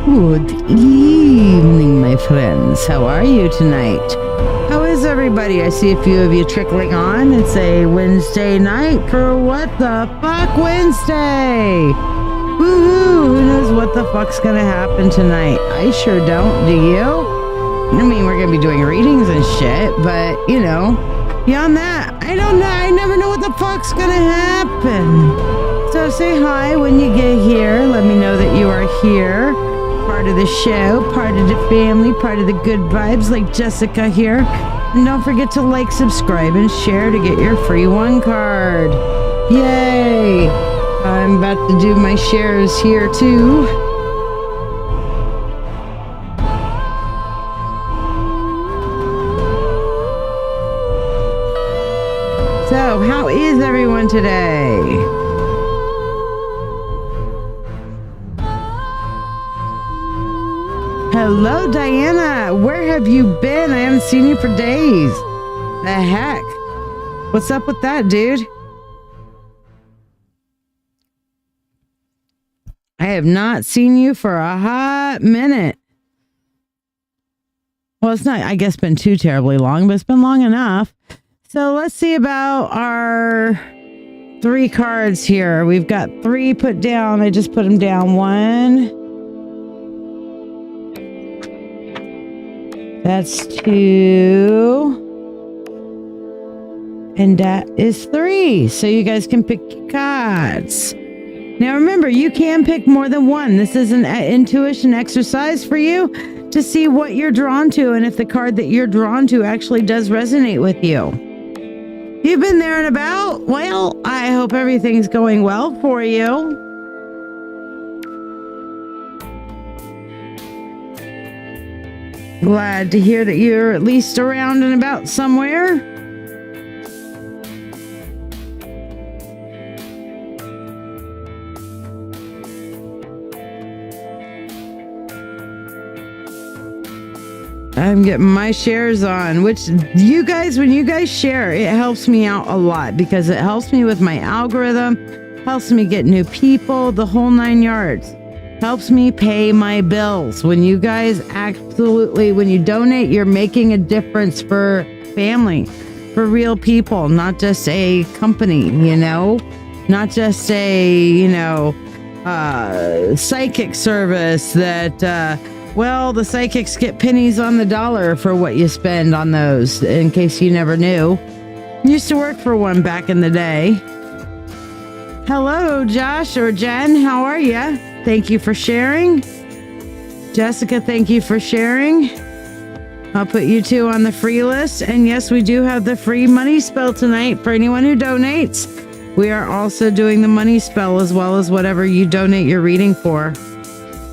Good evening, my friends. How are you tonight? How is everybody? I see a few of you trickling on. It's a Wednesday night for What the Fuck Wednesday. Woo-hoo, who knows what the fuck's gonna happen tonight? I sure don't, do you? I mean, we're gonna be doing readings and shit, but, you know, beyond that, I don't know. I never know what the fuck's gonna happen. So say hi when you get here. Let me know that you are here. Part of the show, part of the family, part of the good vibes like Jessica here. And don't forget to like, subscribe, and share to get your free one card. Yay! I'm about to do my shares here too. So, how is everyone today? Hello, Diana. Where have you been? I haven't seen you for days. The heck? What's up with that, dude? I have not seen you for a hot minute. Well, it's not, I guess, been too terribly long, but it's been long enough. So let's see about our 3 cards here. We've got 3 put down. I just put them down. 1. That's 2. And that is 3. So you guys can pick your cards. Now remember, you can pick more than one. This is an intuition exercise for you to see what you're drawn to and if the card that you're drawn to actually does resonate with you. You've been there and about. Well, I hope everything's going well for you. Glad to hear that you're at least around and about somewhere. I'm getting my shares on, which you guys, when you guys share, it helps me out a lot because it helps me with my algorithm, helps me get new people, the whole 9 yards. Helps me pay my bills. When you guys absolutely, when you donate, you're making a difference for family, for real people, not just a company, you know, not just a, you know, psychic service that, well, the psychics get pennies on the dollar for what you spend on those, in case you never knew. Used to work for one back in the day. Hello, Josh or Jen. How are you? Thank you for sharing. Jessica, thank you for sharing. I'll put you 2 on the free list. And yes, we do have the free money spell tonight for anyone who donates. We are also doing the money spell as well as whatever you donate your reading for.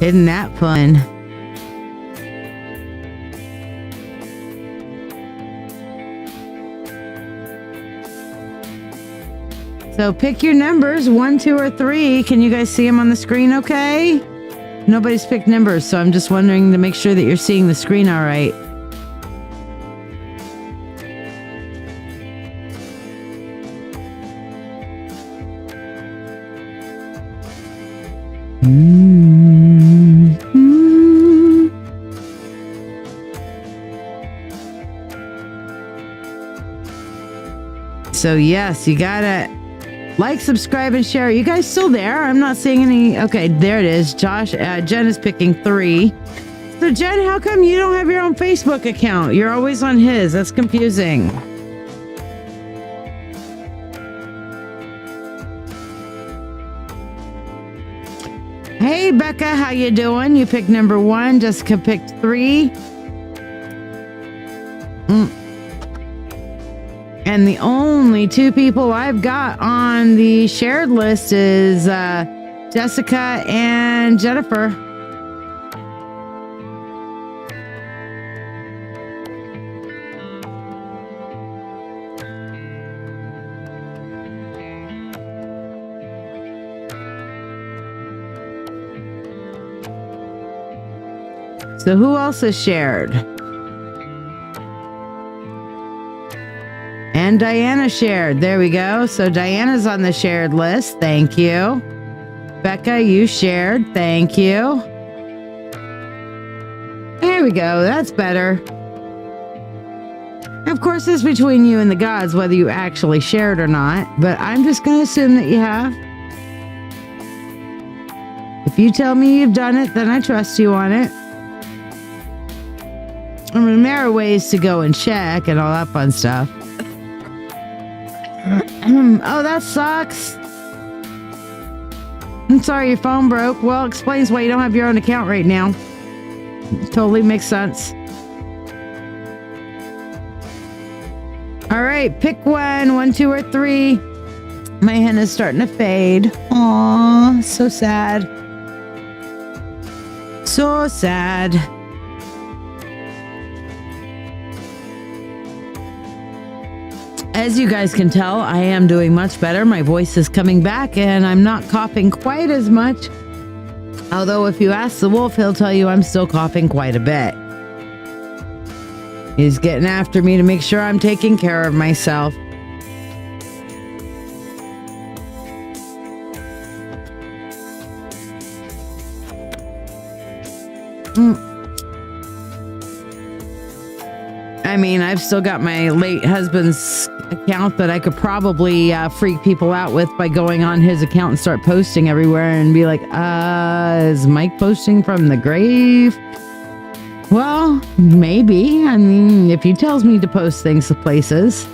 Isn't that fun? So pick your numbers, 1, 2, or 3. Can you guys see them on the screen okay? Nobody's picked numbers, so I'm just wondering to make sure that you're seeing the screen all right. So yes, you gotta like, subscribe, and share. Are you guys still there? I'm not seeing any. Okay, there it is. Josh, Jen is picking 3. So Jen, how come you don't have your own Facebook account? You're always on his. That's confusing. Hey Becca, how you doing? You picked number 1. Jessica picked 3. And the only 2 people I've got on the shared list is Jessica and Jennifer. So who else is shared? And Diana shared. There we go. So Diana's on the shared list. Thank you. Becca, you shared. Thank you. There we go. That's better. Of course, it's between you and the gods whether you actually shared or not, but I'm just going to assume that you have. If you tell me you've done it, then I trust you on it. I mean, there are ways to go and check and all that fun stuff. Oh, that sucks. I'm sorry your phone broke. Well, explains why you don't have your own account right now. Totally makes sense. All right, pick one, 1, 2, or 3. My hen is starting to fade. Aw, so sad. So sad. As you guys can tell, I am doing much better. My voice is coming back and I'm not coughing quite as much. Although if you ask the wolf, he'll tell you I'm still coughing quite a bit. He's getting after me to make sure I'm taking care of myself. I mean, I've still got my late husband's account that I could probably freak people out with by going on his account and start posting everywhere and be like, is Mike posting from the grave? Well, maybe. I mean, if he tells me to post things to places.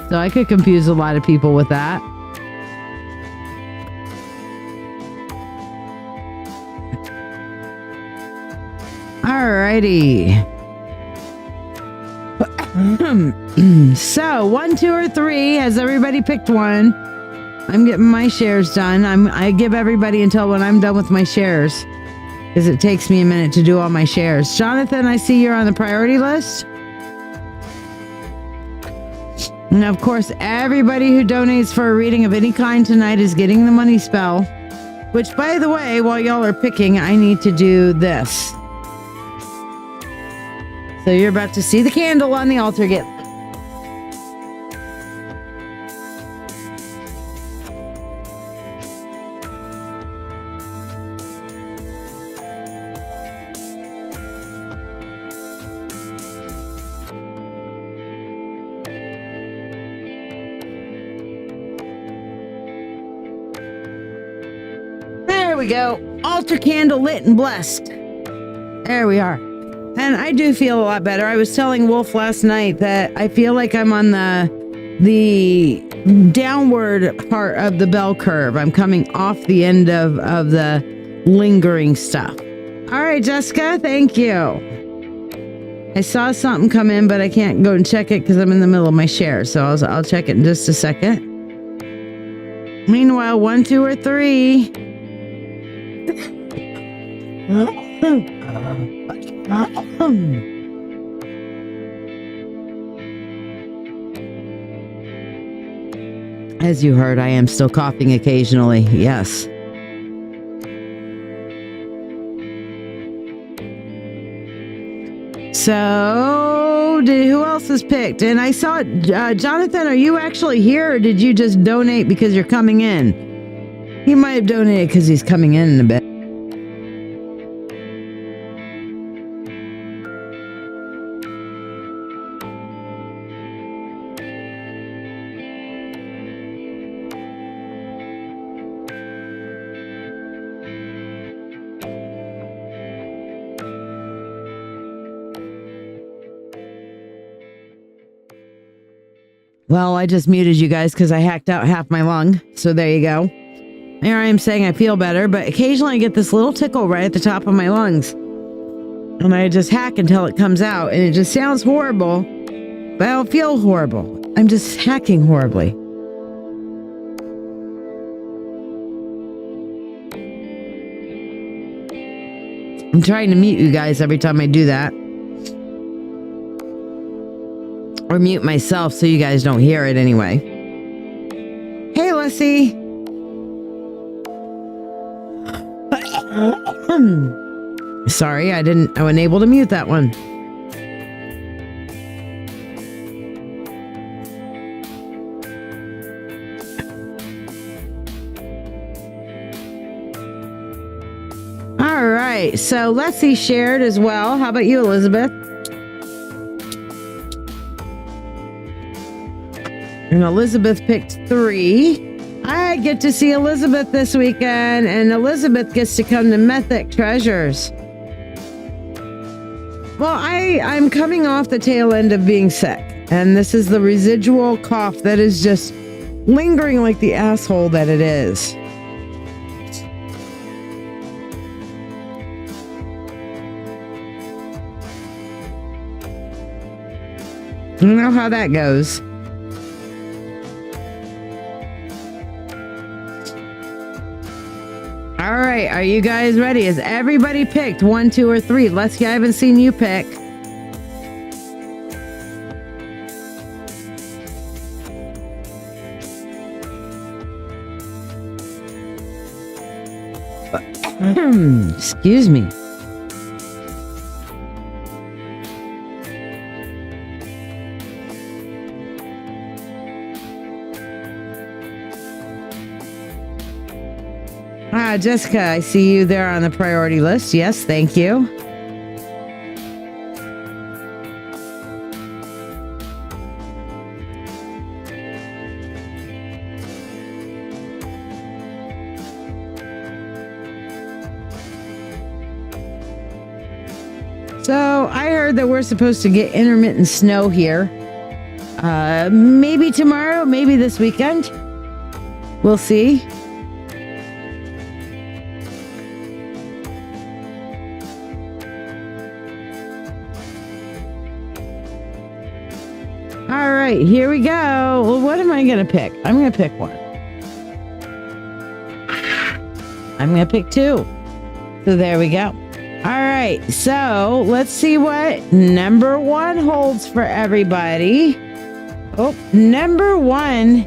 So I could confuse a lot of people with that. Alrighty. So 1, 2, or 3. Has everybody picked one? I'm getting my shares done. I give everybody until when I'm done with my shares, because it takes me a minute to do all my shares. Jonathan, I see you're on the priority list. And of course, everybody who donates for a reading of any kind tonight is getting the money spell. Which, by the way, while y'all are picking, I need to do this. So you're about to see the candle on the altar get. There we go. Altar candle lit and blessed. There we are. And I do feel a lot better. I was telling Wolf last night that I feel like I'm on the downward part of the bell curve. I'm coming off the end of the lingering stuff. All right, Jessica, thank you. I saw something come in, but I can't go and check it because I'm in the middle of my share. So I'll check it in just a second. Meanwhile, 1, 2, or 3. As you heard, I am still coughing occasionally. Yes. So, who else has picked? And I saw, Jonathan, are you actually here, or did you just donate because you're coming in? He might have donated because he's coming in a bit. Well, I just muted you guys because I hacked out half my lung. So there you go. Here I am saying I feel better, but occasionally I get this little tickle right at the top of my lungs. And I just hack until it comes out. And it just sounds horrible, but I don't feel horrible. I'm just hacking horribly. I'm trying to mute you guys every time I do that. Or mute myself so you guys don't hear it anyway. Hey, Leslie. Sorry, I wasn't able to mute that one. right, so Leslie shared as well. How about you, Elizabeth? And Elizabeth picked 3. I get to see Elizabeth this weekend, and Elizabeth gets to come to Mythic Treasures. Well, I'm coming off the tail end of being sick, and this is the residual cough that is just lingering like the asshole that it is. You know how that goes. All right, are you guys ready? Has everybody picked 1, 2, or 3? Leslie, I haven't seen you pick. Excuse me. Jessica, I see you there on the priority list. Yes, thank you. So I heard that we're supposed to get intermittent snow here. Maybe tomorrow, maybe this weekend. We'll see. All right, here we go. Well, what am I going to pick? I'm going to pick 1. I'm going to pick 2. So there we go. All right, so let's see what number 1 holds for everybody. Oh, number 1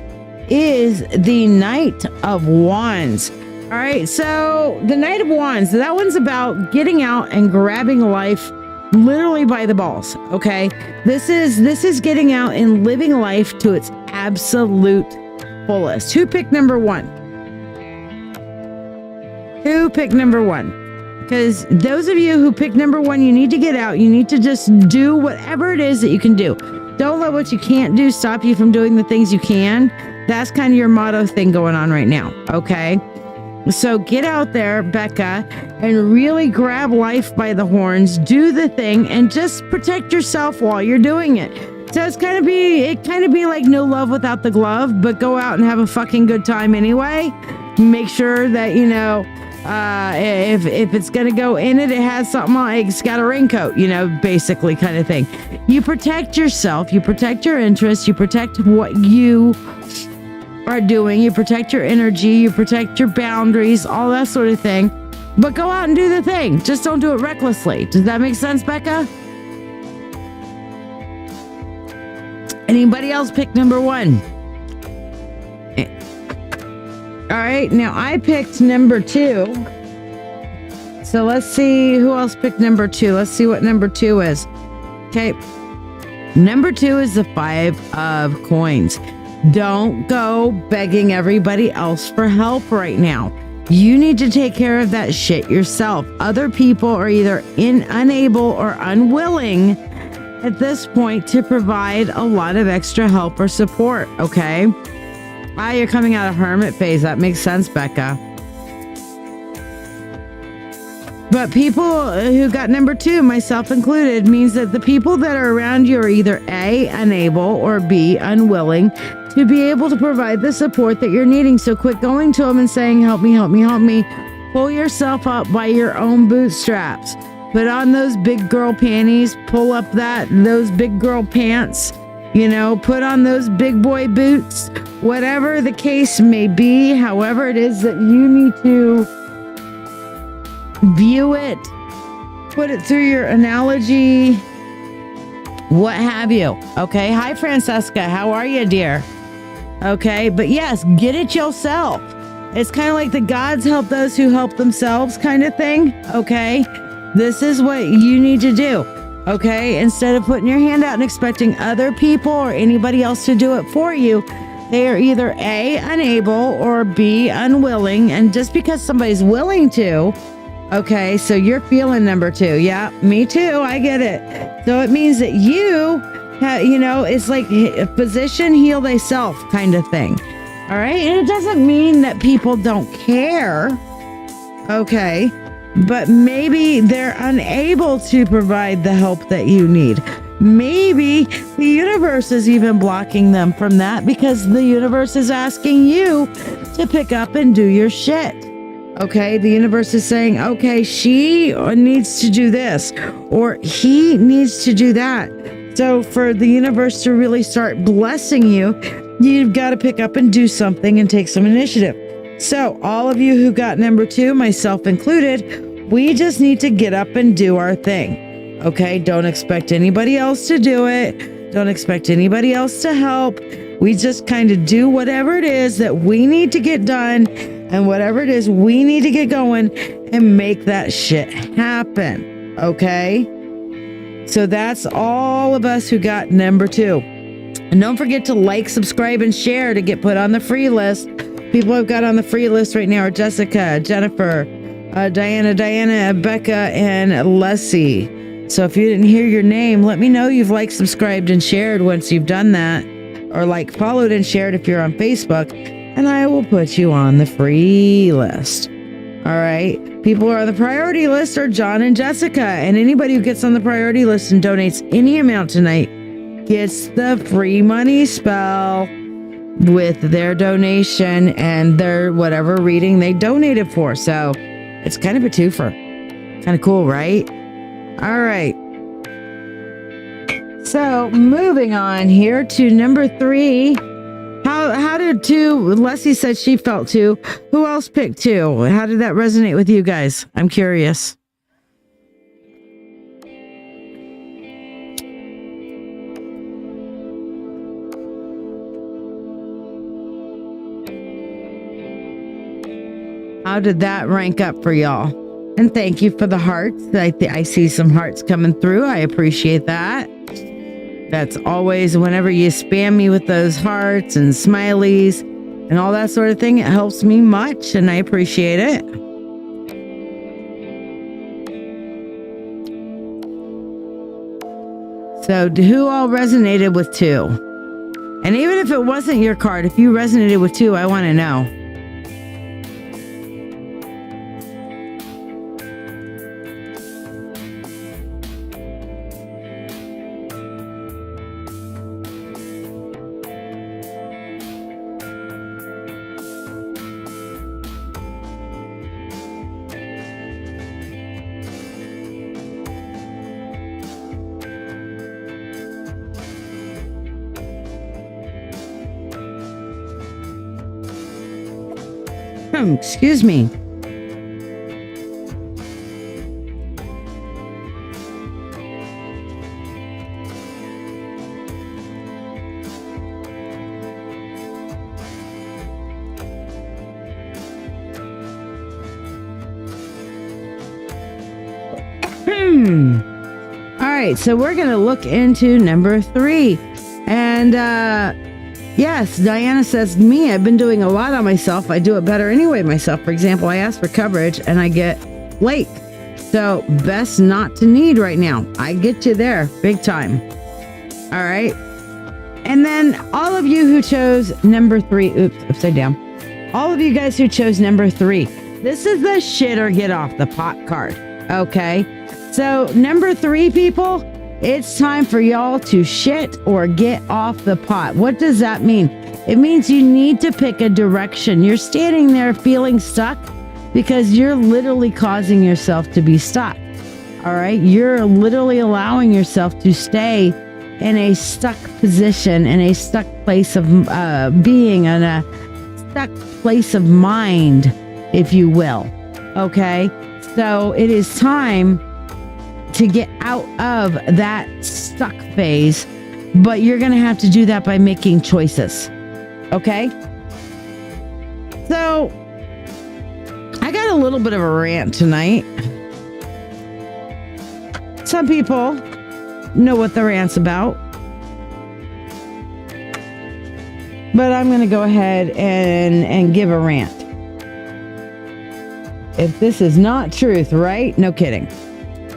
is the Knight of Wands. All right, so the Knight of Wands, that one's about getting out and grabbing life literally by the balls. Okay, this is getting out and living life to its absolute fullest. Who picked number 1? Who picked number 1? Because those of you who pick number 1, you need to get out. You need to just do whatever it is that you can do. Don't let what you can't do stop you from doing the things you can. That's kind of your motto thing going on right now. Okay. So get out there, Becca, and really grab life by the horns, do the thing, and just protect yourself while you're doing it. So it kind of be like no love without the glove, but go out and have a fucking good time anyway. Make sure that, you know, if it's gonna go in it, it has something on it. It's got a raincoat, you know, basically kind of thing. You protect yourself, you protect your interests, you protect what you are doing, you protect your energy, you protect your boundaries, all that sort of thing. But go out and do the thing. Just don't do it recklessly. Does that make sense, Becca? Anybody else pick number 1? All right, now I picked number 2. So let's see who else picked number 2. Let's see what number 2 is. Okay. Number 2 is the 5 of coins. Don't go begging everybody else for help right now. You need to take care of that shit yourself. Other people are either unable or unwilling at this point to provide a lot of extra help or support, okay? You're coming out of hermit phase. That makes sense, Becca. But people who got number 2, myself included, means that the people that are around you are either A, unable, or B, unwilling to be able to provide the support that you're needing. So quit going to them and saying, help me, help me, help me. Pull yourself up by your own bootstraps. Put on those big girl panties. Pull up those big girl pants. You know, put on those big boy boots. Whatever the case may be, however it is that you need to view it, put it through your analogy, what have you. Okay. Hi, Francesca. How are you, dear? Okay. But yes, get it yourself. It's kind of like the gods help those who help themselves kind of thing. Okay. This is what you need to do. Okay. Instead of putting your hand out and expecting other people or anybody else to do it for you, they are either A, unable, or B, unwilling. And just because somebody's willing to, Okay, so you're feeling number 2. Yeah, me too. I get it. So it means that you, it's like physician heal thyself kind of thing. All right, and it doesn't mean that people don't care. Okay, but maybe they're unable to provide the help that you need. Maybe the universe is even blocking them from that because the universe is asking you to pick up and do your shit. Okay, the universe is saying, okay, she needs to do this or he needs to do that. So for the universe to really start blessing you, you've got to pick up and do something and take some initiative. So all of you who got number 2, myself included, we just need to get up and do our thing. Okay, don't expect anybody else to do it. Don't expect anybody else to help. We just kind of do whatever it is that we need to get done and whatever it is we need to get going and make that shit happen. Okay? So that's all of us who got number 2. And don't forget to like, subscribe, and share to get put on the free list. People I've got on the free list right now are Jessica, Jennifer, Diana, Becca, and Leslie. So if you didn't hear your name, let me know you've liked, subscribed, and shared once you've done that. Or like, followed, and shared if you're on Facebook. And I will put you on the free list. All right. People who are on the priority list are John and Jessica. And anybody who gets on the priority list and donates any amount tonight gets the free money spell with their donation and their whatever reading they donated for. So it's kind of a twofer. Kind of cool, right? All right. So moving on here to number 3. How did 2? Leslie said she felt 2. Who else picked 2? How did that resonate with you guys? I'm curious. How did that rank up for y'all? And thank you for the hearts. I see some hearts coming through. I appreciate that. That's always, whenever you spam me with those hearts and smileys and all that sort of thing, it helps me much and I appreciate it. So who all resonated with 2? And even if it wasn't your card, if you resonated with 2, I want to know. Excuse me. All right, so we're going to look into number 3. And yes, Diana says, me, I've been doing a lot on myself. I do it better anyway myself. For example, I ask for coverage and I get late. So best not to need right now. I get you there big time. All right. And then all of you who chose number 3, oops, upside down. All of you guys who chose number 3, this is the shit or get off the pot card. Okay. So number 3, people, it's time for y'all to shit or get off the pot. What does that mean? It means you need to pick a direction. You're standing there feeling stuck because you're literally causing yourself to be stuck. All right. You're literally allowing yourself to stay in a stuck position, in a stuck place of being, in a stuck place of mind, if you will. Okay. So it is time to get out of that stuck phase, but you're going to have to do that by making choices. Okay? So I got a little bit of a rant tonight. Some people know what the rant's about, but I'm going to go ahead and give a rant. if this is not truth, right? No kidding.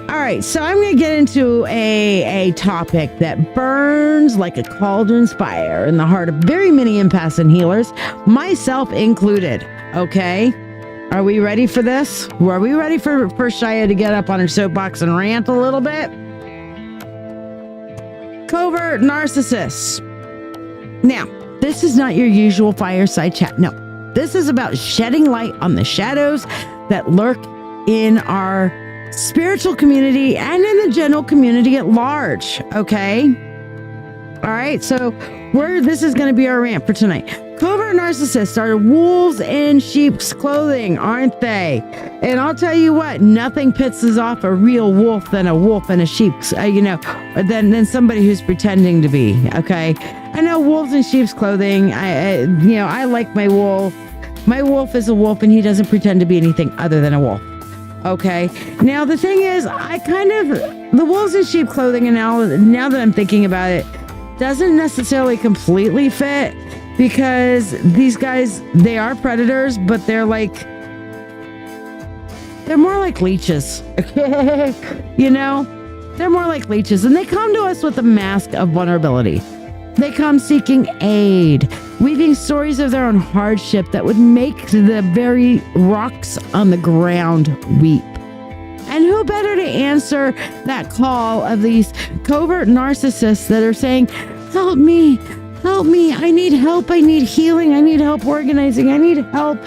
All right, so I'm going to get into a topic that burns like a cauldron's fire in the heart of very many empaths and healers, myself included. Okay, are we ready for this? Are we ready for Shiya to get up on her soapbox and rant a little bit? Covert narcissists. Now, this is not your usual fireside chat. No, this is about shedding light on the shadows that lurk in our spiritual community and in the general community at large. Okay. All right. So this is going to be our rant for tonight. Covert narcissists are wolves in sheep's clothing, aren't they? And I'll tell you what, nothing pisses off a real wolf than a wolf in a sheep's, than somebody who's pretending to be. Okay. I know wolves in sheep's clothing. I like my wolf. My wolf is a wolf and he doesn't pretend to be anything other than a wolf. Okay. Now, the thing is, the wolves in sheep clothing, and now that I'm thinking about it, doesn't necessarily completely fit, because these guys, they are predators, but they're more like leeches. They're more like leeches, and they come to us with a mask of vulnerability. They come seeking aid, weaving stories of their own hardship that would make the very rocks on the ground weep. And who better to answer that call of these covert narcissists that are saying, help me, I need help, I need healing, I need help organizing, I need help,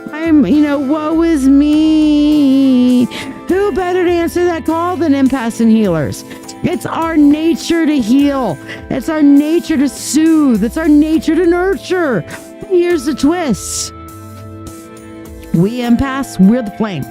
woe is me. Who better to answer that call than empaths and healers? It's our nature to heal. It's our nature to soothe. It's our nature to nurture. Here's the twist. We empaths, we're the flame.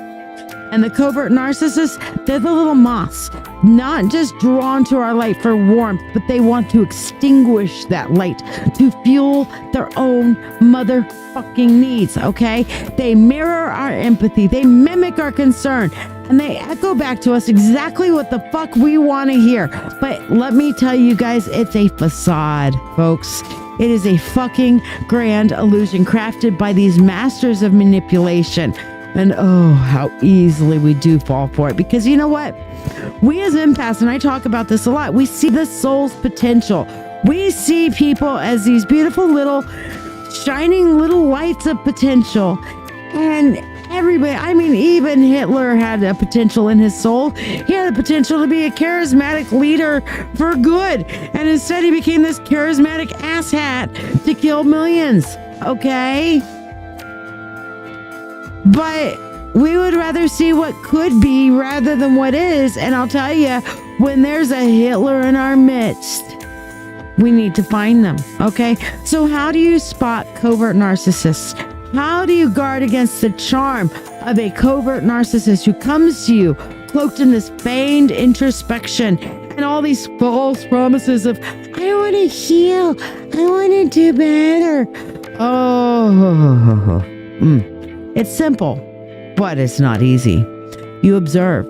And the covert narcissists, they're the little moths, not just drawn to our light for warmth, but they want to extinguish that light to fuel their own motherfucking needs, okay? They mirror our empathy. They mimic our concern. And they echo back to us exactly what the fuck we want to hear. But let me tell you guys, it's a facade, folks. It is a fucking grand illusion crafted by these masters of manipulation. And oh, how easily we do fall for it. Because you know what? We as empaths, and I talk about this a lot, we see the soul's potential. We see people as these beautiful little shining little lights of potential. And everybody, even Hitler had a potential in his soul. He had the potential to be a charismatic leader for good. And instead he became this charismatic asshat to kill millions. Okay? But we would rather see what could be rather than what is. And I'll tell you, when there's a Hitler in our midst, we need to find them. Okay? So how do you spot covert narcissists? How do you guard against the charm of a covert narcissist who comes to you cloaked in this feigned introspection and all these false promises of, I want to heal, I want to do better. It's simple, but it's not easy. You observe.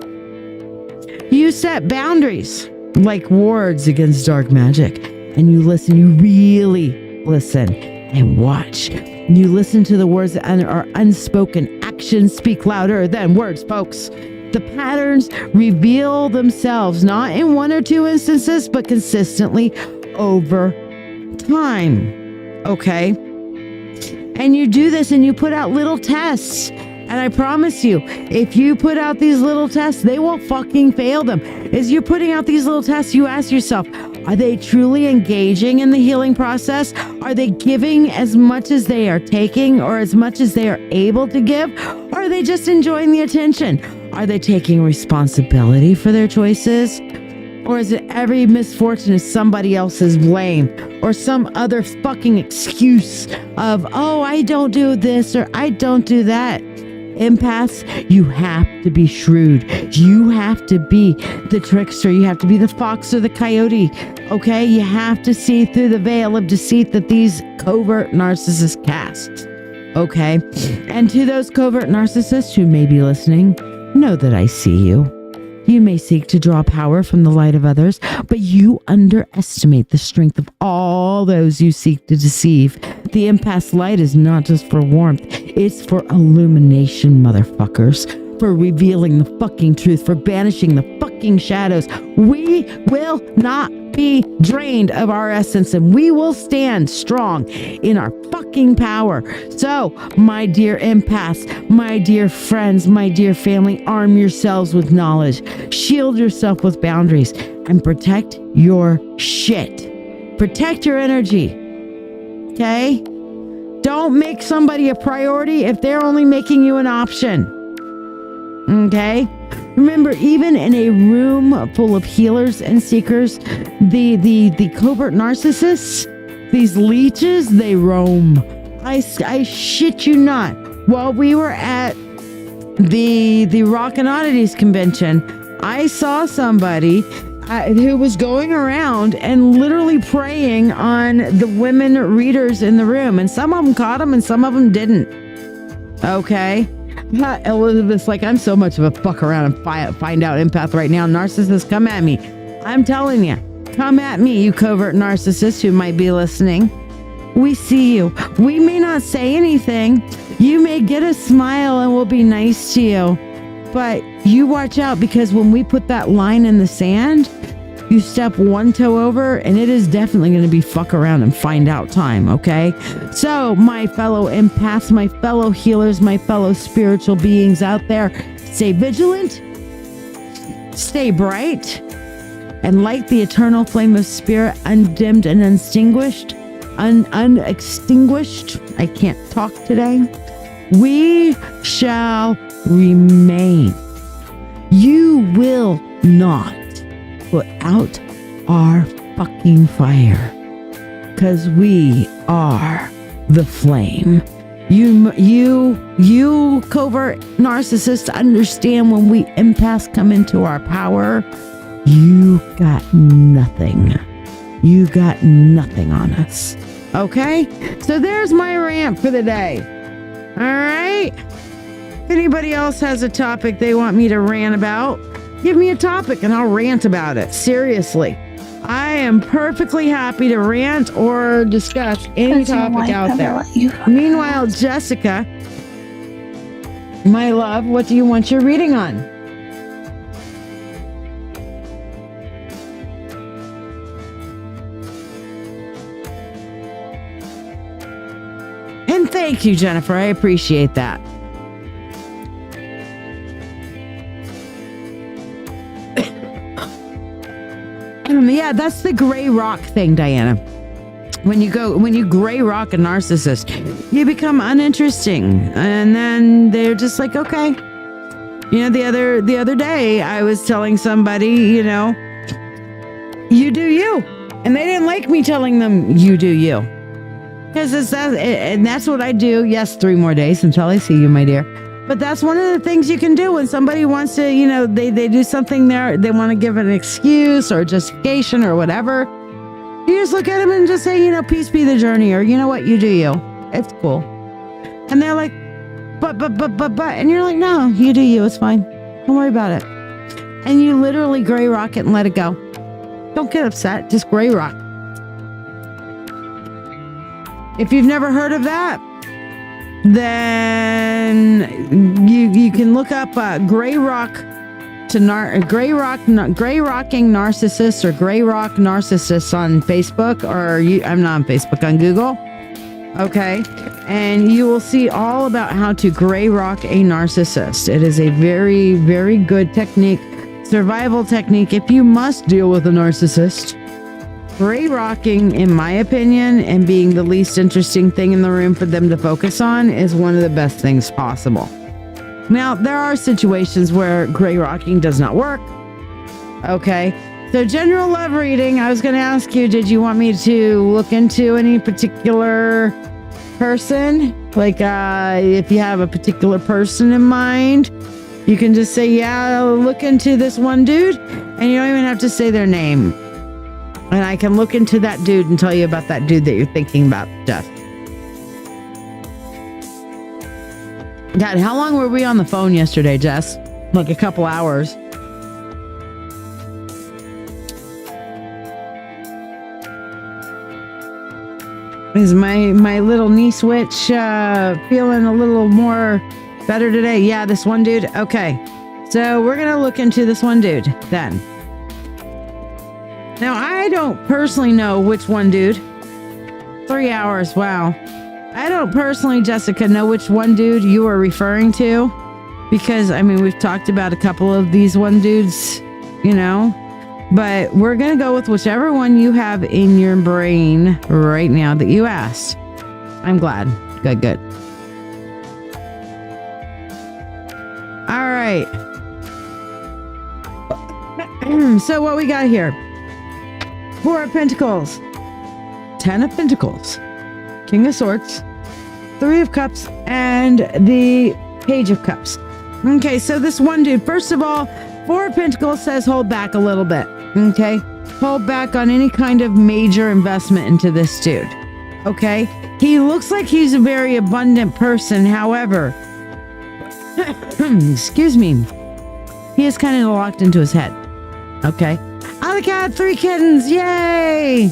You set boundaries like wards against dark magic, and you listen. You really listen and watch. You listen to the words that are unspoken. Actions speak louder than words, folks. The patterns reveal themselves, not in one or two instances, but consistently over time. Okay? And you do this and you put out little tests. And I promise you, if you put out these little tests, they won't fucking fail them. As you're putting out these little tests, you ask yourself, are they truly engaging in the healing process? Are they giving as much as they are taking or as much as they are able to give? Or are they just enjoying the attention? Are they taking responsibility for their choices? Or is it every misfortune is somebody else's blame or some other fucking excuse of, oh, I don't do this or I don't do that? Empaths, you have to be shrewd. You have to be the trickster. You have to be the fox or the coyote. Okay? You have to see through the veil of deceit that these covert narcissists cast. Okay? And to those covert narcissists who may be listening, know that I see you. You may seek to draw power from the light of others, but you underestimate the strength of all those you seek to deceive. The empath's light is not just for warmth. It's for illumination, motherfuckers. For revealing the fucking truth, for banishing the fucking shadows. We will not be drained of our essence, and we will stand strong in our fucking power. So, my dear empaths, my dear friends, my dear family, arm yourselves with knowledge, shield yourself with boundaries, and protect your shit. Protect your energy. Okay? Don't make somebody a priority if they're only making you an option. Okay? Remember, even in a room full of healers and seekers, the covert narcissists, these leeches, they roam. I shit you not. While we were at the Rock and Oddities convention, I saw somebody who was going around and literally preying on the women readers in the room. And some of them caught them and some of them didn't. Okay? Elizabeth's like, I'm so much of a fuck around and find out empath right now. Narcissists, come at me. I'm telling you, come at me, you covert narcissists who might be listening. We see you. We may not say anything. You may get a smile and we'll be nice to you. But you watch out, because when we put that line in the sand, you step one toe over and it is definitely going to be fuck around and find out time, okay? So, my fellow empaths, my fellow healers, my fellow spiritual beings out there, stay vigilant, stay bright, and light the eternal flame of spirit, undimmed and unextinguished. Unextinguished. I can't talk today. We shall remain. You will not put out our fucking fire, because we are the flame. You covert narcissists, understand when we empaths come into our power, you got nothing. You got nothing on us. Okay? So there's my rant for the day. All right? If anybody else has a topic they want me to rant about, give me a topic and I'll rant about it. Seriously. I am perfectly happy to rant or discuss any topic out there. Meanwhile, Jessica, my love, what do you want your reading on? And thank you, Jennifer. I appreciate that. Yeah, that's the gray rock thing, Diana. When you gray rock a narcissist, you become uninteresting, and then they're just like, okay. You know, the other day I was telling somebody, you know, you do you, and they didn't like me telling them you do you, because and that's what I do. Yes, 3 more days until I see you, my dear. But that's one of the things you can do when somebody wants to, you know, they do something there, they want to give an excuse or justification or whatever. You just look at them and just say, you know, peace be the journey, or you know what, you do you. It's cool. And they're like, but, and you're like, no, you do you, it's fine. Don't worry about it. And you literally gray rock it and let it go. Don't get upset, just gray rock. If you've never heard of that, then you can look up gray rocking narcissists or gray rock narcissists on Facebook, or I'm not on Facebook, on Google. Okay, and you will see all about how to gray rock a narcissist. It is a very, very good technique, survival technique if you must deal with a narcissist. Gray rocking, in my opinion, and being the least interesting thing in the room for them to focus on, is one of the best things possible. Now, there are situations where gray rocking does not work. Okay, so general love reading, I was going to ask you, did you want me to look into any particular person? Like, if you have a particular person in mind, you can just say, yeah, look into this one dude, and you don't even have to say their name. And I can look into that dude and tell you about that dude that you're thinking about, Jeff. God, how long were we on the phone yesterday, Jess? Like a couple hours. Is my little niece witch feeling a little more better today? Yeah, this one dude. Okay. So we're going to look into this one dude then. Now, I don't personally know which one dude. 3 hours. Wow. I don't personally, Jessica, know which one dude you are referring to. Because, I mean, we've talked about a couple of these one dudes, you know. But we're going to go with whichever one you have in your brain right now that you asked. I'm glad. Good. All right. So what we got here? 4 of Pentacles. 10 of Pentacles. King of Swords. 3 of Cups. And the Page of Cups. Okay, so this one dude, first of all, 4 of Pentacles says hold back a little bit. Okay, hold back on any kind of major investment into this dude. Okay, he looks like he's a very abundant person. However, excuse me, he is kind of locked into his head. Okay, on the count, 3 kittens, yay!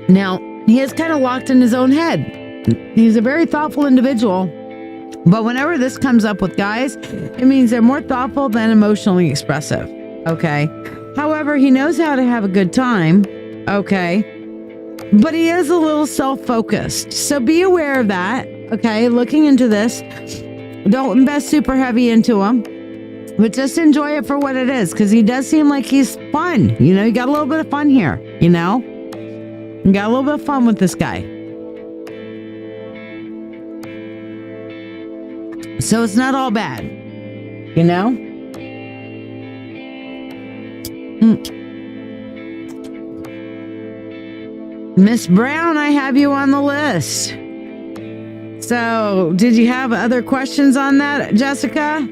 Now, he is kind of locked in his own head. He's a very thoughtful individual. But whenever this comes up with guys, it means they're more thoughtful than emotionally expressive. Okay. However, he knows how to have a good time. Okay. But he is a little self-focused. So be aware of that. Okay. Looking into this. Don't invest super heavy into him. But just enjoy it for what it is. Because he does seem like he's fun. You know, you got a little bit of fun here. You know? You got a little bit of fun with this guy. So it's not all bad, you know? Miss Brown, I have you on the list. So, did you have other questions on that, Jessica?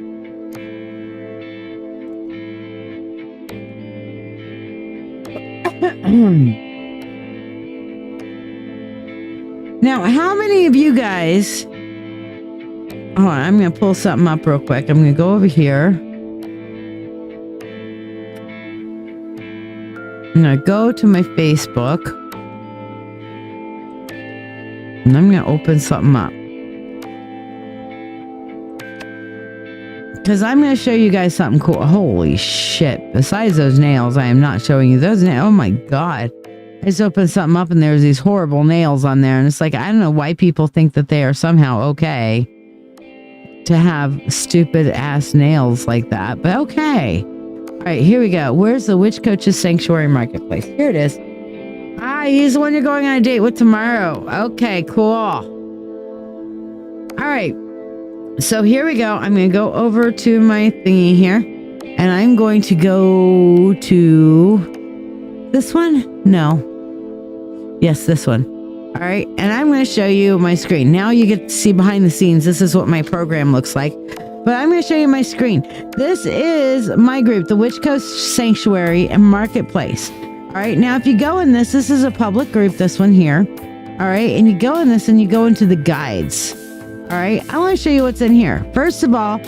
Now, how many of you guys... Hold on, I'm going to pull something up real quick. I'm going to go over here. I'm going to go to my Facebook. And I'm going to open something up. Because I'm going to show you guys something cool. Holy shit. Besides those nails, I am not showing you those nails. Oh my God. I just opened something up and there's these horrible nails on there. And it's like, I don't know why people think that they are somehow okay to have stupid ass nails like that, but okay. All right, here we go. Where's the Witch Coach's Sanctuary Marketplace? Here it is. Ah, he's the one you're going on a date with tomorrow. Okay, cool. All right. So here we go. I'm going to go over to my thingy here, and I'm going to go to this one. No. Yes, this one. All right, and I'm going to show you my screen. Now you get to see behind the scenes. This is what my program looks like. But I'm going to show you my screen. This is my group, the Witch Coast Sanctuary and Marketplace. All right, now if you go in this is a public group, this one here. All right, and you go in this and you go into the guides. All right, I want to show you what's in here. First of all,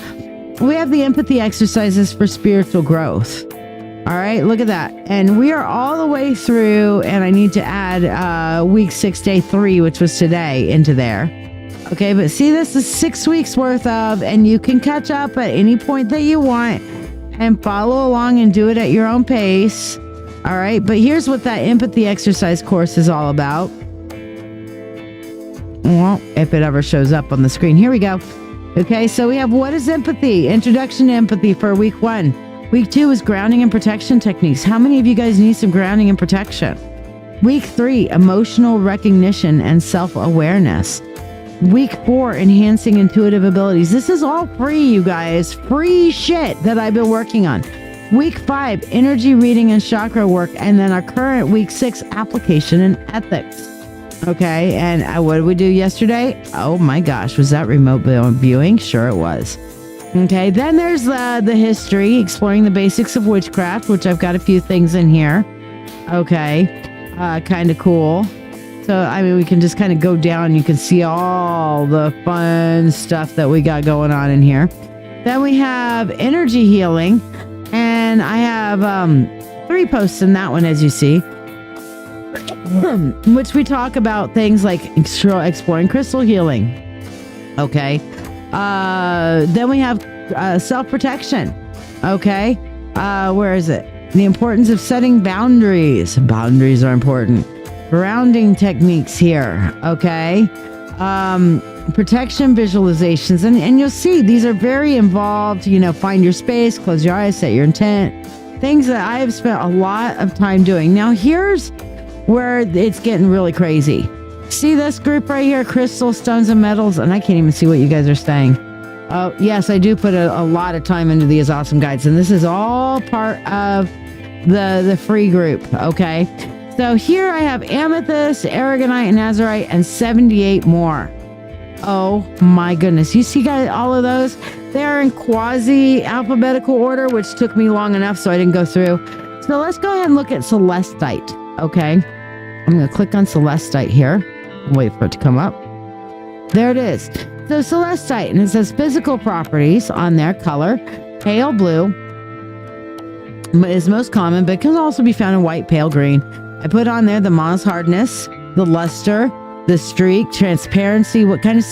we have the empathy exercises for spiritual growth. All right, look at that. And we are all the way through, and I need to add week 6, day 3, which was today, into there. Okay, but see, this is 6 weeks worth of, and you can catch up at any point that you want and follow along and do it at your own pace. All right, but here's what that empathy exercise course is all about. Well, if it ever shows up on the screen. Here we go. Okay, so we have what is empathy? Introduction to empathy for week 1. Week 2 is grounding and protection techniques. How many of you guys need some grounding and protection? Week 3, emotional recognition and self-awareness. Week 4, enhancing intuitive abilities. This is all free, you guys. Free shit that I've been working on. Week 5, energy reading and chakra work. And then our current week 6, application and ethics. Okay, and what did we do yesterday? Oh my gosh, was that remote viewing? Sure it was. Okay, then there's the history, exploring the basics of witchcraft, which I've got a few things in here. Okay, kind of cool. So, I mean, we can just kind of go down. You can see all the fun stuff that we got going on in here. Then we have energy healing, and I have 3 posts in that one, as you see. which we talk about things like exploring crystal healing. Okay. Then we have self-protection. Okay. Where is it? The importance of setting boundaries. Boundaries are important. Grounding techniques here. Okay. Protection visualizations. And you'll see these are very involved. Find your space, close your eyes, set your intent. Things that I have spent a lot of time doing. Now, here's where it's getting really crazy. See this group right here, crystals, stones, and metals, and I can't even see what you guys are saying. Oh, yes, I do put a lot of time into these awesome guides, and this is all part of the free group, okay? So here I have amethyst, aragonite, nazarite, and 78 more. Oh my goodness. You see, guys, all of those? They're in quasi-alphabetical order, which took me long enough, so I didn't go through. So let's go ahead and look at celestite, okay? I'm going to click on celestite here. Wait for it to come up. There it is. So celestite, and it says physical properties on there. Color, pale blue is most common, but can also be found in white, pale green. I put on there the moss hardness, the luster, the streak, transparency, what kind of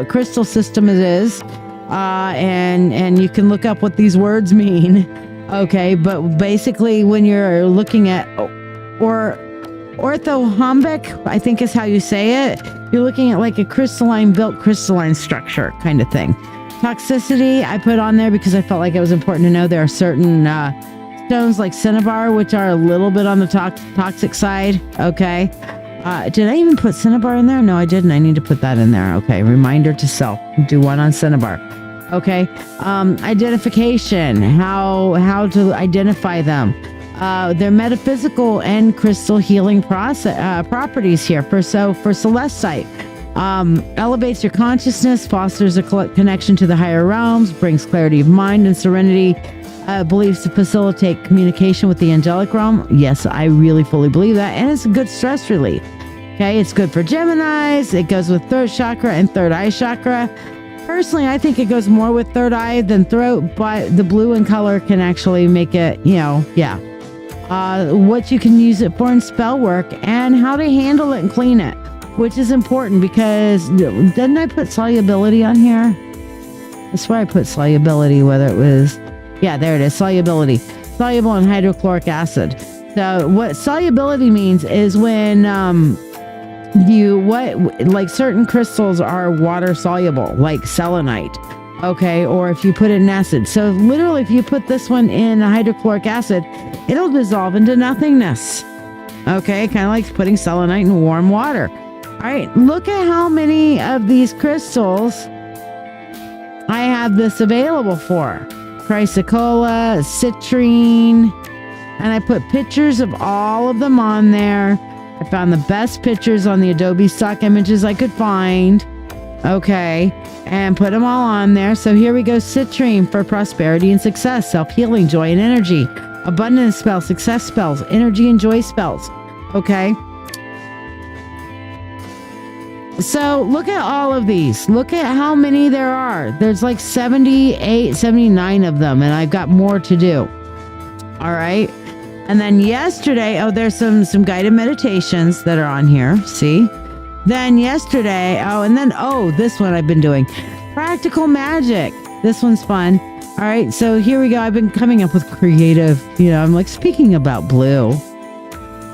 crystal system it is. And you can look up what these words mean. Okay, but basically when you're looking at orthorhombic, I think is how you say it. You're looking at like a crystalline structure kind of thing. Toxicity, I put on there because I felt like it was important to know there are certain stones like cinnabar, which are a little bit on the toxic side. Okay. Did I even put cinnabar in there? No, I didn't. I need to put that in there. Okay. Reminder to self. Do one on cinnabar. Okay. Identification, how to identify them. Their metaphysical and crystal healing properties here. For celestite, elevates your consciousness, fosters a connection to the higher realms, brings clarity of mind and serenity, believes to facilitate communication with the angelic realm. Yes, I really fully believe that. And it's a good stress relief. Okay, it's good for Geminis. It goes with throat chakra and third eye chakra. Personally, I think it goes more with third eye than throat, but the blue in color can actually make it, what you can use it for in spell work and how to handle it and clean it, which is important because didn't I put solubility on here? I swear I put solubility, whether it was, yeah, there it is, solubility, soluble in hydrochloric acid. So what solubility means is when like certain crystals are water soluble, like selenite. Okay, or if you put it in acid. So literally, if you put this one in hydrochloric acid, it'll dissolve into nothingness. Okay, kind of like putting selenite in warm water. All right, look at how many of these crystals I have this available for. Chrysocolla, citrine, and I put pictures of all of them on there. I found the best pictures on the Adobe stock images I could find. Okay, and put them all on there. So here we go. Citrine for prosperity and success, self-healing, joy and energy, abundance spells, success spells, energy and joy spells. Okay. So look at all of these. Look at how many there are. There's like 78, 79 of them, and I've got more to do. All right. And then yesterday, there's some guided meditations that are on here. See? Then yesterday, this one I've been doing. Practical magic. This one's fun. All right, so here we go. I've been coming up with creative, I'm like speaking about blue.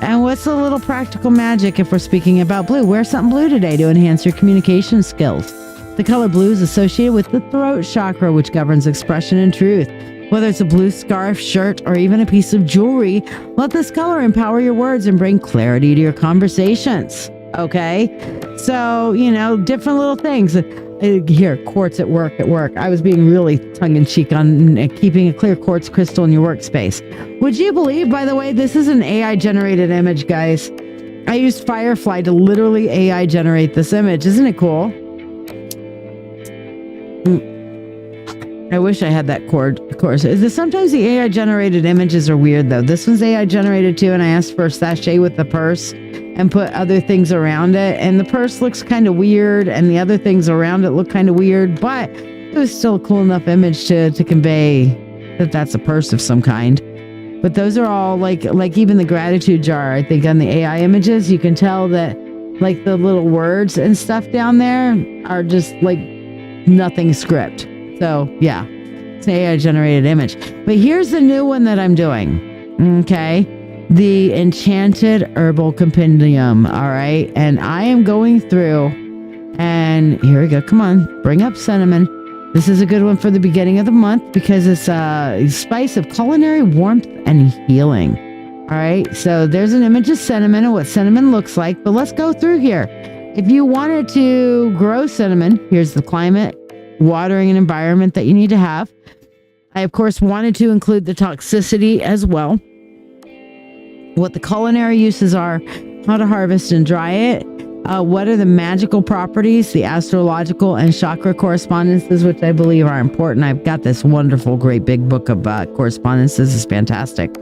And what's a little practical magic if we're speaking about blue? Wear something blue today to enhance your communication skills. The color blue is associated with the throat chakra, which governs expression and truth. Whether it's a blue scarf, shirt, or even a piece of jewelry, let this color empower your words and bring clarity to your conversations. Okay, so different little things. Here, quartz at work. I was being really tongue-in-cheek on keeping a clear quartz crystal in your workspace. Would you believe, by the way, this is an AI generated image, guys. I used Firefly to literally AI generate this image. Isn't it cool? I wish I had that course. Sometimes the AI generated images are weird though. This one's AI generated too, and I asked for a sachet with the purse and put other things around it, and the purse looks kind of weird and the other things around it look kind of weird, but it was still a cool enough image to convey that that's a purse of some kind. But those are all like even the gratitude jar, I think on the AI images, you can tell that like the little words and stuff down there are just like nothing script. So yeah, it's an AI generated image. But here's the new one that I'm doing. Okay. The Enchanted Herbal Compendium. All right. And I am going through, and here we go. Come on, bring up cinnamon. This is a good one for the beginning of the month because it's a spice of culinary warmth and healing. All right. So there's an image of cinnamon and what cinnamon looks like, but let's go through here. If you wanted to grow cinnamon, here's the climate, watering, and environment that you need to have. I, of course, wanted to include the toxicity as well. What the culinary uses are, how to harvest and dry it, what are the magical properties, the astrological and chakra correspondences, which I believe are important. I've got this wonderful, great big book of correspondences. It's fantastic.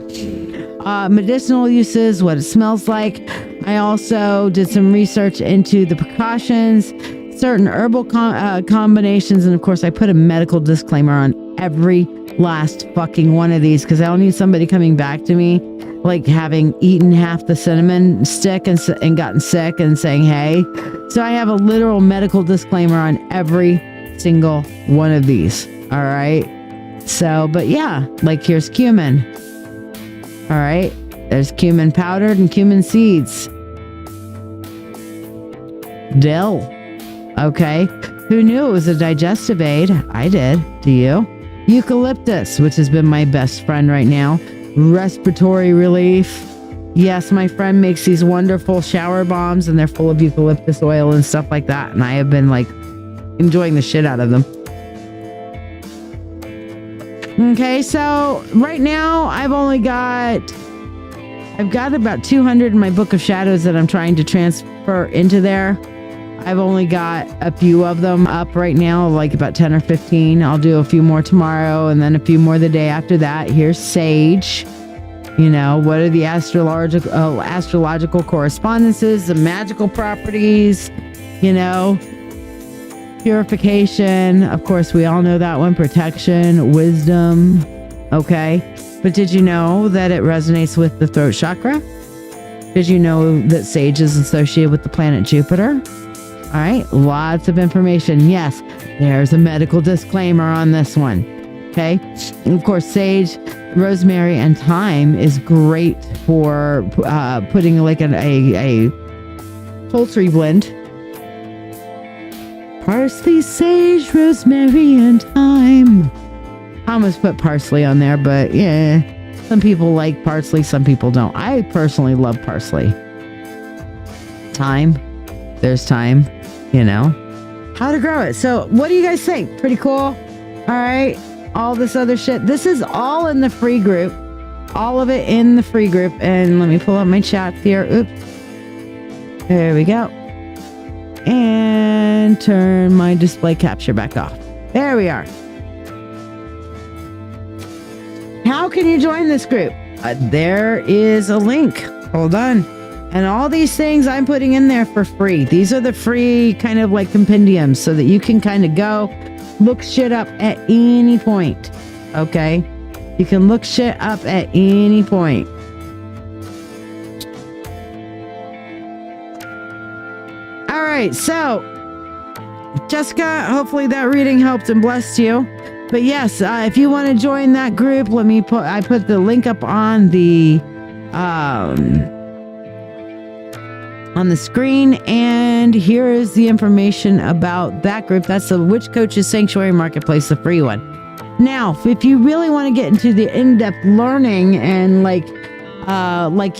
Medicinal uses, what it smells like. I also did some research into the precautions, certain herbal combinations, and of course, I put a medical disclaimer on every last fucking one of these because I don't need somebody coming back to me like having eaten half the cinnamon stick and gotten sick and saying, hey. So I have a literal medical disclaimer on every single one of these. All right. So, but yeah, like here's cumin. All right. There's cumin powdered and cumin seeds. Dill. Okay. Who knew it was a digestive aid? I did. Do you? Eucalyptus, which has been my best friend right now. Respiratory relief. Yes, my friend makes these wonderful shower bombs and they're full of eucalyptus oil and stuff like that. And I have been like enjoying the shit out of them. Okay, so right now I've got about 200 in my book of shadows that I'm trying to transfer into there. I've only got a few of them up right now, like about 10 or 15. I'll do a few more tomorrow and then a few more the day after that. Here's sage. You know, what are the astrological correspondences, the magical properties, you know, purification. Of course, we all know that one. Protection, wisdom. Okay. But did you know that it resonates with the throat chakra? Did you know that sage is associated with the planet Jupiter? All right, lots of information. Yes, there's a medical disclaimer on this one. Okay, and of course, sage, rosemary, and thyme is great for putting like a poultry blend. Parsley, sage, rosemary, and thyme. I almost put parsley on there, but yeah, some people like parsley, some people don't. I personally love parsley. Thyme, there's thyme. You know, how to grow it. So what do you guys think? Pretty cool. All right. All this other shit. This is all in the free group. All of it in the free group. And let me pull up my chat here. Oops. There we go. And turn my display capture back off. There we are. How can you join this group? There is a link. Hold on. And all these things I'm putting in there for free. These are the free kind of like compendiums so that you can kind of go look shit up at any point. Okay? You can look shit up at any point. All right. So, Jessica, hopefully that reading helped and blessed you. But yes, if you want to join that group, I put the link up on the screen, and here is the information about that group. That's the Witch Coaches Sanctuary Marketplace, the free one. Now, if you really want to get into the in-depth learning and like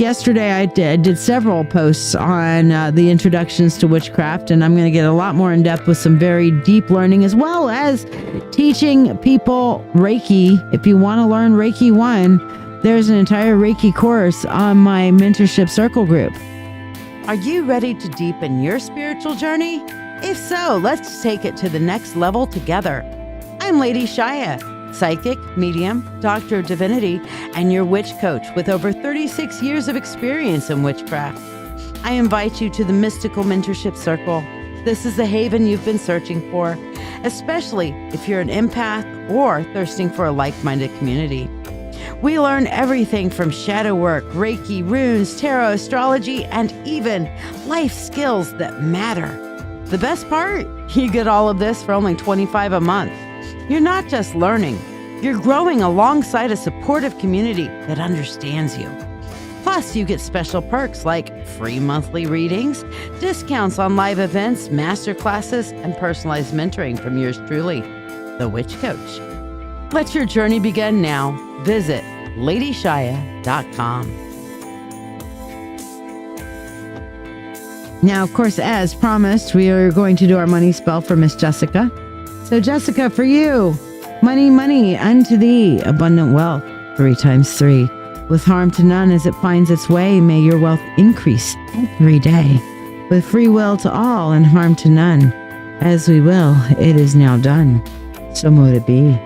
yesterday, I did several posts on the introductions to witchcraft, and I'm going to get a lot more in depth with some very deep learning, as well as teaching people Reiki. If you want to learn Reiki 1, there's an entire Reiki course on my mentorship circle group. Are you ready to deepen your spiritual journey? If so, let's take it to the next level together. I'm Lady Shiya, psychic, medium, Doctor of Divinity, and your witch coach with over 36 years of experience in witchcraft. I invite you to the Mystical Mentorship Circle. This is the haven you've been searching for, especially if you're an empath or thirsting for a like-minded community. We learn everything from shadow work, Reiki, runes, tarot, astrology, and even life skills that matter. The best part? You get all of this for only $25 a month. You're not just learning, you're growing alongside a supportive community that understands you. Plus, you get special perks like free monthly readings, discounts on live events, masterclasses, and personalized mentoring from yours truly, the Witch Coach. Let your journey begin now. Visit LadyShiya.com. Now, of course, as promised, we are going to do our money spell for Miss Jessica. So, Jessica, for you, money, money unto thee, abundant wealth, 3 times 3. With harm to none as it finds its way, may your wealth increase every day. With free will to all and harm to none. As we will, it is now done. So mote it be.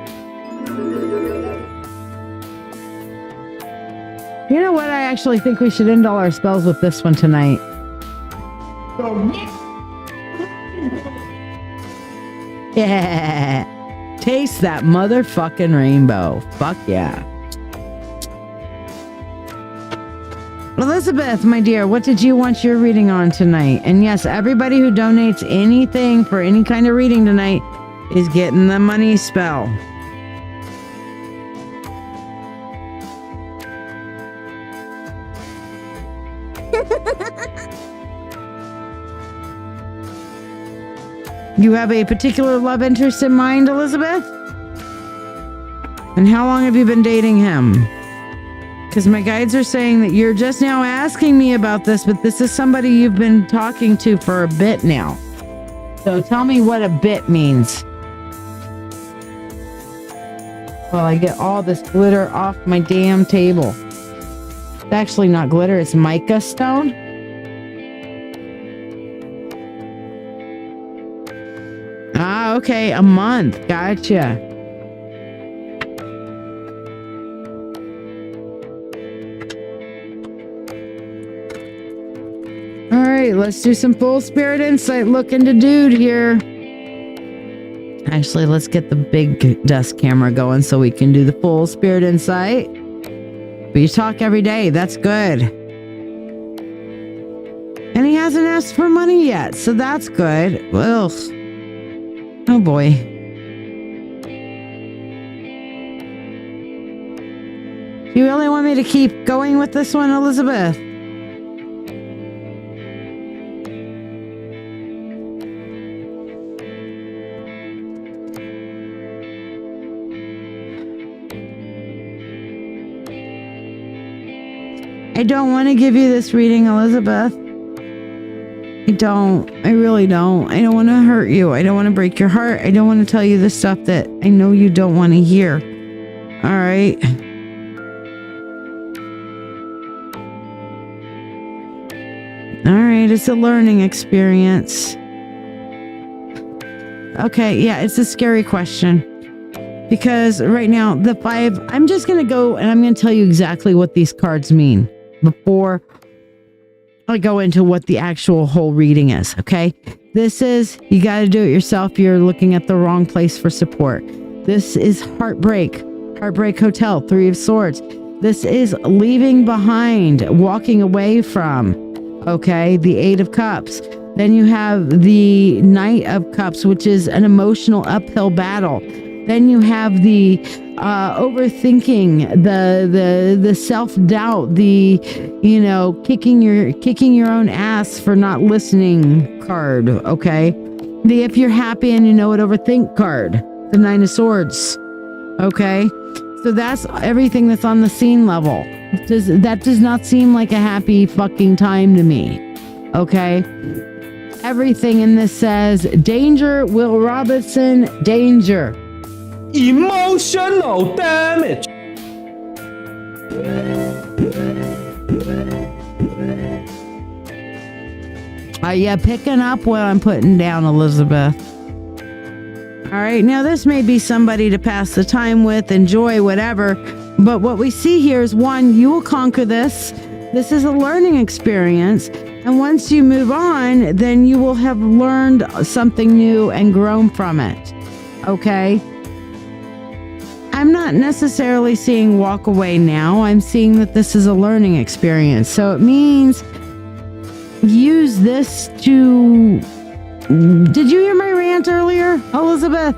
You know what? I actually think we should end all our spells with this one tonight. Yeah. Taste that motherfucking rainbow. Fuck yeah. Elizabeth, my dear, what did you want your reading on tonight? And yes, everybody who donates anything for any kind of reading tonight is getting the money spell. You have a particular love interest in mind, Elizabeth? And how long have you been dating him? Because my guides are saying that you're just now asking me about this, but this is somebody you've been talking to for a bit now. So tell me what a bit means. Well, I get all this glitter off my damn table. It's actually not glitter, it's mica stone. Ah, okay, a month. Gotcha. All right, let's do some full spirit insight. Look into dude here. Actually, let's get the big dust camera going so we can do the full spirit insight. But you talk every day. That's good. And he hasn't asked for money yet, so that's good. Well, oh boy. You really want me to keep going with this one, Elizabeth? I don't want to give you this reading, Elizabeth. I don't. I really don't. I don't want to hurt you. I don't want to break your heart. I don't want to tell you the stuff that I know you don't want to hear. All right. All right. It's a learning experience. Okay. Yeah. It's a scary question. Because right now, the 5, I'm just going to go and I'm going to tell you exactly what these cards mean before I go into what the actual whole reading is, okay? This is, you got to do it yourself. You're looking at the wrong place for support. This is heartbreak. Heartbreak Hotel, 3 of Swords. This is leaving behind, walking away from, okay? The 8 of Cups. Then you have the Knight of Cups, which is an emotional uphill battle. Then you have the overthinking, the self-doubt, the, you know, kicking your own ass for not listening card, okay? The if you're happy and you know it, overthink card, the 9 of Swords, okay? So that's everything that's on the scene level. That does not seem like a happy fucking time to me, okay? Everything in this says, danger, Will Robinson, danger. Emotional damage. Are you picking up what I'm putting down, Elizabeth? All right, now this may be somebody to pass the time with, enjoy, whatever. But what we see here is, 1, you will conquer this. This is a learning experience. And once you move on, then you will have learned something new and grown from it. Okay? I'm not necessarily seeing walk away now. I'm seeing that this is a learning experience. So it means use this to... Did you hear my rant earlier, Elizabeth?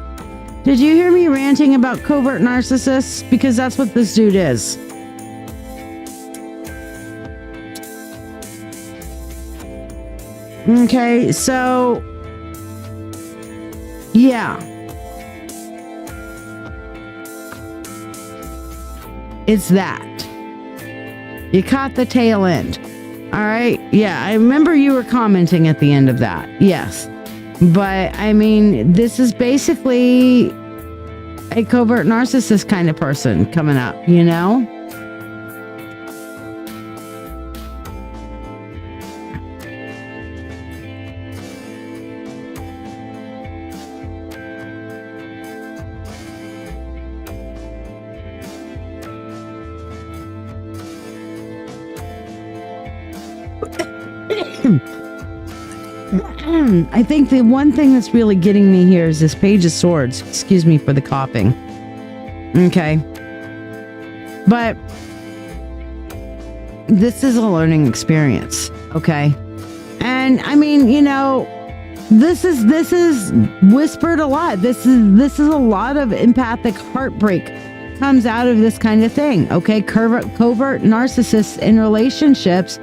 Did you hear me ranting about covert narcissists? Because that's what this dude is. Okay, so... yeah. It's that. You caught the tail end. All right? Yeah, I remember you were commenting at the end of that. Yes. But, I mean, this is basically a covert narcissist kind of person coming up, you know? I think the one thing that's really getting me here is this Page of Swords. Excuse me for the coughing. Okay. But this is a learning experience. Okay. And I mean, you know, this is whispered a lot. This is a lot of empathic heartbreak comes out of this kind of thing. Okay. Covert narcissists in relationships.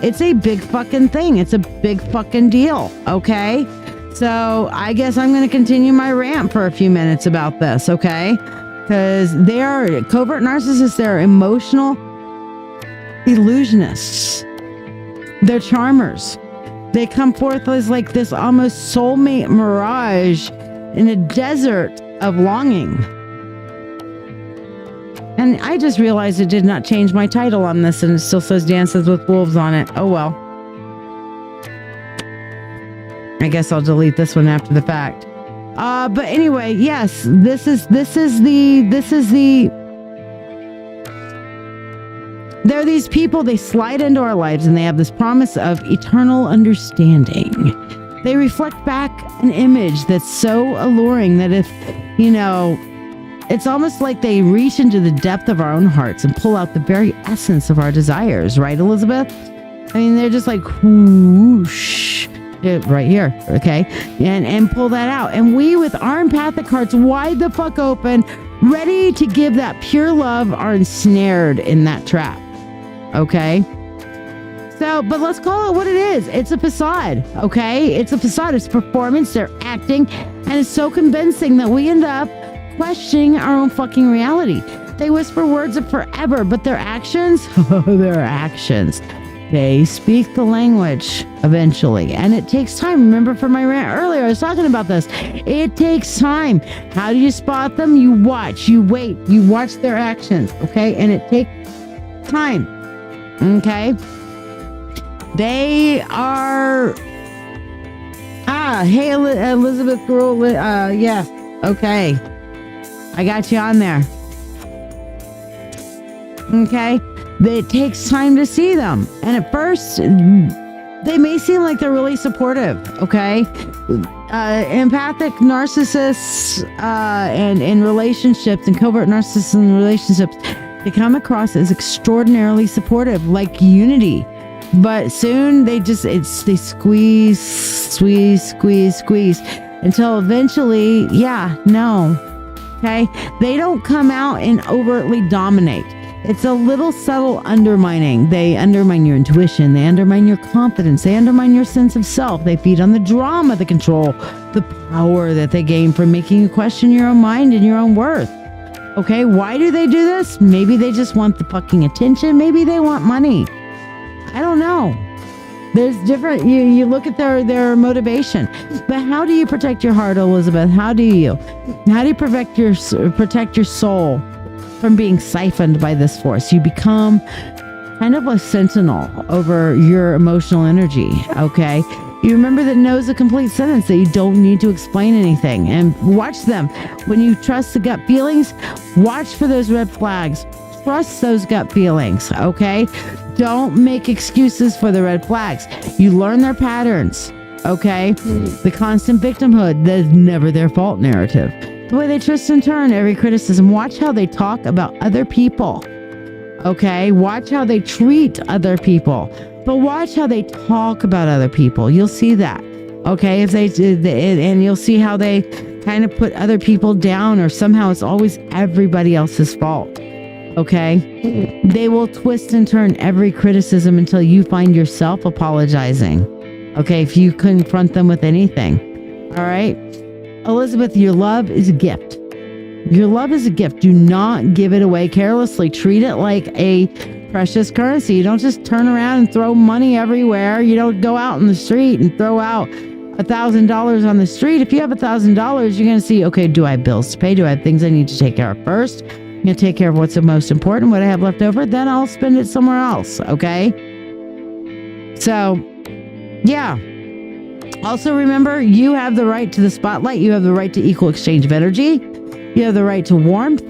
It's a big fucking thing. It's a big fucking deal. Okay. So I guess I'm going to continue my rant for a few minutes about this. Okay. Because they are covert narcissists. They're emotional illusionists. They're charmers. They come forth as like this almost soulmate mirage in a desert of longing. And I just realized it did not change my title on this, and it still says Dances with Wolves on it. Oh well. I guess I'll delete this one after the fact. But anyway, yes, this is the there are these people, they slide into our lives and they have this promise of eternal understanding. They reflect back an image that's so alluring that if, you know, it's almost like they reach into the depth of our own hearts and pull out the very essence of our desires, right, Elizabeth? I mean, they're just like, whoosh, right here, okay? And pull that out. And we, with our empathic hearts wide the fuck open, ready to give that pure love, are ensnared in that trap, okay? So, but let's call it what it is. It's a facade, okay? It's a facade. It's performance. They're acting. And it's so convincing that we end up questioning our own fucking reality. They whisper words of forever, but their actions, their actions, they speak the language eventually. And it takes time. Remember from my rant earlier, I was talking about this. It takes time. How do you spot them? You watch, you wait, you watch their actions, okay? And it takes time, okay? They are, hey, Elizabeth Girl, yeah, okay. I got you on there. Okay? It takes time to see them. And at first, they may seem like they're really supportive. Okay? Empathic narcissists and in relationships, and covert narcissists in relationships, they come across as extraordinarily supportive, like unity. But soon they squeeze until eventually, yeah, no. Okay? They don't come out and overtly dominate. It's a little subtle undermining. They undermine your intuition. They undermine your confidence. They undermine your sense of self. They feed on the drama, the control, the power that they gain from making you question your own mind and your own worth. Okay? Why do they do this? Maybe they just want the fucking attention. Maybe they want money. I don't know. There's different, you look at their motivation. But how do you protect your heart, Elizabeth? How do you protect your soul from being siphoned by this force? You become kind of a sentinel over your emotional energy, okay? You remember that no is a complete sentence, that you don't need to explain anything. And watch them. When you trust the gut feelings, watch for those red flags. Trust those gut feelings, okay? Don't make excuses for the red flags. You learn their patterns, okay? The constant victimhood, the never their fault narrative. The way they twist and turn every criticism. Watch how they talk about other people. Okay? Watch how they treat other people. But watch how they talk about other people. You'll see that. Okay? And you'll see how they kind of put other people down, or somehow it's always everybody else's fault. Okay? They will twist and turn every criticism until you find yourself apologizing. Okay? If you confront them with anything. All right? Elizabeth, your love is a gift. Your love is a gift. Do not give it away carelessly. Treat it like a precious currency. You don't just turn around and throw money everywhere. You don't go out in the street and throw out $1,000 on the street. If you have $1,000, you're going to see, okay, do I have bills to pay? Do I have things I need to take care of first? I'm going to take care of what's the most important, what I have left over. Then I'll spend it somewhere else. Okay. So, yeah. Also remember, you have the right to the spotlight. You have the right to equal exchange of energy. You have the right to warmth.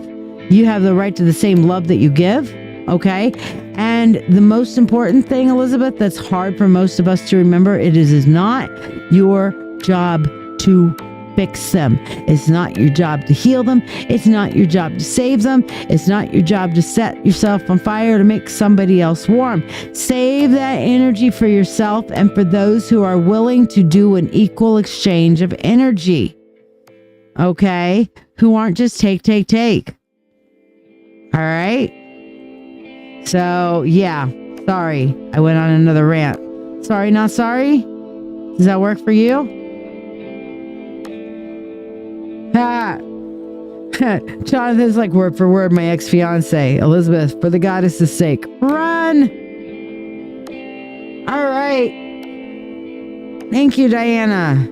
You have the right to the same love that you give. Okay. And the most important thing, Elizabeth, that's hard for most of us to remember, it is not your job to fix them. It's not your job to heal them. It's not your job to save them. It's not your job to set yourself on fire to make somebody else warm. Save that energy for yourself and for those who are willing to do an equal exchange of energy. Okay? Who aren't just take. All right? So, yeah. Sorry. I went on another rant. Sorry, not sorry? Does that work for you? Ha! Jonathan's like, word for word, my ex-fiance. Elizabeth, for the goddess's sake. Run! All right. Thank you, Diana.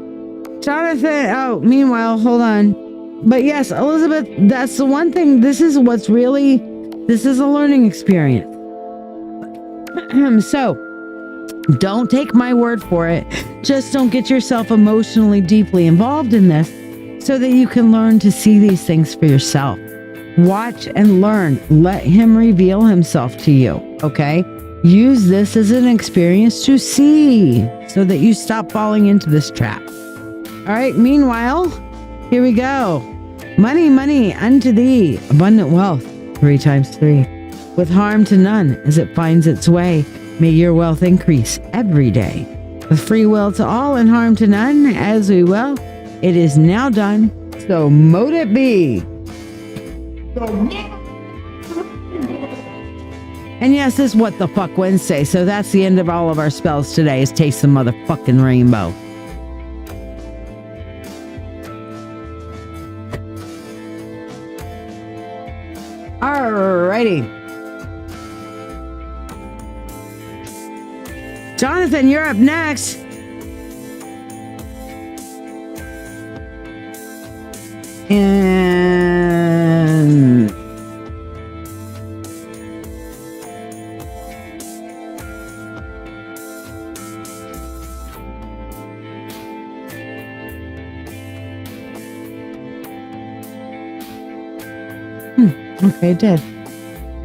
Jonathan, oh, meanwhile, hold on. But yes, Elizabeth, that's the one thing. This is a learning experience. So, don't take my word for it. Just don't get yourself emotionally deeply involved in this so that you can learn to see these things for yourself. Watch and learn. Let him reveal himself to you, okay? Use this as an experience to see so that you stop falling into this trap. All right, meanwhile, here we go. Money, money unto thee, abundant wealth, 3 times 3, with harm to none as it finds its way. May your wealth increase every day, with free will to all and harm to none as we will. It is now done, so mote it be. And yes, this is What the Fuck Wednesday, so that's the end of all of our spells today, is taste the motherfucking rainbow. Alrighty. Jonathan, you're up next. And okay, it did.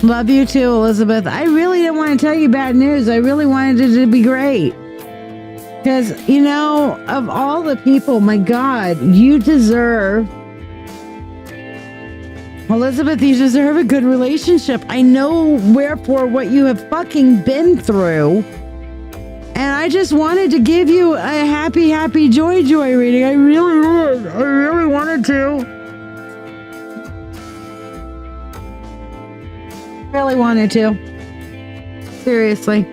Love you too, Elizabeth. I really didn't want to tell you bad news. I really wanted it to be great. Because, you know, of all the people, my God, you deserve... Elizabeth, you deserve a good relationship. I know wherefore what you have fucking been through. And I just wanted to give you a happy, happy, joy reading. I really would. I really wanted to. Really wanted to. Seriously.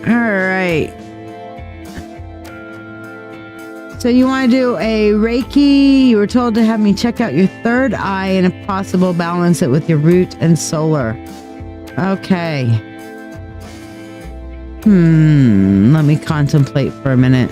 All right. So you want to do a Reiki? You were told to have me check out your third eye and if possible balance it with your root and solar. Okay. Let me contemplate for a minute.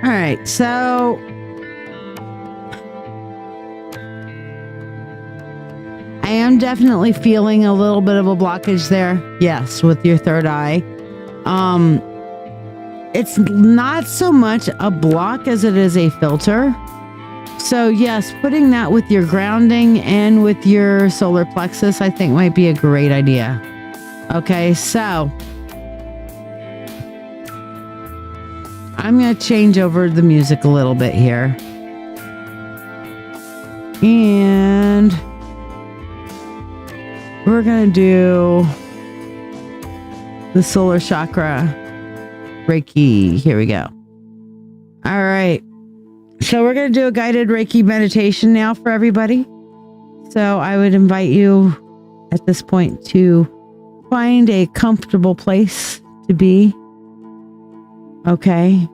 All right, so I am definitely feeling a little bit of a blockage there. Yes, with your third eye. It's not so much a block as it is a filter. So yes, putting that with your grounding and with your solar plexus, I think might be a great idea. Okay, so I'm going to change over the music a little bit here. And we're going to do the solar chakra Reiki. Here we go. All right. So we're going to do a guided Reiki meditation now for everybody. So I would invite you at this point to find a comfortable place to be. Okay.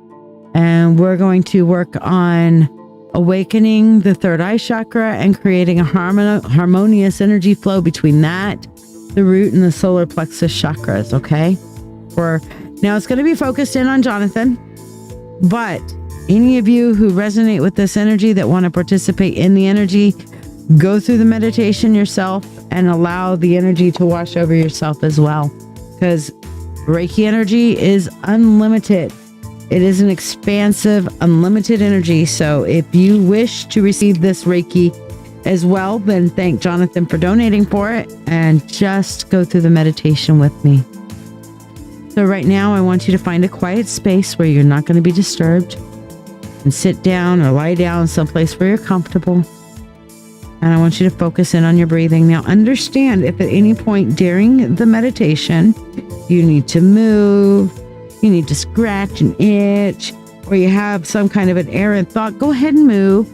And we're going to work on awakening the third eye chakra and creating a harmonious energy flow between that, the root, and the solar plexus chakras. Okay. Now it's going to be focused in on Jonathan, but any of you who resonate with this energy that want to participate in the energy, go through the meditation yourself and allow the energy to wash over yourself as well. Because Reiki energy is unlimited. It is an expansive, unlimited energy. So if you wish to receive this Reiki as well, then thank Jonathan for donating for it and just go through the meditation with me. So right now, I want you to find a quiet space where you're not going to be disturbed, and sit down or lie down someplace where you're comfortable. And I want you to focus in on your breathing. Now, understand if at any point during the meditation, you need to move, you need to scratch an itch, or you have some kind of an errant thought, go ahead and move.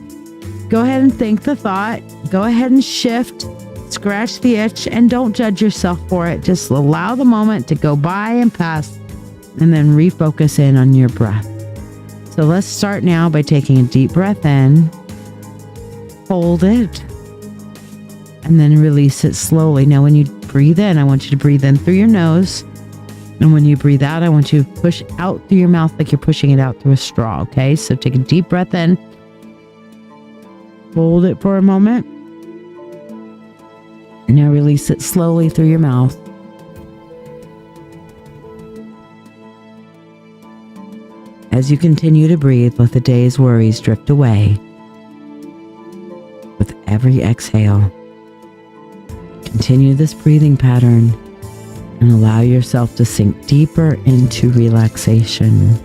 Go ahead and think the thought. Go ahead and shift. Scratch the itch and don't judge yourself for it. Just allow the moment to go by and pass, and then refocus in on your breath. So let's start now by taking a deep breath in, hold it, and then release it slowly. Now, when you breathe in, I want you to breathe in through your nose. And when you breathe out, I want you to push out through your mouth like you're pushing it out through a straw. Okay, so take a deep breath in, hold it for a moment. Now release it slowly through your mouth. As you continue to breathe, let the day's worries drift away. With every exhale, continue this breathing pattern and allow yourself to sink deeper into relaxation.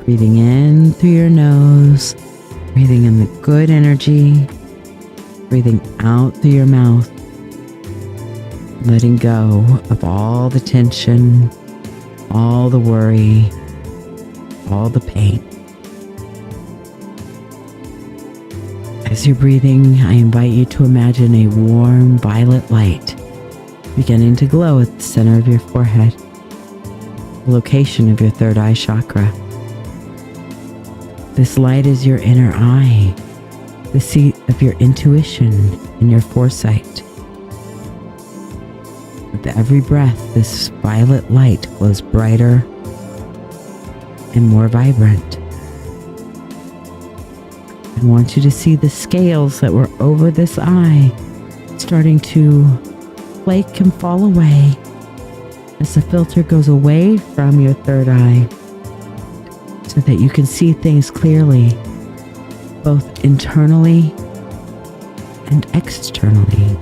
Breathing in through your nose, breathing in the good energy, breathing out through your mouth. Letting go of all the tension, all the worry, all the pain. As you're breathing, I invite you to imagine a warm violet light beginning to glow at the center of your forehead, the location of your third eye chakra. This light is your inner eye, the seat of your intuition and your foresight. With every breath, this violet light glows brighter and more vibrant. I want you to see the scales that were over this eye starting to flake and fall away as the filter goes away from your third eye, so that you can see things clearly, both internally and externally.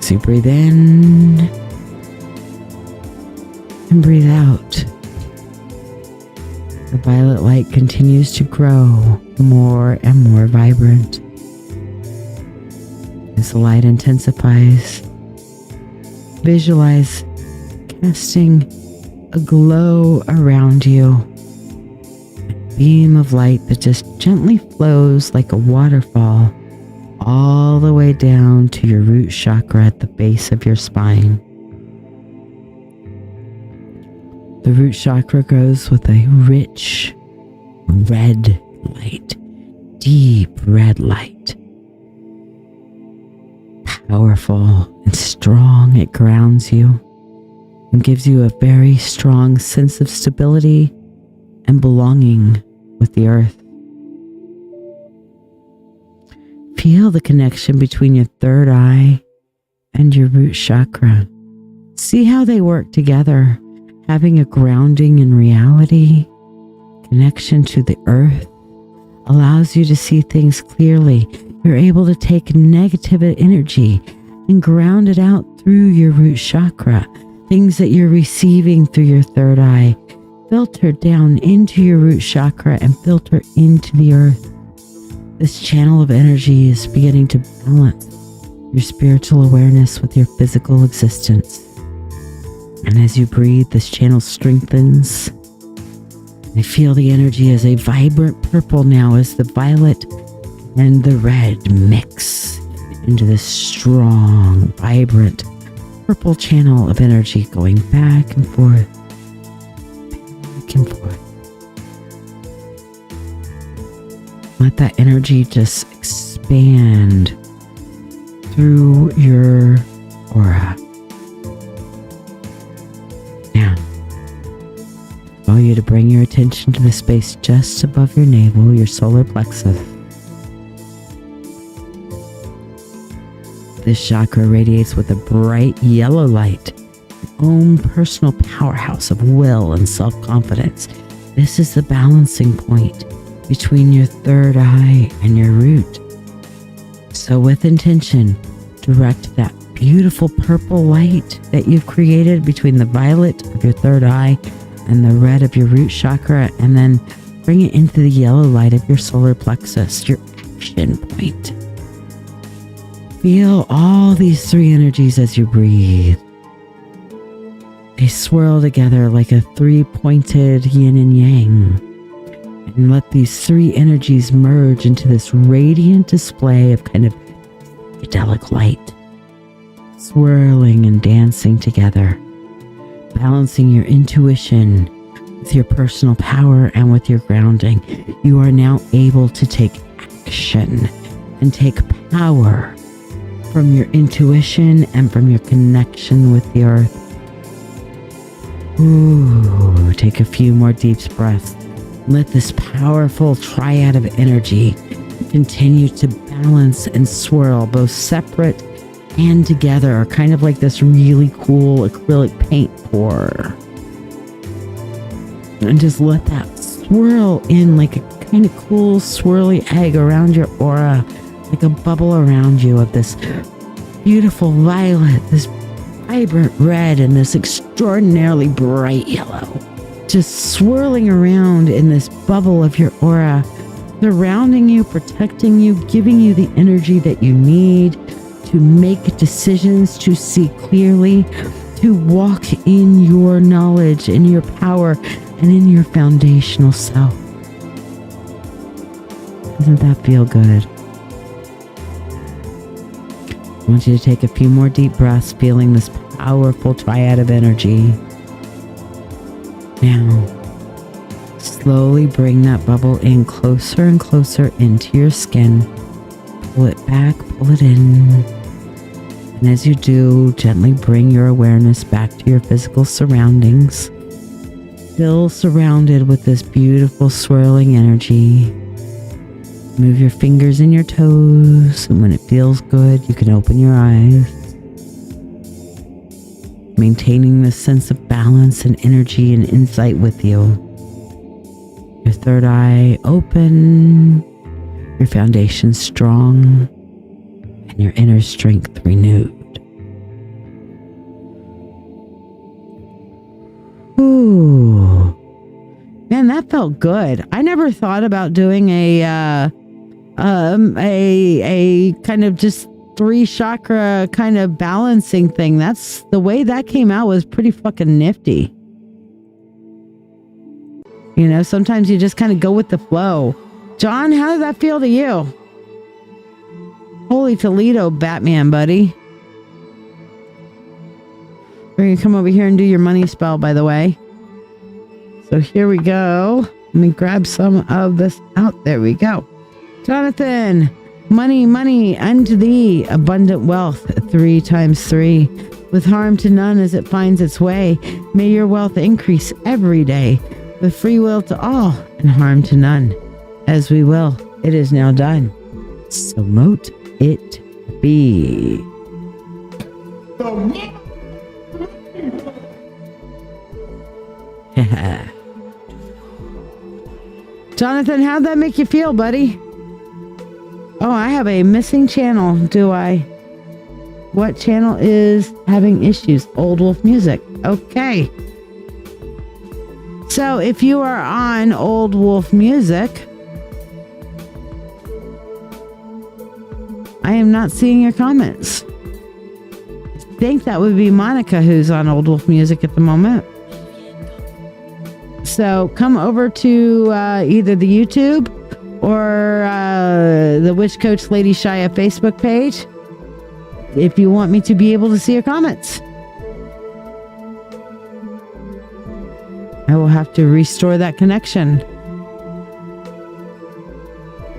So you breathe in and breathe out. The violet light continues to grow more and more vibrant. As the light intensifies, visualize casting a glow around you. A beam of light that just gently flows like a waterfall all the way down to your root chakra at the base of your spine. The root chakra grows with a rich red light, deep red light. Powerful and strong, it grounds you. and gives you a very strong sense of stability and belonging with the earth. Feel the connection between your third eye and your root chakra. See how they work together, having a grounding in reality. Connection to the earth allows you to see things clearly. You're able to take negative energy and ground it out through your root chakra. Things that you're receiving through your third eye filter down into your root chakra and filter into the earth. This channel of energy is beginning to balance your spiritual awareness with your physical existence. And as you breathe, this channel strengthens. I feel the energy as a vibrant purple now as the violet and the red mix into this strong, vibrant purple channel of energy going back and forth, back and forth. Let that energy just expand through your aura. Now, I want you to bring your attention to the space just above your navel, your solar plexus. This chakra radiates with a bright yellow light, your own personal powerhouse of will and self-confidence. This is the balancing point between your third eye and your root. So with intention, direct that beautiful purple light that you've created between the violet of your third eye and the red of your root chakra, and then bring it into the yellow light of your solar plexus, your action point. Feel all these three energies as you breathe. They swirl together like a three-pointed yin and yang. And let these three energies merge into this radiant display of kind of psychedelic light, swirling and dancing together, balancing your intuition with your personal power and with your grounding. You are now able to take action and take power from your intuition and from your connection with the earth. Ooh, take a few more deep breaths. Let this powerful triad of energy continue to balance and swirl, both separate and together, kind of like this really cool acrylic paint pour. And just let that swirl in like a kind of cool swirly egg around your aura, like a bubble around you of this beautiful violet, this vibrant red, and this extraordinarily bright yellow. Just swirling around in this bubble of your aura, surrounding you, protecting you, giving you the energy that you need to make decisions, to see clearly, to walk in your knowledge, in your power, and in your foundational self. Doesn't that feel good? I want you to take a few more deep breaths, feeling this powerful triad of energy. Now, slowly bring that bubble in closer and closer into your skin. Pull it back, pull it in. And as you do, gently bring your awareness back to your physical surroundings. Still surrounded with this beautiful swirling energy. Move your fingers and your toes, and when it feels good, you can open your eyes. Maintaining this sense of balance and energy and insight with you. Your third eye open, your foundation strong, and your inner strength renewed. Ooh, man, that felt good. I never thought about doing a kind of just 3 chakra kind of balancing thing. That's the way that came out was pretty fucking nifty. You know, sometimes you just kind of go with the flow. John, how did that feel to you? Holy Toledo, Batman, buddy. We're going to come over here and do your money spell, by the way. So here we go. Let me grab some of this out. There we go. Jonathan, money, money unto thee, abundant wealth, 3 times 3. with harm to none as it finds its way. May your wealth increase every day, with free will to all and harm to none. As we will, it is now done. So mote it be. Jonathan, how'd that make you feel, buddy? Oh, I have a missing channel, do I? What channel is having issues? Old Wolf Music. Okay. So if you are on Old Wolf Music, I am not seeing your comments. I think that would be Monica who's on Old Wolf Music at the moment. So come over to either the YouTube or the Witch Coach Lady Shiya Facebook page if you want me to be able to see your comments. I will have to restore that connection.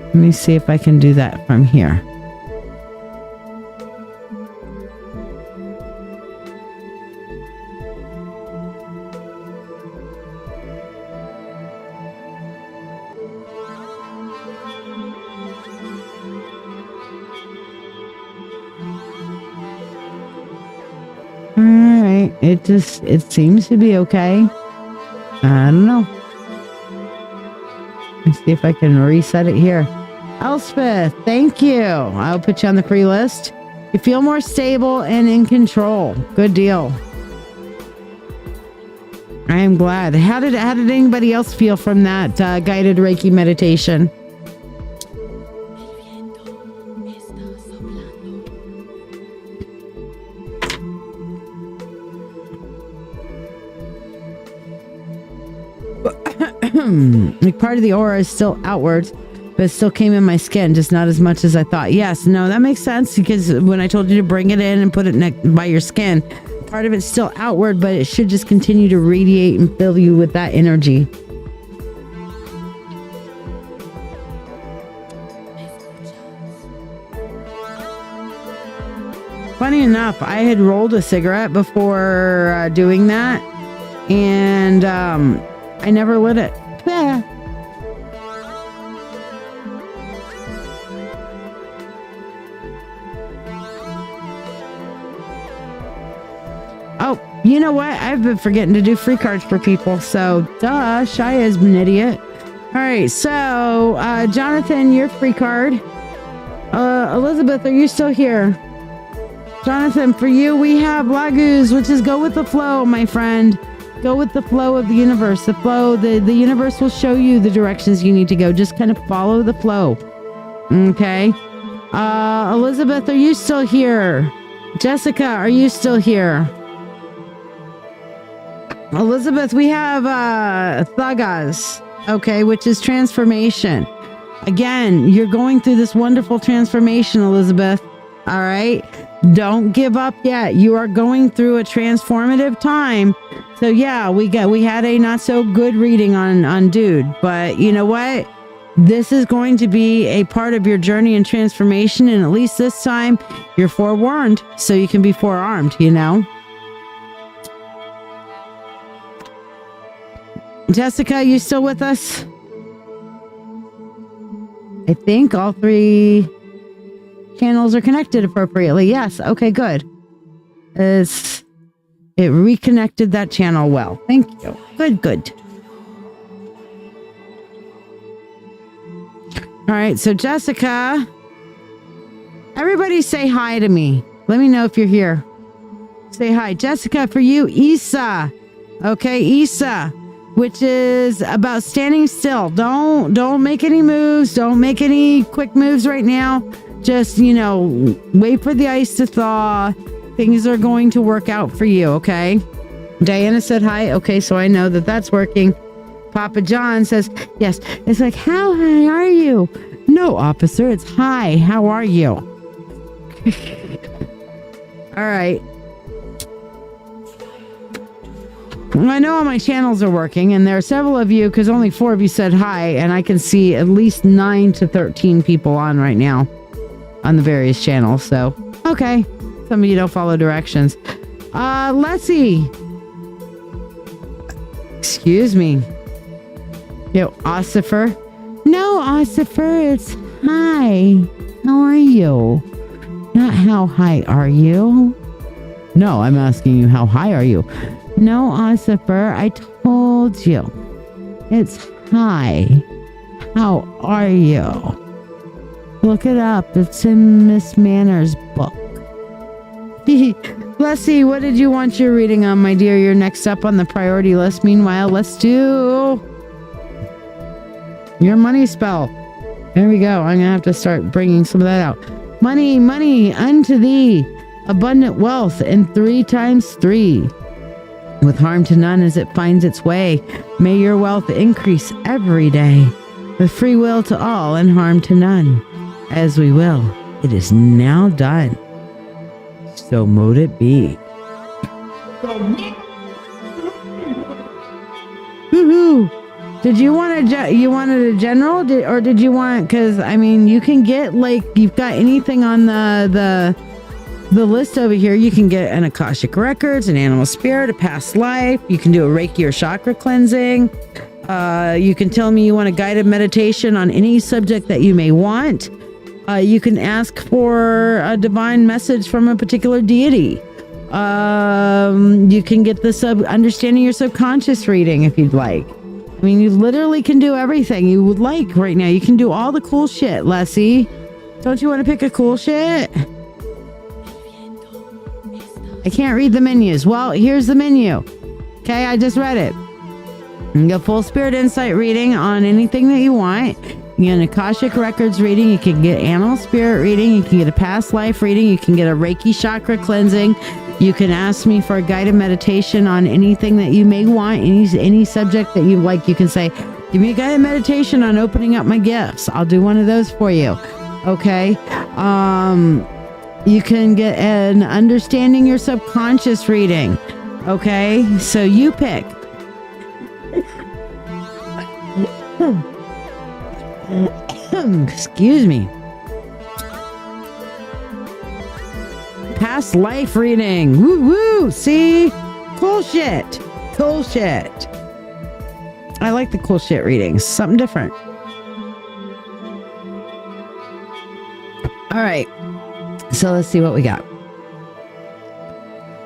Let me see if I can do that from here. It seems to be okay. I don't know. Let's see if I can reset it here. Elspeth, thank you. I'll put you on the free list. You feel more stable and in control. Good deal. I am glad. How did anybody else feel from that guided Reiki meditation? Like part of the aura is still outwards, but it still came in my skin, just not as much as I thought. Yes, no, that makes sense, because when I told you to bring it in and put it by your skin, part of it's still outward, but it should just continue to radiate and fill you with that energy. Funny enough, I had rolled a cigarette before doing that, and I never lit it. Yeah. Oh, you know what? I've been forgetting to do free cards for people. So, duh, Shiya's an idiot. All right, so Jonathan, your free card. Elizabeth, are you still here? Jonathan, for you, we have Laguz, which is go with the flow, my friend. Go with the flow of the universe. The flow, the universe will show you the directions you need to go. Just kind of follow the flow. Okay. Elizabeth, are you still here? Jessica, are you still here? Elizabeth, we have Thagas, okay, which is transformation. Again, you're going through this wonderful transformation, Elizabeth. All right. Don't give up yet. You are going through a transformative time. So yeah, we had a not so good reading on Dude, but you know what? This is going to be a part of your journey and transformation, and at least this time you're forewarned, so you can be forearmed, you know? Jessica, you still with us? I think all three channels are connected appropriately. Yes. Okay, good. It reconnected that channel well. Thank you. Good. All right, so Jessica, everybody say hi to me. Let me know if you're here. Say hi. Jessica, for you, Isa. Okay, Isa, which is about standing still. Don't make any moves. Don't make any quick moves right now. Just, wait for the ice to thaw. Things are going to work out for you, okay? Diana said hi. Okay, so I know that that's working. Papa John says, yes. It's like, how high are you? No, officer, it's hi. How are you? All right. Well, I know all my channels are working, and there are several of you, because only 4 of you said hi, and I can see at least 9 to 13 people on right now on the various channels. So, okay. Some of you don't follow directions. Leslie. Excuse me. Yo, Ossifer. No, Ossifer, it's hi. How are you? Not how high are you? No, I'm asking you how high are you? No, Ossifer, I told you. It's hi. How are you? Look it up. It's in Miss Manner's book. Leslie, what did you want your reading on, my dear? You're next up on the priority list. Meanwhile, let's do your money spell. There we go. I'm going to have to start bringing some of that out. Money, money, unto thee. Abundant wealth in 3 times 3. With harm to none as it finds its way. May your wealth increase every day. With free will to all and harm to none. As we will. It is now done. So mote it be. Woohoo! Did you want you wanted a general, or did you want? Because I mean, you can get like you've got anything on the list over here. You can get an Akashic Records, an animal spirit, a past life. You can do a Reiki or chakra cleansing. You can tell me you want a guided meditation on any subject that you may want. You can ask for a divine message from a particular deity. You can get the understanding your subconscious reading if you'd like. I mean, you literally can do everything you would like right now. You can do all the cool shit, Leslie. Don't you want to pick a cool shit? I can't read the menus. Well, here's the menu. Okay, I just read it. You can get full spirit insight reading on anything that you want. You get an Akashic Records reading. You can get animal spirit reading. You can get a past life reading. You can get a Reiki chakra cleansing. You can ask me for a guided meditation on anything that you may want, any subject that you like. You can say, give me a guided meditation on opening up my gifts. I'll do one of those for you. Okay. You can get an understanding your subconscious reading. Okay. So you pick. Excuse me. Past life reading. Woo woo. See? Cool shit. Cool shit. I like the cool shit readings. Something different. All right. So let's see what we got.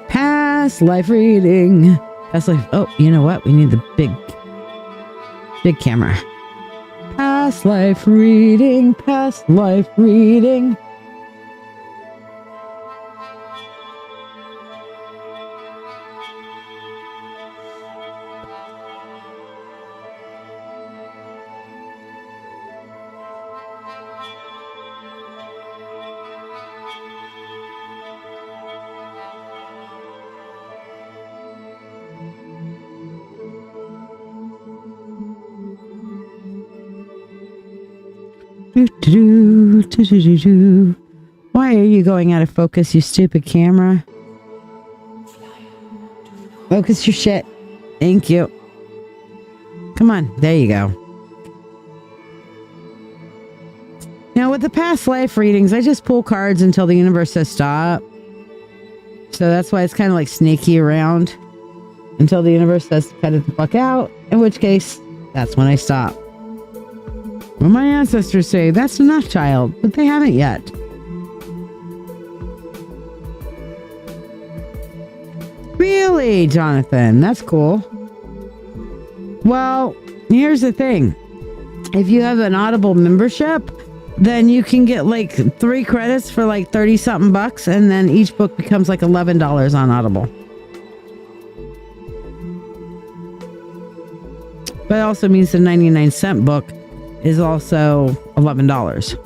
Past life reading. Past life. Oh, you know what? We need the big camera. Past life reading. Past life reading. Why are you going out of focus, you stupid camera? Focus your shit. Thank you. Come on, there you go. Now with the past life readings, I just pull cards until the universe says stop. So that's why it's kind of like sneaky around until the universe says cut it the fuck out, in which case, that's when I stop. Well, my ancestors say, that's enough, child, but they haven't yet. Really, Jonathan? That's cool. Well, here's the thing. If you have an Audible membership, then you can get like 3 credits for like 30-something bucks, and then each book becomes like $11 on Audible. But it also means the 99-cent book is also $11.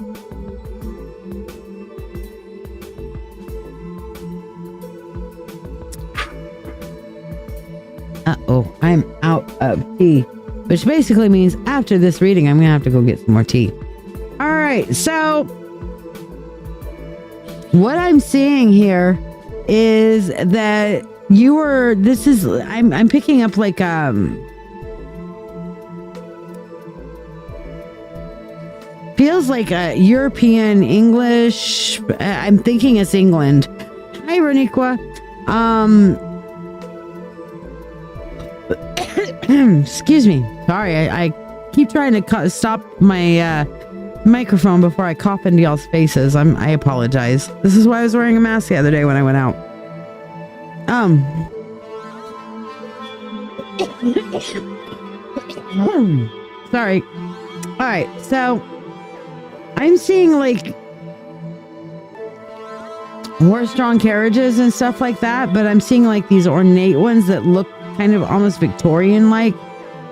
Uh-oh, I'm out of tea. Which basically means after this reading, I'm going to have to go get some more tea. All right, so what I'm seeing here is that I'm picking up like, feels like a European English. I'm thinking it's England. Hi, Roniqua. Excuse me. Sorry, I keep trying to stop my microphone before I cough into y'all's faces. I apologize. This is why I was wearing a mask the other day when I went out. Sorry. All right, so I'm seeing like horse-drawn carriages and stuff like that, but I'm seeing like these ornate ones that look kind of almost Victorian-like,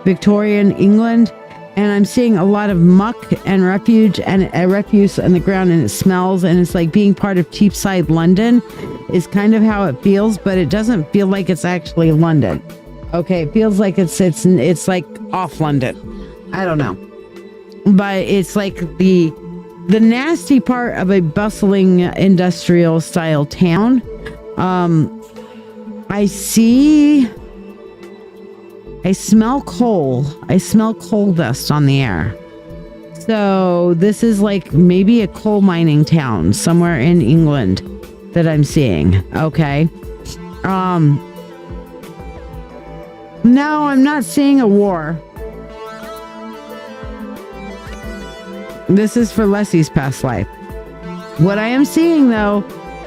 Victorian England, and I'm seeing a lot of muck and refuse on the ground, and it smells, and it's like being part of Cheapside London is kind of how it feels, but it doesn't feel like it's actually London. Okay, it feels like it's like off London. I don't know, but it's like the nasty part of a bustling industrial style town. I smell coal. I smell coal dust on the air. So this is like maybe a coal mining town somewhere in England that I'm seeing. Okay. No, I'm not seeing a war. This is for Leslie's past life. What I am seeing, though,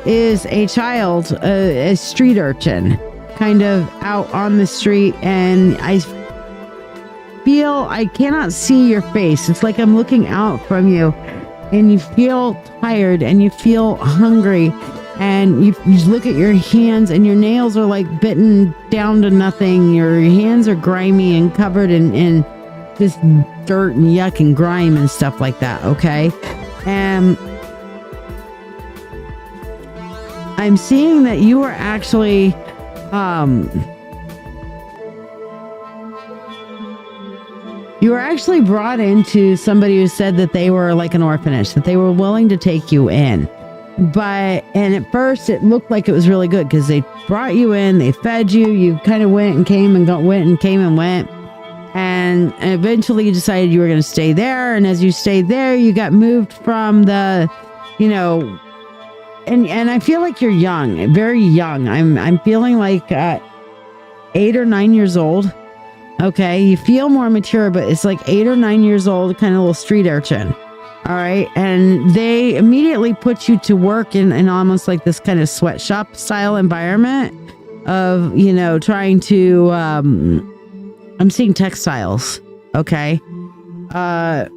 is a child, a street urchin, kind of out on the street, and I cannot see your face. It's like I'm looking out from you, and you feel tired, and you feel hungry, and you look at your hands, and your nails are like bitten down to nothing. Your hands are grimy and covered in just dirt and yuck and grime and stuff like that. Okay. And I'm seeing that you are actually brought into somebody who said that they were like an orphanage, that they were willing to take you in. And at first it looked like it was really good because they brought you in, they fed you, you kind of went and came and went. And eventually you decided you were going to stay there. And as you stayed there, you got moved from the, and I feel like you're young, very young. I'm feeling like 8 or 9 years old. Okay. You feel more mature, but it's like 8 or 9 years old, kind of little street urchin. All right. And they immediately put you to work in almost like this kind of sweatshop style environment of, trying to, I'm seeing textiles, okay, kind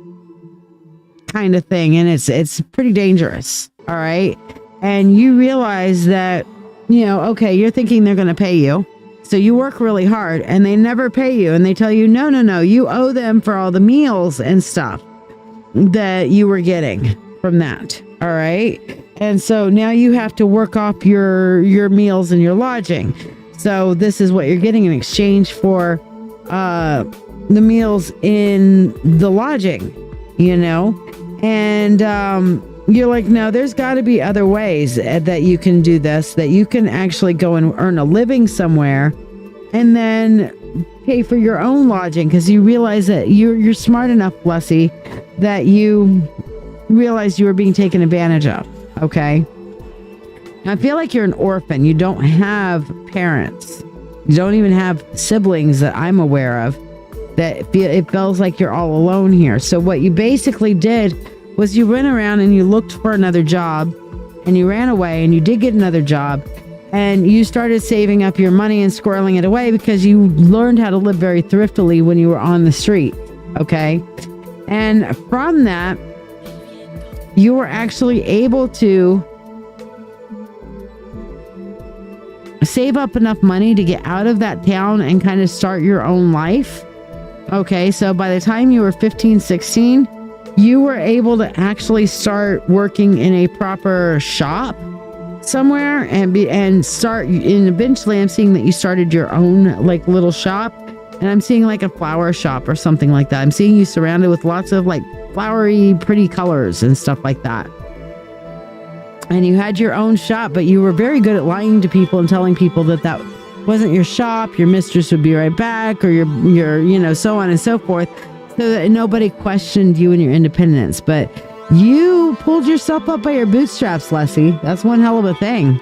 of thing, and it's pretty dangerous, all right? And you realize that, okay, you're thinking they're going to pay you, so you work really hard, and they never pay you, and they tell you, no, you owe them for all the meals and stuff that you were getting from that, all right? And so now you have to work off your meals and your lodging, so this is what you're getting in exchange for the meals in the lodging, and you're like, no, there's got to be other ways that you can do this, that you can actually go and earn a living somewhere and then pay for your own lodging, because you realize that you're smart enough, Leslie, that you realize you were being taken advantage of. Okay. I feel like you're an orphan. You don't have parents. You don't even have siblings that I'm aware of. That it feels like you're all alone here. So what you basically did was you went around and you looked for another job, and you ran away, and you did get another job, and you started saving up your money and squirreling it away because you learned how to live very thriftily when you were on the street. Okay. And from that, you were actually able to save up enough money to get out of that town and kind of start your own life. Okay, so by the time you were 15, 16, you were able to actually start working in a proper shop somewhere and eventually I'm seeing that you started your own like little shop, and I'm seeing like a flower shop or something like that. I'm seeing you surrounded with lots of like flowery, pretty colors and stuff like that. And you had your own shop, but you were very good at lying to people and telling people that wasn't your shop. Your mistress would be right back, or your so on and so forth, so that nobody questioned you and your independence. But you pulled yourself up by your bootstraps, Leslie. That's one hell of a thing.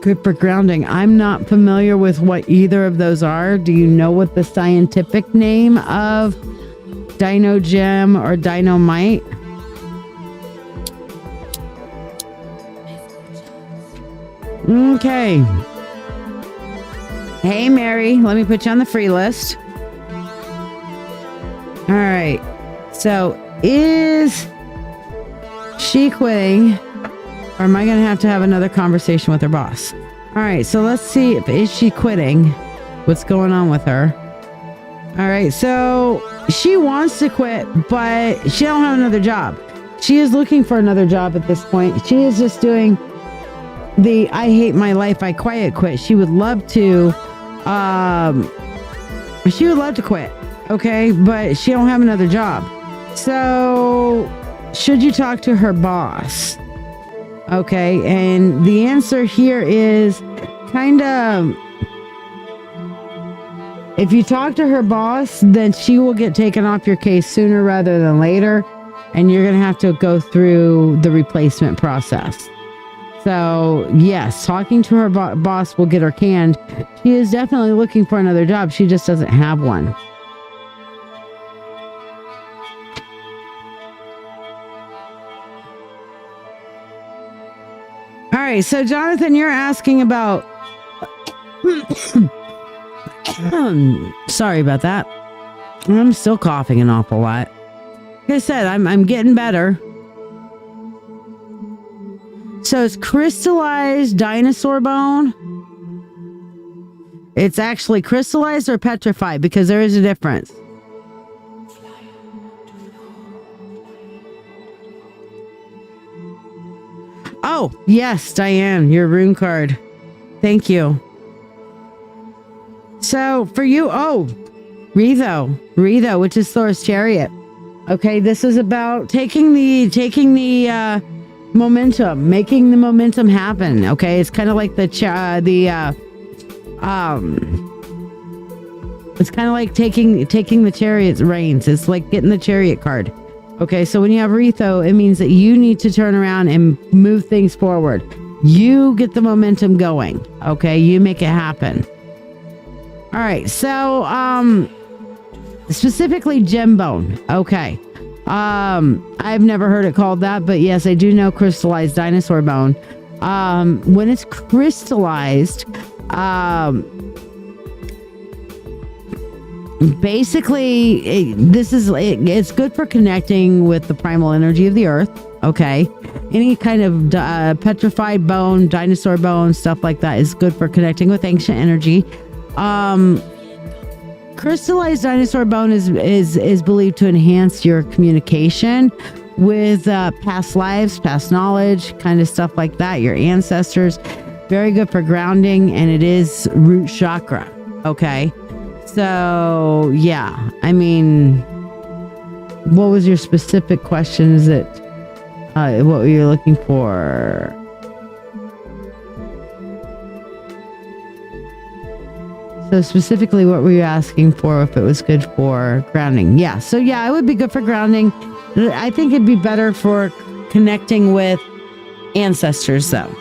Good for grounding. I'm not familiar with what either of those are. Do you know what the scientific name of Dino Gem or Dynamite? Okay. Hey, Mary, let me put you on the free list. All right. So, is she quitting, or am I going to have another conversation with her boss? All right. So, let's see if is she quitting. What's going on with her? All right. So, she wants to quit, but she don't have another job. She is looking for another job at this point. She is just doing the I hate my life, I quiet quit. She would love to quit, okay, but she don't have another job. So should you talk to her boss? Okay, and the answer here is kind of, if you talk to her boss, then she will get taken off your case sooner rather than later, and you're gonna have to go through the replacement process. So, yes, talking to her boss will get her canned. She is definitely looking for another job. She just doesn't have one. All right, so Jonathan, you're asking about... Sorry about that. I'm still coughing an awful lot. Like I said, I'm getting better. So it's crystallized dinosaur bone. It's actually crystallized or petrified, because there is a difference. Oh, yes, Diane, your rune card. Thank you. So for you, Retho, which is Thor's chariot. Okay, this is about taking the momentum, making the momentum happen. Okay, it's kind of like it's kind of like taking the chariot's reins. It's like getting the chariot card. Okay, so when you have Retho, it means that you need to turn around and move things forward. You get the momentum going. Okay, you make it happen. All right, so specifically gem bone. Okay. I've never heard it called that, but yes, I do know crystallized dinosaur bone. When it's crystallized, basically it's good for connecting with the primal energy of the earth. Okay. Any kind of petrified bone, dinosaur bone, stuff like that is good for connecting with ancient energy. Crystallized dinosaur bone is believed to enhance your communication with past lives, past knowledge, kind of stuff like that, your ancestors. Very good for grounding, and it is root chakra. Okay. So, yeah. I mean, what was your specific question? Is it what were you looking for? So specifically, what were you asking for, if it was good for grounding? Yeah. So yeah, it would be good for grounding. I think it'd be better for connecting with ancestors, though.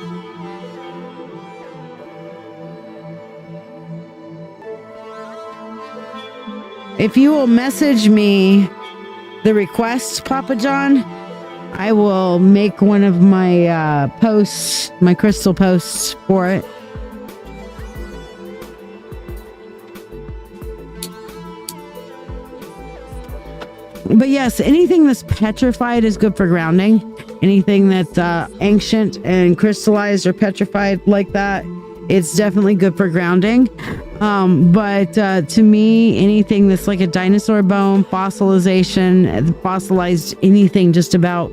If you will message me the request, Papa John, I will make one of my posts, my crystal posts for it. But yes, anything that's petrified is good for grounding. Anything that's ancient and crystallized or petrified like that, it's definitely good for grounding. But to me, anything that's like a dinosaur bone, fossilization, fossilized anything just about,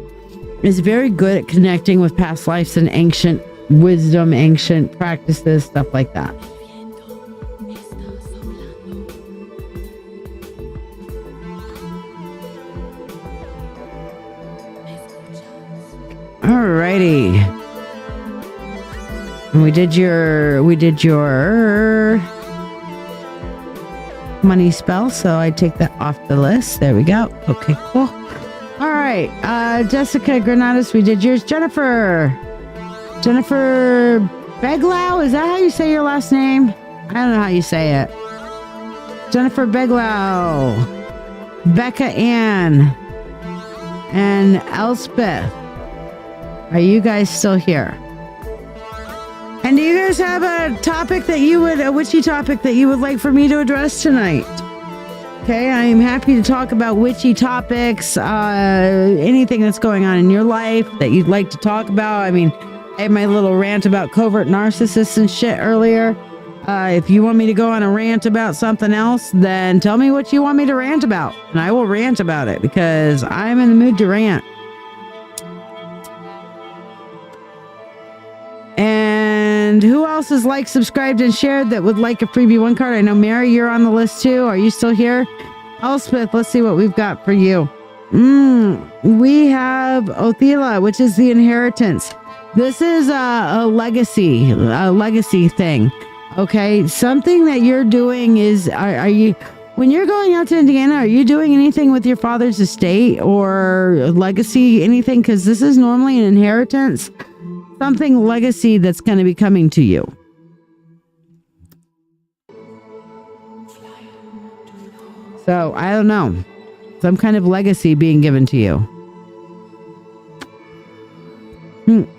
is very good at connecting with past lives and ancient wisdom, ancient practices, stuff like that. Alrighty. And we did your money spell, so I take that off the list. There we go. Okay, cool. All right, Jessica Granados, we did yours. Jennifer Beglau, is that how you say your last name? I don't know how you say it. Jennifer Beglau, Becca Ann, and Elspeth. Are you guys still here? And do you guys have a witchy topic that you would like for me to address tonight? Okay, I am happy to talk about witchy topics, anything that's going on in your life that you'd like to talk about. I mean, I had my little rant about covert narcissists and shit earlier. If you want me to go on a rant about something else, then tell me what you want me to rant about, and I will rant about it because I'm in the mood to rant. And who else is liked, subscribed, and shared that would like a freebie one card? I know, Mary, you're on the list too. Are you still here? Elspeth, let's see what we've got for you. We have Othela, which is the inheritance. This is a legacy thing. Okay, something that you're doing is, are you, when you're going out to Indiana, are you doing anything with your father's estate or legacy, anything? Because this is normally an inheritance. Something legacy that's going to be coming to you. So, I don't know. Some kind of legacy being given to you.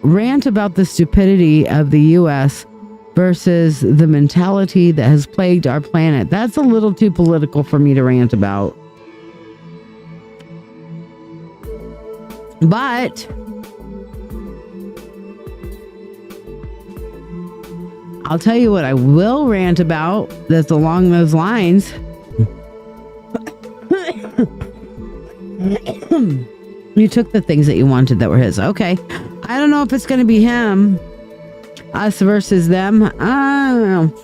Rant about the stupidity of the U.S. versus the mentality that has plagued our planet. That's a little too political for me to rant about. But I'll tell you what I will rant about that's along those lines. You took the things that you wanted that were his. Okay. I don't know if it's going to be him. Us versus them. I don't know.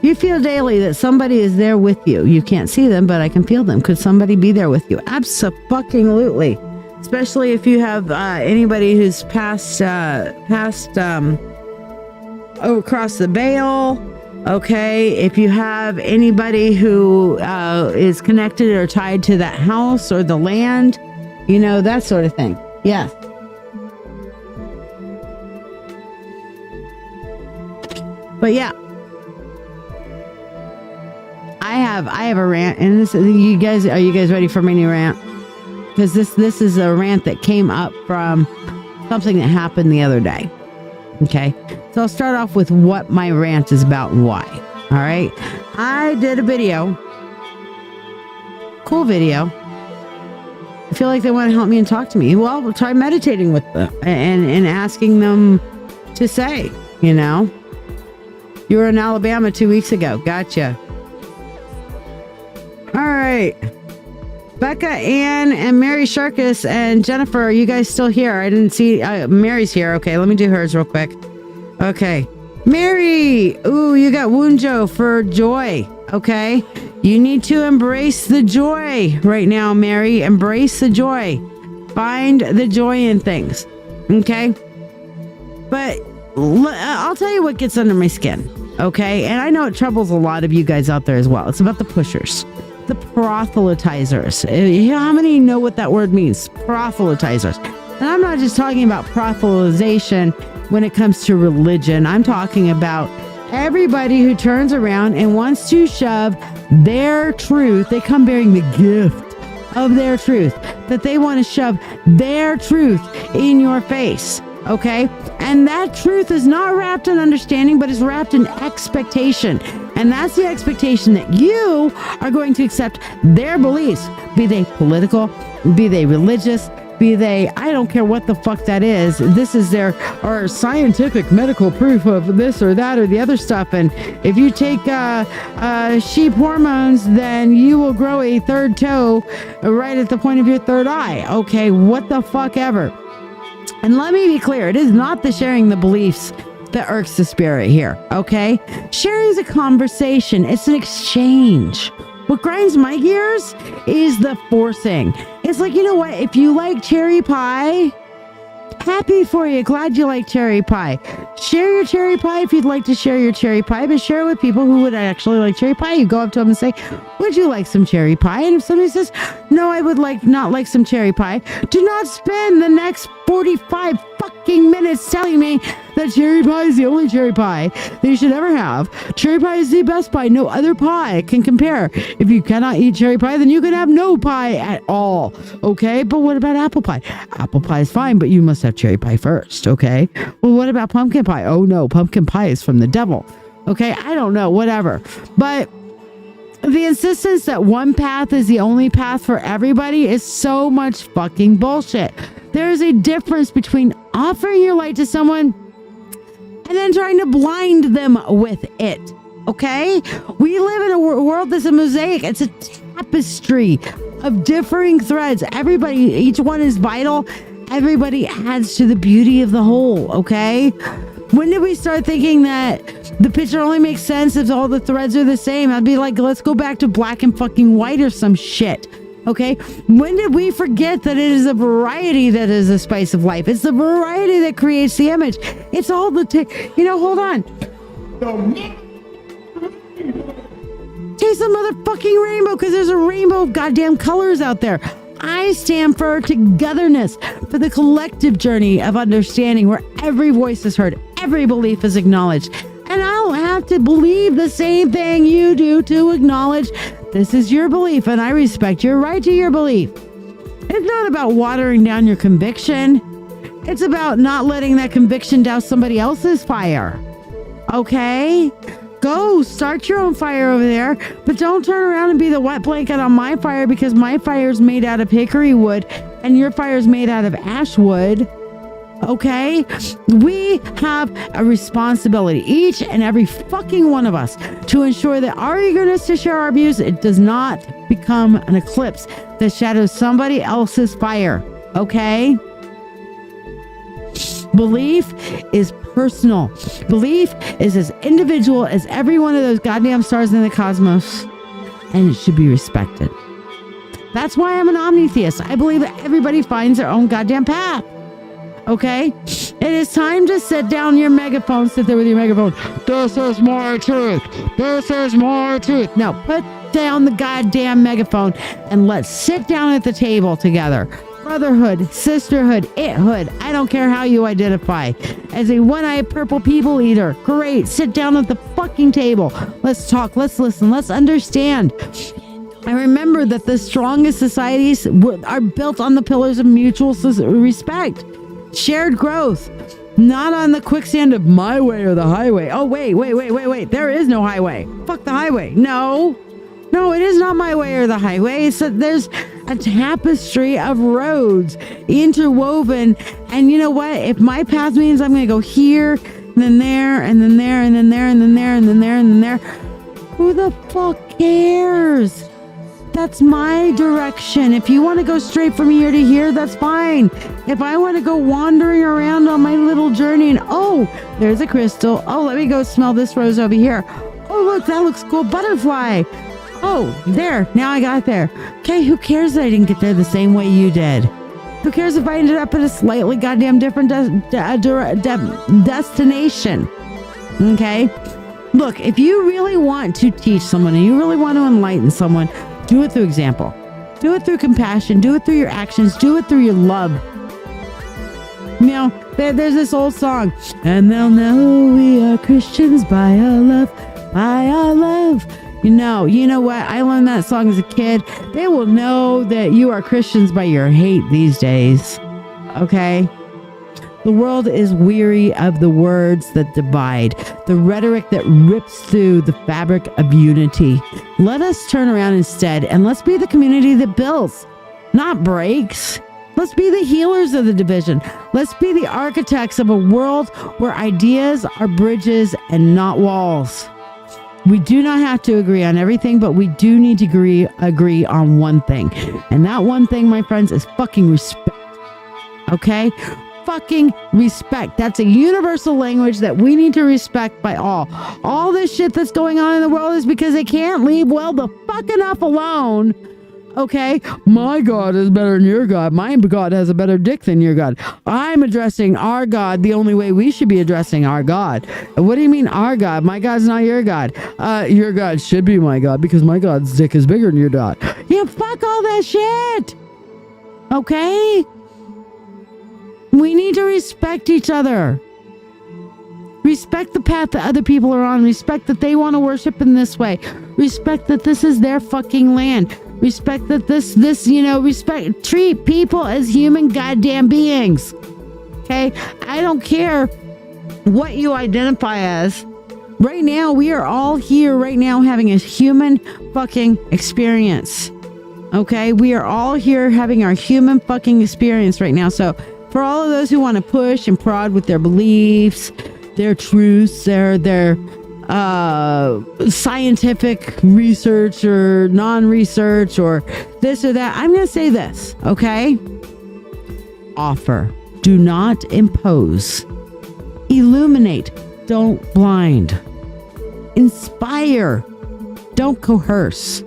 You feel daily that somebody is there with you. You can't see them, but I can feel them. Could somebody be there with you? Abso-fucking-lutely. Especially if you have anybody who's passed across the veil. Okay, if you have anybody who is connected or tied to that house or the land, you know, that sort of thing. Yes. But yeah. I have a rant, and are you guys ready for my new rant? Because this is a rant that came up from something that happened the other day. Okay, so I'll start off with what my rant is about and why. All right, I did a video, cool video. I feel like they want to help me and talk to me. Well, we'll try meditating with them and asking them to say, you know, you were in Alabama 2 weeks ago. Gotcha. All right. Becca, Ann, and Mary Sharkus and Jennifer, are you guys still here? I didn't see... Mary's here. Okay, let me do hers real quick. Okay. Mary! Ooh, you got Wunjo for joy. Okay? You need to embrace the joy right now, Mary. Embrace the joy. Find the joy in things. Okay? But I'll tell you what gets under my skin. Okay? And I know it troubles a lot of you guys out there as well. It's about the pushers. The proselytizers. How many know what that word means? Proselytizers. And I'm not just talking about proselytization when it comes to religion. I'm talking about everybody who turns around and wants to shove their truth. They come bearing the gift of their truth. That they want to shove their truth in your face. Okay? And that truth is not wrapped in understanding, but is wrapped in expectation. And that's the expectation that you are going to accept their beliefs, be they political, be they religious, be they, I don't care what the fuck that is. This is their, or scientific medical proof of this or that or the other stuff. And if you take sheep hormones, then you will grow a third toe right at the point of your third eye. Okay, what the fuck ever. And let me be clear, it is not the sharing the beliefs that irks the spirit here, okay? Sharing is a conversation. It's an exchange. What grinds my gears is the forcing. It's like, you know what? If you like cherry pie, happy for you. Glad you like cherry pie. Share your cherry pie if you'd like to share your cherry pie, but share it with people who would actually like cherry pie. You go up to them and say, would you like some cherry pie? And if somebody says, no, I would not like some cherry pie, do not spend the next 45 fucking minutes telling me that cherry pie is the only cherry pie that you should ever have. Cherry pie is the best pie. No other pie can compare. If you cannot eat cherry pie, then you can have no pie at all. Okay? But what about apple pie? Apple pie is fine, but you must have cherry pie first. Okay? Well, what about pumpkin pie? Oh no, pumpkin pie is from the devil. Okay? I don't know. Whatever. But the insistence that one path is the only path for everybody is so much fucking bullshit. There is a difference between offering your light to someone and then trying to blind them with it. Okay? We live in a world that's a mosaic. It's a tapestry of differing threads. Everybody, each one is vital. Everybody adds to the beauty of the whole. Okay? When did we start thinking that the picture only makes sense if all the threads are the same? I'd be like, let's go back to black and fucking white or some shit. Okay? When did we forget that it is a variety that is the spice of life? It's the variety that creates the image. It's all the hold on. Taste the motherfucking rainbow, because there's a rainbow of goddamn colors out there. I stand for togetherness, for the collective journey of understanding where every voice is heard, every belief is acknowledged. And I don't have to believe the same thing you do to acknowledge this is your belief, and I respect your right to your belief. It's not about watering down your conviction. It's about not letting that conviction douse somebody else's fire. Okay? Go start your own fire over there, but don't turn around and be the wet blanket on my fire, because my fire is made out of hickory wood and your fire is made out of ash wood. Okay? We have a responsibility, each and every fucking one of us, to ensure that our eagerness to share our views, it does not become an eclipse that shadows somebody else's fire. Okay? Belief is personal. Belief is as individual as every one of those goddamn stars in the cosmos, and it should be respected. That's why I'm an omnitheist. I believe that everybody finds their own goddamn path. Okay? It is time to set down your megaphone. Sit there with your megaphone. This is my truth. This is my truth. Now put down the goddamn megaphone and let's sit down at the table together. Brotherhood, sisterhood, ithood. I don't care how you identify. As a one-eyed purple people eater. Great. Sit down at the fucking table. Let's talk. Let's listen. Let's understand. I remember that the strongest societies are built on the pillars of mutual respect. Shared growth, not on the quicksand of my way or the highway. Oh, wait. There is no highway. Fuck the highway. No, it is not my way or the highway. So there's a tapestry of roads interwoven. And you know what? If my path means I'm going to go here, and then there, and then there, and then there, and then there, and then there, and then there, who the fuck cares? That's my direction. If you want to go straight from here to here, that's fine. If I want to go wandering around on my little journey and, oh, there's a crystal. Oh, let me go smell this rose over here. Oh, look, that looks cool. Butterfly. Oh, there. Now I got there. Okay, who cares that I didn't get there the same way you did? Who cares if I ended up at a slightly goddamn different destination? Okay? Look, if you really want to teach someone and you really want to enlighten someone, do it through example. Do it through compassion. Do it through your actions. Do it through your love. You know, there's this old song. And they'll know we are Christians by our love, by our love. You know what? I learned that song as a kid. They will know that you are Christians by your hate these days. Okay? The world is weary of the words that divide, the rhetoric that rips through the fabric of unity. Let us turn around instead and let's be the community that builds, not breaks. Let's be the healers of the division. Let's be the architects of a world where ideas are bridges and not walls. We do not have to agree on everything, but we do need to agree on one thing. And that one thing, my friends, is fucking respect. Okay? fucking respect. That's a universal language that we need to respect by all. All this shit that's going on in the world is because they can't leave well the fuck enough alone. Okay, my God is better than your God. My God has a better dick than your God. I'm addressing our God the only way we should be addressing our God. What do you mean our God? My God's not your God. Your God should be my God because my God's dick is bigger than your God. Yeah, fuck all that shit. Okay? We need to respect each other. Respect the path that other people are on. Respect that they want to worship in this way. Respect that this is their fucking land. Respect that respect, treat people as human goddamn beings. Okay? I don't care what you identify as. Right now, we are all here right now having a human fucking experience. Okay? We are all here having our human fucking experience right now. So, for all of those who want to push and prod with their beliefs, their truths, their scientific research or non-research or this or that, I'm going to say this, okay? Offer. Do not impose. Illuminate. Don't blind. Inspire. Don't coerce.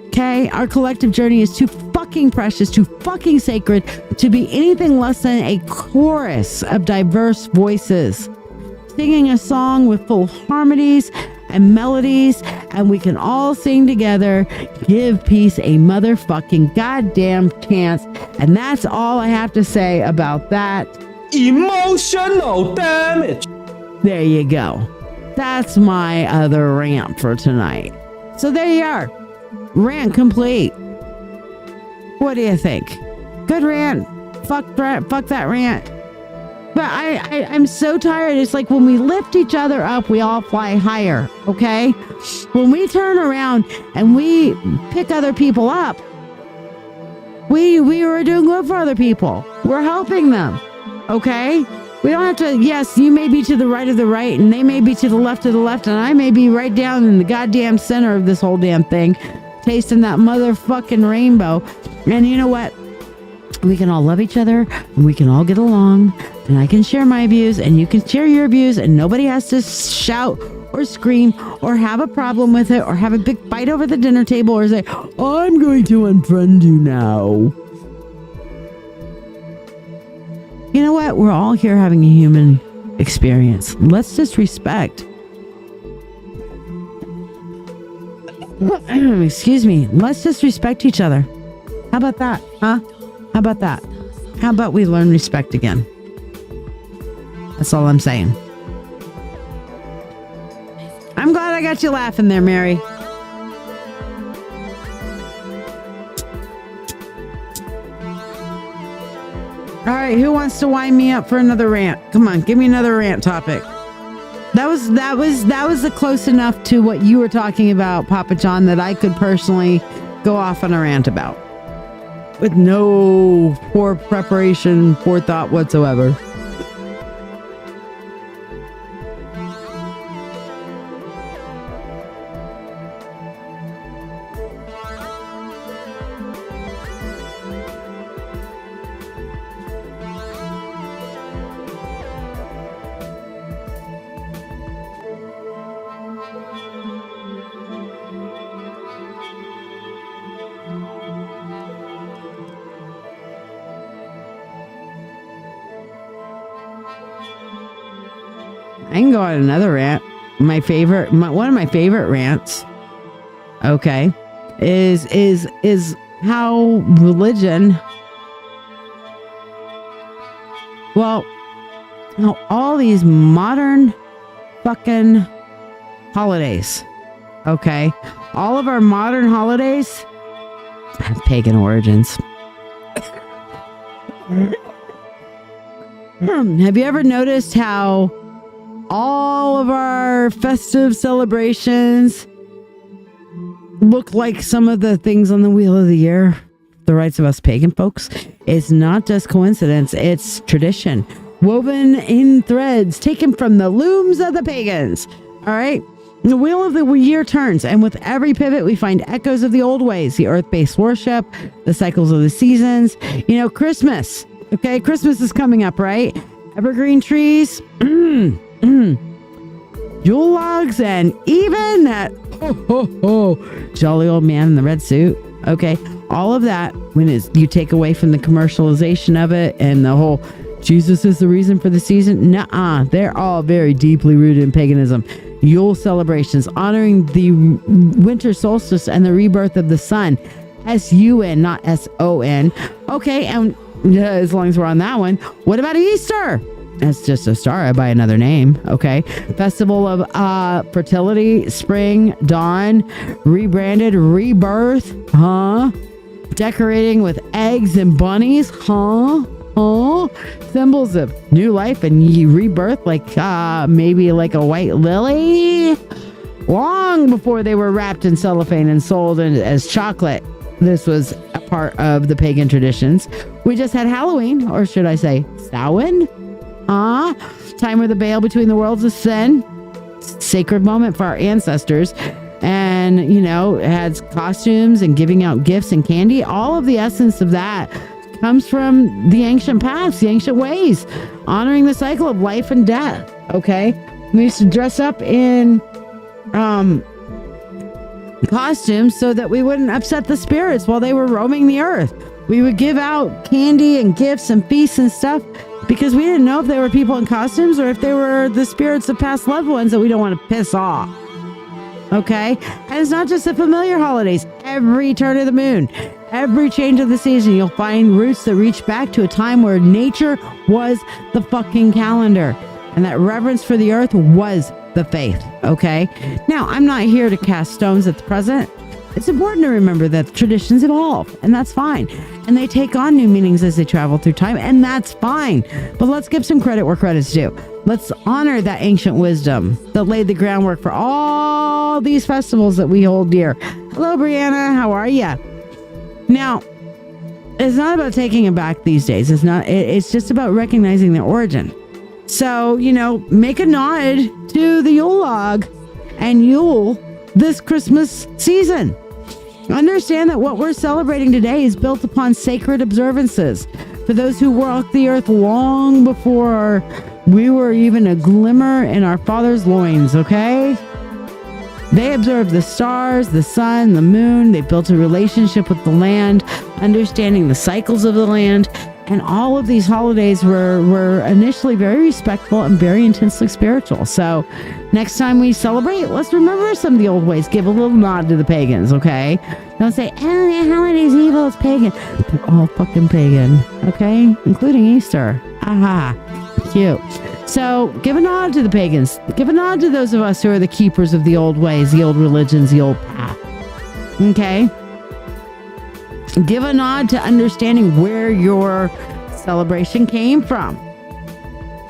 Okay? Our collective journey is too fucking precious, too fucking sacred to be anything less than a chorus of diverse voices, singing a song with full harmonies and melodies, and we can all sing together, give peace a motherfucking goddamn chance. And that's all I have to say about that. Emotional damage. There you go. That's my other rant for tonight. So there you are. Rant complete. What do you think? Good rant. Fuck that rant. But I'm so tired. It's like when we lift each other up, we all fly higher, okay? When we turn around and we pick other people up, we are doing good for other people. We're helping them, okay? We don't have to, yes, you may be to the right of the right, and they may be to the left of the left, and I may be right down in the goddamn center of this whole damn thing, tasting that motherfucking rainbow. And you know what? We can all love each other, and we can all get along, and I can share my views, and you can share your views, and nobody has to shout or scream or have a problem with it or have a big fight over the dinner table or say, I'm going to unfriend you now. You know what? We're all here having a human experience. Let's just respect. Excuse me. Let's just respect each other. How about that? Huh? How about that? How about we learn respect again? That's all I'm saying. I'm glad I got you laughing there, Mary. All right, who wants to wind me up for another rant? Come on, give me another rant topic. That was the close enough to what you were talking about, Papa John, that I could personally go off on a rant about. With no poor preparation, forethought whatsoever. I can go on another rant. One of my favorite rants, okay, is how religion, well, how all these modern fucking holidays, okay, all of our modern holidays have pagan origins. Have you ever noticed how all of our festive celebrations look like some of the things on the Wheel of the Year? The rights of us pagan folks. It's not just coincidence, it's tradition. Woven in threads taken from the looms of the pagans. All right? The Wheel of the Year turns, and with every pivot, we find echoes of the old ways, the earth-based worship, the cycles of the seasons. You know, Christmas. Okay, Christmas is coming up, right? Evergreen trees, Yule logs, and even that jolly old man in the red suit. Okay, all of that, when you take away from the commercialization of it and the whole Jesus is the reason for the season. Nuh-uh. They're all very deeply rooted in paganism. Yule celebrations, honoring the winter solstice and the rebirth of the sun. S-U-N, not S-O-N. Okay, and as long as we're on that one, what about Easter? That's just a star by another name. Okay, festival of fertility, spring, dawn, rebranded, rebirth. Decorating with eggs and bunnies. Symbols of new life and rebirth, like maybe like a white lily. Long before they were wrapped in cellophane and sold as chocolate, this was a part of the pagan traditions. We just had Halloween, or should I say Samhain? Time where the veil between the worlds is thin. Sacred moment for our ancestors. And, it has costumes and giving out gifts and candy. All of the essence of that comes from the ancient paths, the ancient ways, honoring the cycle of life and death. Okay, we used to dress up in costumes so that we wouldn't upset the spirits while they were roaming the earth. We would give out candy and gifts and feasts and stuff because we didn't know if they were people in costumes or if they were the spirits of past loved ones that we don't want to piss off. Okay, and it's not just the familiar holidays. Every turn of the moon, every change of the season, you'll find roots that reach back to a time where nature was the fucking calendar and that reverence for the earth was the faith. Okay, now I'm not here to cast stones at the present. It's important to remember that traditions evolve, and that's fine, and they take on new meanings as they travel through time, and that's fine. But let's give some credit where credit's due. Let's honor that ancient wisdom that laid the groundwork for all these festivals that we hold dear. Hello, Brianna. How are you? Now, it's not about taking it back these days. It's just about recognizing their origin. So, make a nod to the Yule log and Yule this Christmas season. Understand that what we're celebrating today is built upon sacred observances for those who walked the earth long before we were even a glimmer in our father's loins, okay? They observed the stars, the sun, the moon. They built a relationship with the land, understanding the cycles of the land. And all of these holidays were initially very respectful and very intensely spiritual. So next time we celebrate, let's remember some of the old ways. Give a little nod to the pagans, okay? Don't say, the holiday's evil, it's pagan. They're all fucking pagan, okay? Including Easter. Aha. Cute. So give a nod to the pagans. Give a nod to those of us who are the keepers of the old ways, the old religions, the old path. Okay? Give a nod to understanding where your celebration came from.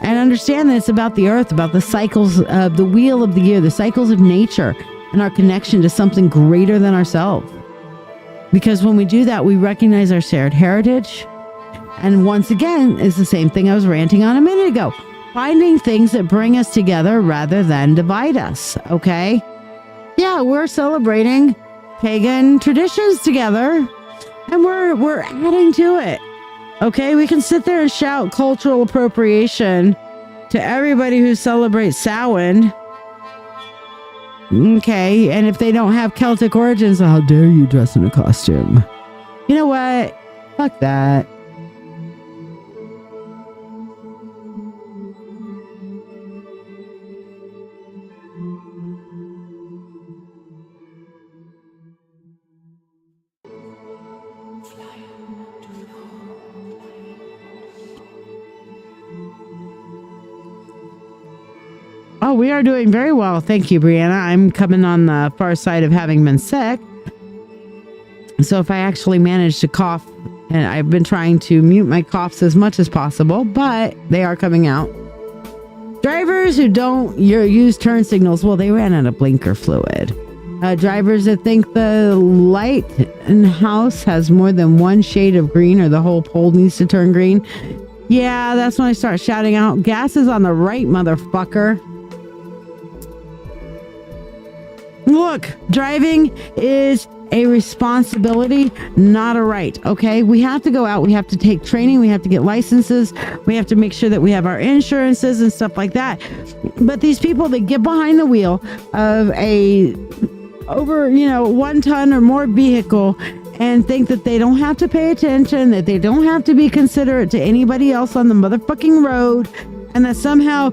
And understand that it's about the earth, about the cycles of the wheel of the year, the cycles of nature, and our connection to something greater than ourselves. Because when we do that, we recognize our shared heritage. And once again, it's the same thing I was ranting on a minute ago. Finding things that bring us together rather than divide us, okay? Yeah, we're celebrating pagan traditions together. And we're adding to it. Okay, we can sit there and shout cultural appropriation to everybody who celebrates Samhain. Okay, and if they don't have Celtic origins, how dare you dress in a costume? You know what? Fuck that. Oh, we are doing very well. Thank you, Brianna. I'm coming on the far side of having been sick. So if I actually manage to cough, and I've been trying to mute my coughs as much as possible, but they are coming out. Drivers who don't use turn signals, well, they ran out of blinker fluid. Drivers that think the light in the house has more than one shade of green or the whole pole needs to turn green. Yeah, that's when I start shouting out, gas is on the right, motherfucker. Look, driving is a responsibility, not a right. Okay, we have to go out, we have to take training, we have to get licenses, we have to make sure that we have our insurances and stuff like that. But these people that get behind the wheel of a over 1 ton or more vehicle and think that they don't have to pay attention, that they don't have to be considerate to anybody else on the motherfucking road, and that somehow,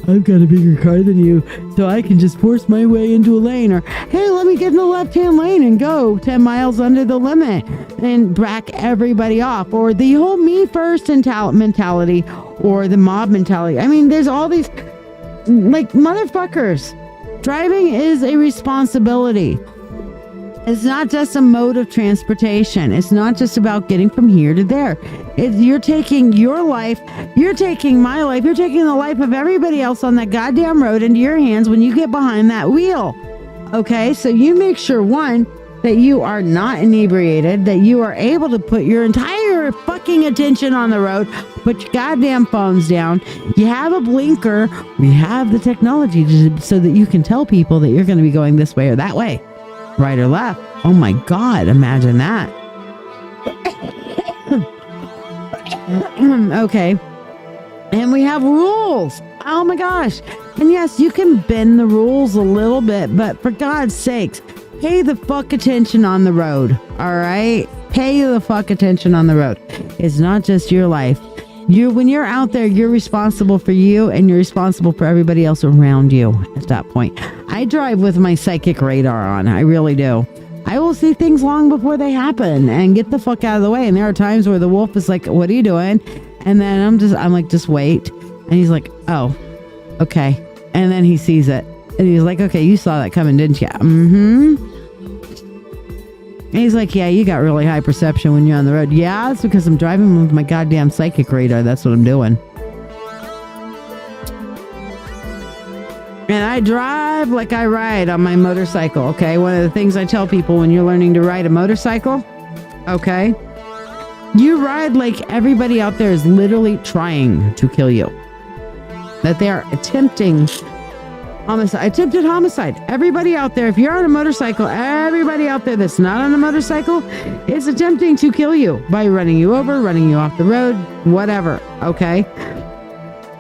I've got a bigger car than you, so I can just force my way into a lane, or hey, let me get in the left-hand lane and go 10 miles under the limit and back everybody off, or the whole me first mentality, or the mob mentality. I mean, there's all these, like, motherfuckers. Driving is a responsibility. It's not just a mode of transportation. It's not just about getting from here to there. You're taking your life, you're taking my life, you're taking the life of everybody else on that goddamn road into your hands when you get behind that wheel. Okay, so you make sure, one, that you are not inebriated, that you are able to put your entire fucking attention on the road, put your goddamn phones down, you have a blinker, we have the technology so that you can tell people that you're going to be going this way or that way. Right or left. Oh my God, imagine that. Okay. And we have rules. Oh my gosh. And yes, you can bend the rules a little bit, but for God's sakes, pay the fuck attention on the road. All right? Pay the fuck attention on the road. It's not just your life. When you're out there, you're responsible for you and you're responsible for everybody else around you at that point. I drive with my psychic radar on. I really do. I will see things long before they happen and get the fuck out of the way. And there are times where the wolf is like, what are you doing? And then I'm like, just wait. And he's like, oh, okay. And then he sees it. And he's like, okay, you saw that coming, didn't you? Mm-hmm. And he's like, yeah, you got really high perception when you're on the road. Yeah, it's because I'm driving with my goddamn psychic radar. That's what I'm doing. And I drive like I ride on my motorcycle, okay? One of the things I tell people when you're learning to ride a motorcycle, okay? You ride like everybody out there is literally trying to kill you. That they are attempted homicide. Everybody out there, if you're on a motorcycle, everybody out there that's not on a motorcycle is attempting to kill you by running you over, running you off the road, whatever, okay?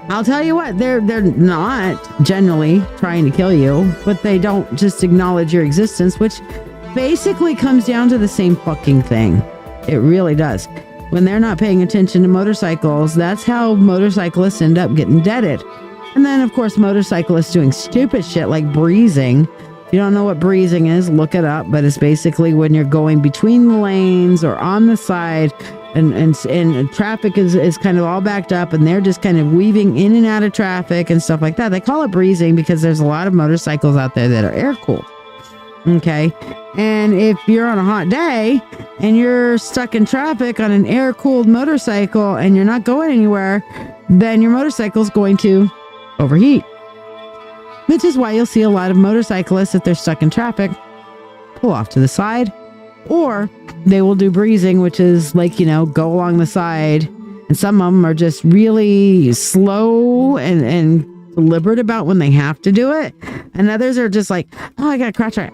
I'll tell you what, they're not generally trying to kill you, but they don't just acknowledge your existence, which basically comes down to the same fucking thing. It really does. When they're not paying attention to motorcycles, that's how motorcyclists end up getting deaded. And then, of course, motorcyclists doing stupid shit like breezing. If you don't know what breezing is, look it up. But it's basically when you're going between the lanes or on the side and traffic is kind of all backed up and they're just kind of weaving in and out of traffic and stuff like that. They call it breezing because there's a lot of motorcycles out there that are air-cooled. Okay. And if you're on a hot day and you're stuck in traffic on an air-cooled motorcycle and you're not going anywhere, then your motorcycle's going to overheat. Which is why you'll see a lot of motorcyclists, if they're stuck in traffic, pull off to the side, or they will do breezing, which is like, go along the side. And some of them are just really slow and deliberate about when they have to do it. And others are just like, oh, I got a crotch right.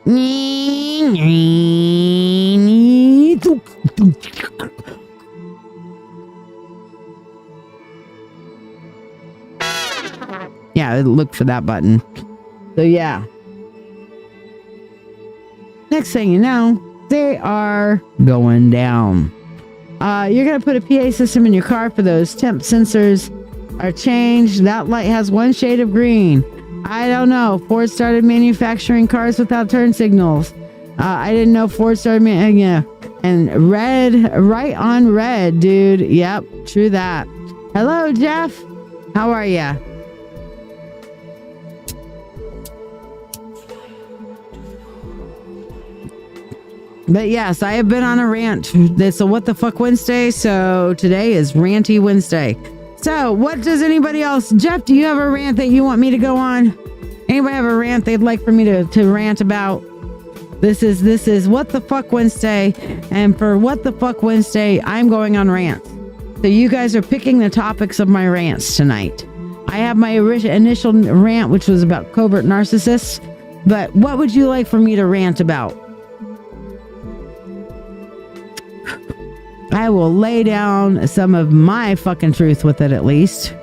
Yeah, look for that button. So yeah. Next thing you know, they are going down. You're going to put a PA system in your car for those temp sensors are changed. That light has one shade of green. I don't know. Ford started manufacturing cars without turn signals. I didn't know Ford started and red, right on red, dude. Yep, true that. Hello, Jeff. How are ya? But yes, I have been on a rant. It's a What the Fuck Wednesday, so today is Ranty Wednesday. So, what does anybody else... Jeff, do you have a rant that you want me to go on? Anybody have a rant they'd like for me to rant about? This is What the Fuck Wednesday, and for What the Fuck Wednesday, I'm going on rants. So you guys are picking the topics of my rants tonight. I have my initial rant, which was about covert narcissists, but what would you like for me to rant about? I will lay down some of my fucking truth with it at least.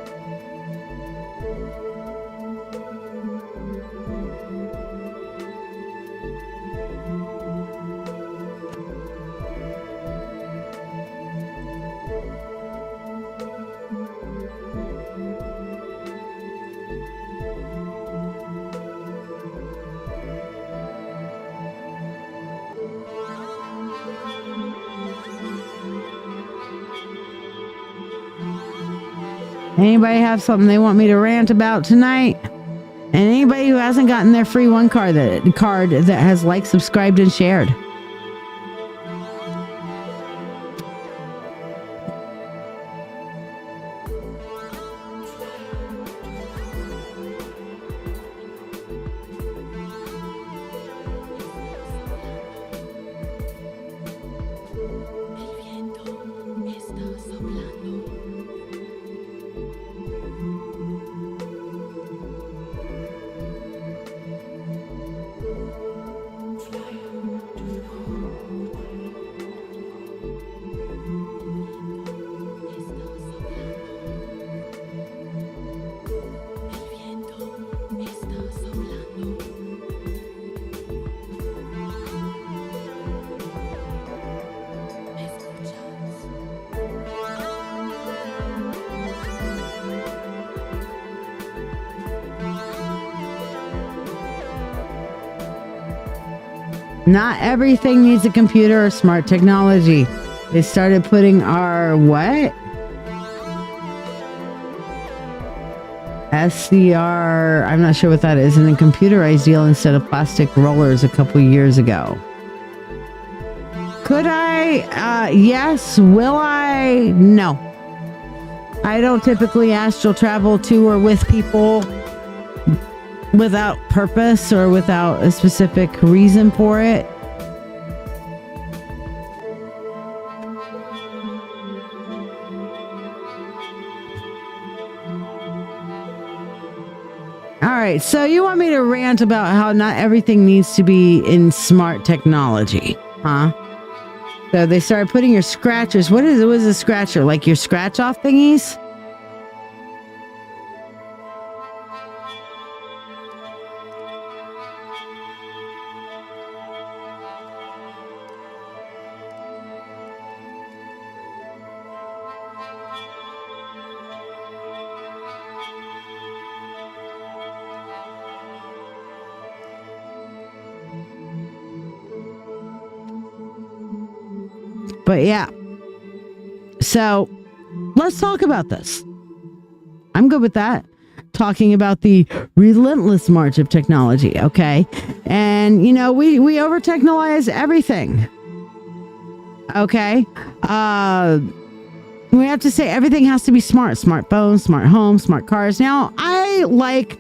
Anybody have something they want me to rant about tonight? And anybody who hasn't gotten their free one card that has liked, subscribed, and shared. Not everything needs a computer or smart technology. They started putting our what? SCR, I'm not sure what that is, in a computerized deal instead of plastic rollers a couple years ago. Could I? Yes. Will I? No. I don't typically astral travel to or with people without purpose or without a specific reason for it. All right, so you want me to rant about how not everything needs to be in smart technology, huh? So they started putting your scratchers. What is a scratcher? Like your scratch off thingies? But yeah, so let's talk about this. I'm good with that. Talking about the relentless march of technology, okay? And, you know, we over-technologize everything, okay? We have to say everything has to be smart. Smartphones, smart homes, smart cars. Now, I like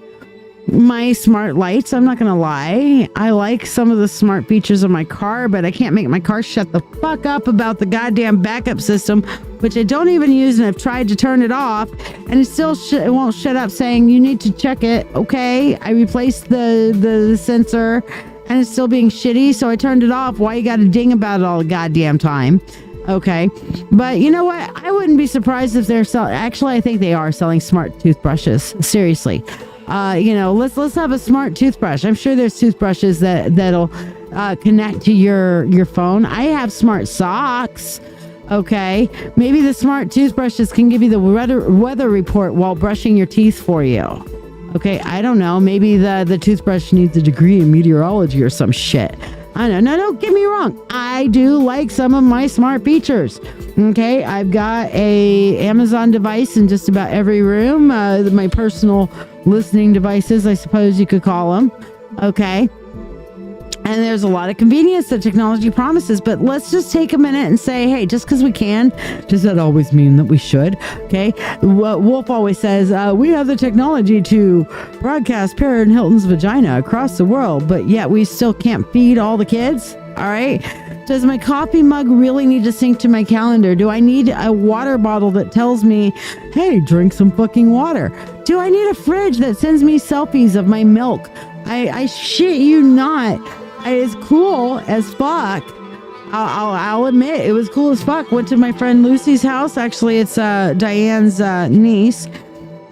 my smart lights. I'm not going to lie. I like some of the smart features of my car, but I can't make my car shut the fuck up about the goddamn backup system, which I don't even use, and I've tried to turn it off, and it still it won't shut up saying you need to check it. Okay, I replaced the sensor, and it's still being shitty, so I turned it off. Why you got to ding about it all the goddamn time? Okay, but you know what? I wouldn't be surprised if they're selling. Actually, I think they are selling smart toothbrushes. Seriously. You know, let's have a smart toothbrush. I'm sure there's toothbrushes that'll connect to your phone. I have smart socks. Okay, maybe the smart toothbrushes can give you the weather report while brushing your teeth for you. Okay, I don't know. Maybe the toothbrush needs a degree in meteorology or some shit. I don't know. No, don't get me wrong. I do like some of my smart features. Okay, I've got a Amazon device in just about every room. My personal listening devices, I suppose you could call them. Okay. And there's a lot of convenience that technology promises, but let's just take a minute and say, hey, just because we can, does that always mean that we should? Okay. Wolf always says, we have the technology to broadcast Perrin Hilton's vagina across the world, but yet we still can't feed all the kids. All right. Does my coffee mug really need to sync to my calendar? Do I need a water bottle that tells me, hey, drink some fucking water? Do I need a fridge that sends me selfies of my milk? I shit you not. It's cool as fuck I'll admit it was cool as fuck. Went to my friend Lucy's house. Actually, it's Diane's niece.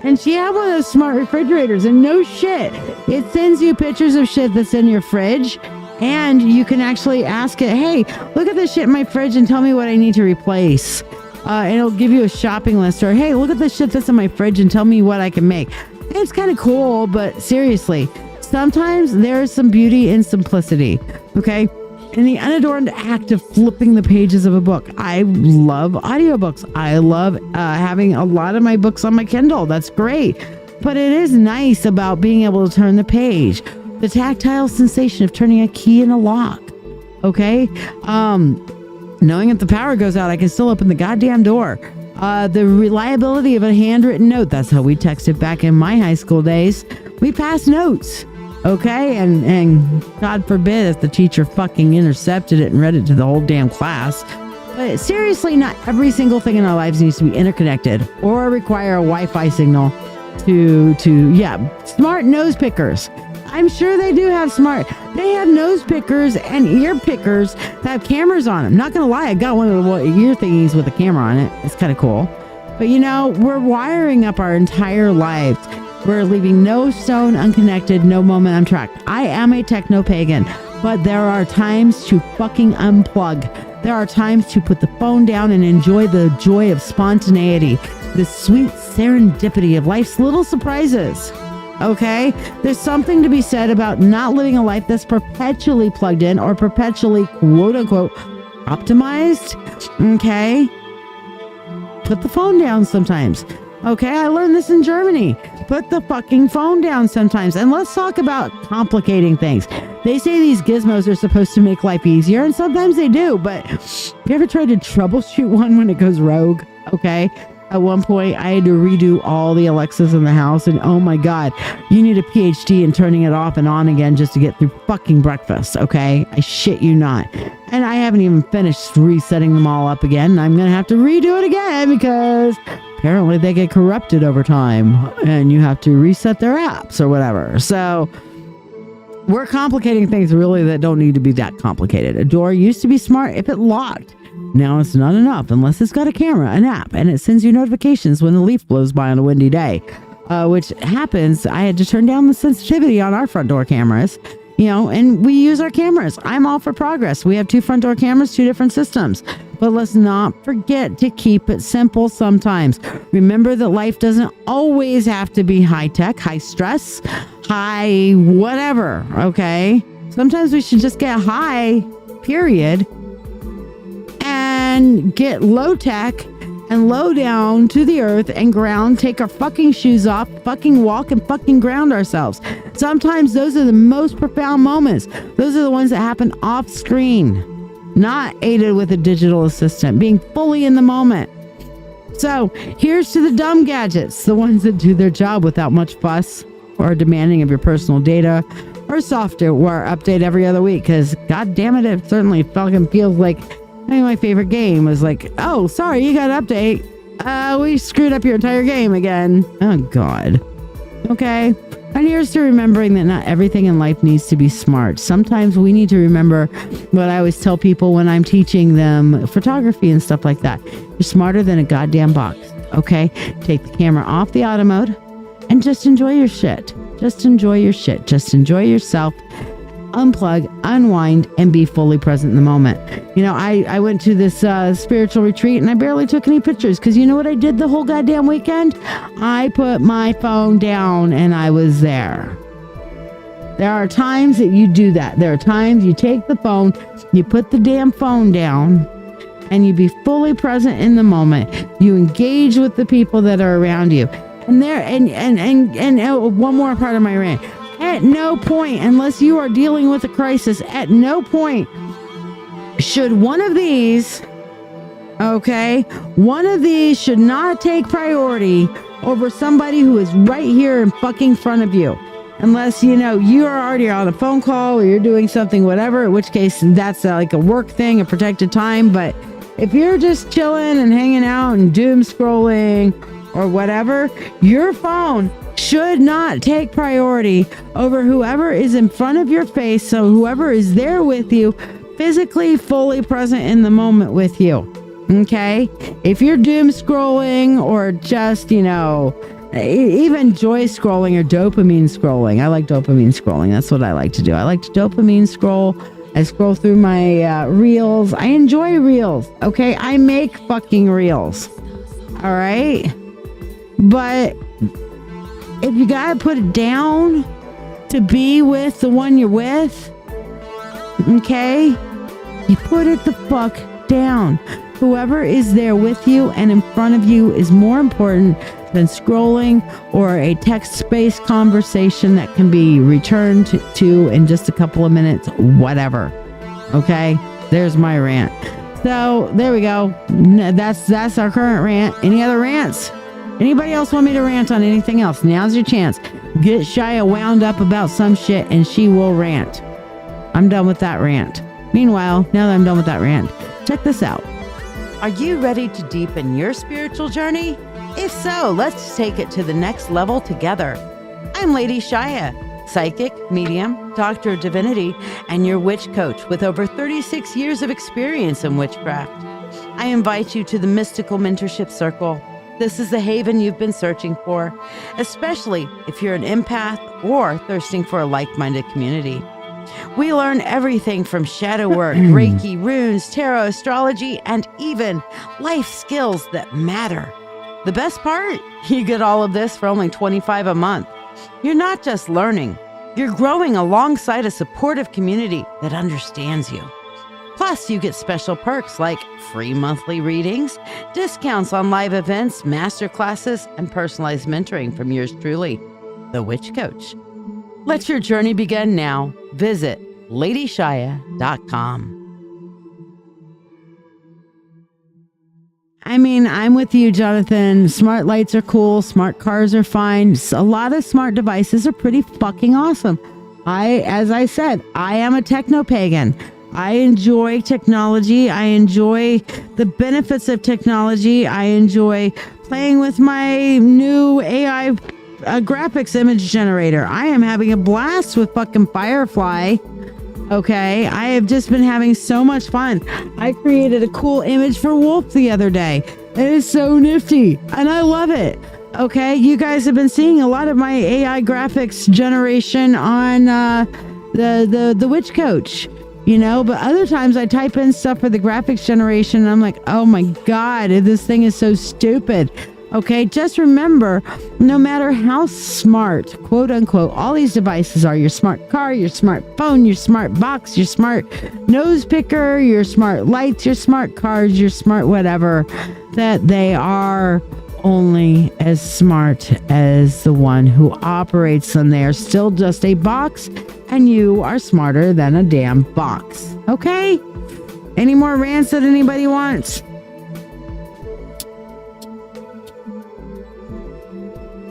And she had one of those smart refrigerators, and no shit, it sends you pictures of shit that's in your fridge, and you can actually ask it, hey, look at this shit in my fridge and tell me what I need to replace. And it'll give you a shopping list, or hey, look at this shit that's in my fridge and tell me what I can make. It's kind of cool, but seriously, sometimes there's some beauty in simplicity, okay? In the unadorned act of flipping the pages of a book. I love audiobooks. I love having a lot of my books on my Kindle. That's great. But it is nice about being able to turn the page. The tactile sensation of turning a key in a lock. Okay? Knowing if the power goes out, I can still open the goddamn door. The reliability of a handwritten note. That's how we texted back in my high school days. We passed notes. Okay, and God forbid if the teacher fucking intercepted it and read it to the whole damn class. But seriously, not every single thing in our lives needs to be interconnected or require a Wi-Fi signal to smart nose pickers. I'm sure they do have they have nose pickers and ear pickers that have cameras on them. Not gonna lie, I got one of the ear thingies with a camera on it. It's kind of cool. But we're wiring up our entire lives. We're leaving no stone unconnected, no moment untracked. I am a techno-pagan, but there are times to fucking unplug. There are times to put the phone down and enjoy the joy of spontaneity, the sweet serendipity of life's little surprises. Okay? There's something to be said about not living a life that's perpetually plugged in or perpetually, quote unquote, optimized. Okay? Put the phone down sometimes. Okay, I learned this in Germany. Put the fucking phone down sometimes. And let's talk about complicating things. They say these gizmos are supposed to make life easier, and sometimes they do, but you ever tried to troubleshoot one when it goes rogue? Okay. At one point, I had to redo all the Alexas in the house, and oh my God, you need a PhD in turning it off and on again just to get through fucking breakfast, okay? I shit you not. And I haven't even finished resetting them all up again, and I'm going to have to redo it again because apparently they get corrupted over time, and you have to reset their apps or whatever. So we're complicating things really that don't need to be that complicated. A door used to be smart if it locked. Now it's not enough unless it's got a camera, an app, and it sends you notifications when a leaf blows by on a windy day, which happens. I had to turn down the sensitivity on our front door cameras, and we use our cameras. I'm all for progress. We have 2 front door cameras, 2 different systems, but let's not forget to keep it simple sometimes. Remember that life doesn't always have to be high tech, high stress, high whatever. Okay. Sometimes we should just get high, period. And get low tech and low down to the earth and ground, take our fucking shoes off, fucking walk and fucking ground ourselves. Sometimes those are the most profound moments. Those are the ones that happen off screen, not aided with a digital assistant, being fully in the moment. So here's to the dumb gadgets, the ones that do their job without much fuss or demanding of your personal data or software update every other week. Because god damn it, it certainly fucking feels like my favorite game was like, oh, sorry, you got an update. We screwed up your entire game again. Oh, God. Okay. And here's to remembering that not everything in life needs to be smart. Sometimes we need to remember what I always tell people when I'm teaching them photography and stuff like that. You're smarter than a goddamn box. Okay? Take the camera off the auto mode and just enjoy your shit. Just enjoy your shit. Just enjoy yourself. Unplug, unwind, and be fully present in the moment. I went to this spiritual retreat and I barely took any pictures because you know what I did the whole goddamn weekend? I put my phone down and I was there. There are times that you do that. There are times you take the phone, you put the damn phone down, and you be fully present in the moment. You engage with the people that are around you. And one more part of my rant. At no point, unless you are dealing with a crisis, at no point should one of these should not take priority over somebody who is right here in fucking front of you. Unless, you are already on a phone call or you're doing something, whatever, in which case that's like a work thing, a protected time. But if you're just chilling and hanging out and doom scrolling or whatever, your phone should not take priority over whoever is in front of your face. So whoever is there with you, physically fully present in the moment with you. Okay? If you're doom scrolling or just, even joy scrolling or dopamine scrolling. I like dopamine scrolling. That's what I like to do. I like to dopamine scroll. I scroll through my reels. I enjoy reels. Okay? I make fucking reels. All right? But if you gotta put it down to be with the one you're with, okay, you put it the fuck down. Whoever is there with you and in front of you is more important than scrolling or a text-based conversation that can be returned to in just a couple of minutes, whatever. Okay, there's my rant. So there we go. That's our current rant. Any other rants? Anybody else want me to rant on anything else? Now's your chance. Get Shiya wound up about some shit and she will rant. I'm done with that rant. Meanwhile, now that I'm done with that rant, check this out. Are you ready to deepen your spiritual journey? If so, let's take it to the next level together. I'm Lady Shiya, psychic, medium, Doctor of Divinity, and your witch coach with over 36 years of experience in witchcraft. I invite you to the Mystical Mentorship Circle. This is the haven you've been searching for, especially if you're an empath or thirsting for a like-minded community. We learn everything from shadow work, Reiki, runes, tarot, astrology, and even life skills that matter. The best part? You get all of this for only $25 a month. You're not just learning, you're growing alongside a supportive community that understands you. Plus, you get special perks like free monthly readings, discounts on live events, master classes, and personalized mentoring from yours truly, the Witch Coach. Let your journey begin now. Visit LadyShiya.com. I mean, I'm with you, Jonathan. Smart lights are cool. Smart cars are fine. A lot of smart devices are pretty fucking awesome. As I said, I am a techno-pagan. I enjoy technology. I enjoy the benefits of technology. I enjoy playing with my new AI graphics image generator. I am having a blast with fucking Firefly. Okay, I have just been having so much fun. I created a cool image for Wolf the other day. It is so nifty, and I love it. Okay, you guys have been seeing a lot of my AI graphics generation on the Witch Coach, but other times I type in stuff for the graphics generation, and I'm like, oh my God, this thing is so stupid. Okay, just remember, no matter how smart, quote unquote, all these devices are, your smart car, your smart phone, your smart box, your smart nose picker, your smart lights, your smart cars, your smart whatever, that they are only as smart as the one who operates them. They are still just a box, and you are smarter than a damn box. Okay? Any more rants that anybody wants?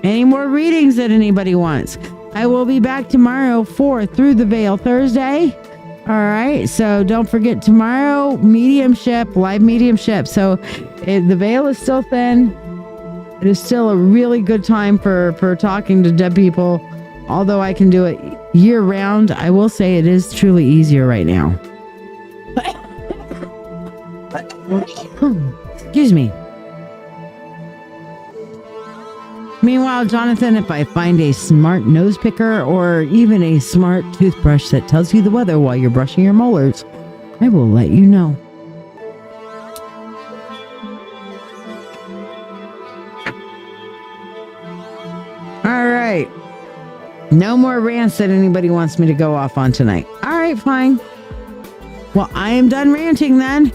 Any more readings that anybody wants? I will be back tomorrow for Through the Veil Thursday. All right. So don't forget tomorrow, mediumship, live mediumship. So the veil is still thin. It is still a really good time for talking to dead people. Although I can do it year round, I will say it is truly easier right now. Excuse me. Meanwhile, Jonathan, if I find a smart nose picker or even a smart toothbrush that tells you the weather while you're brushing your molars, I will let you know. All right. No more rants that anybody wants me to go off on tonight. All right, fine. Well, I am done ranting then.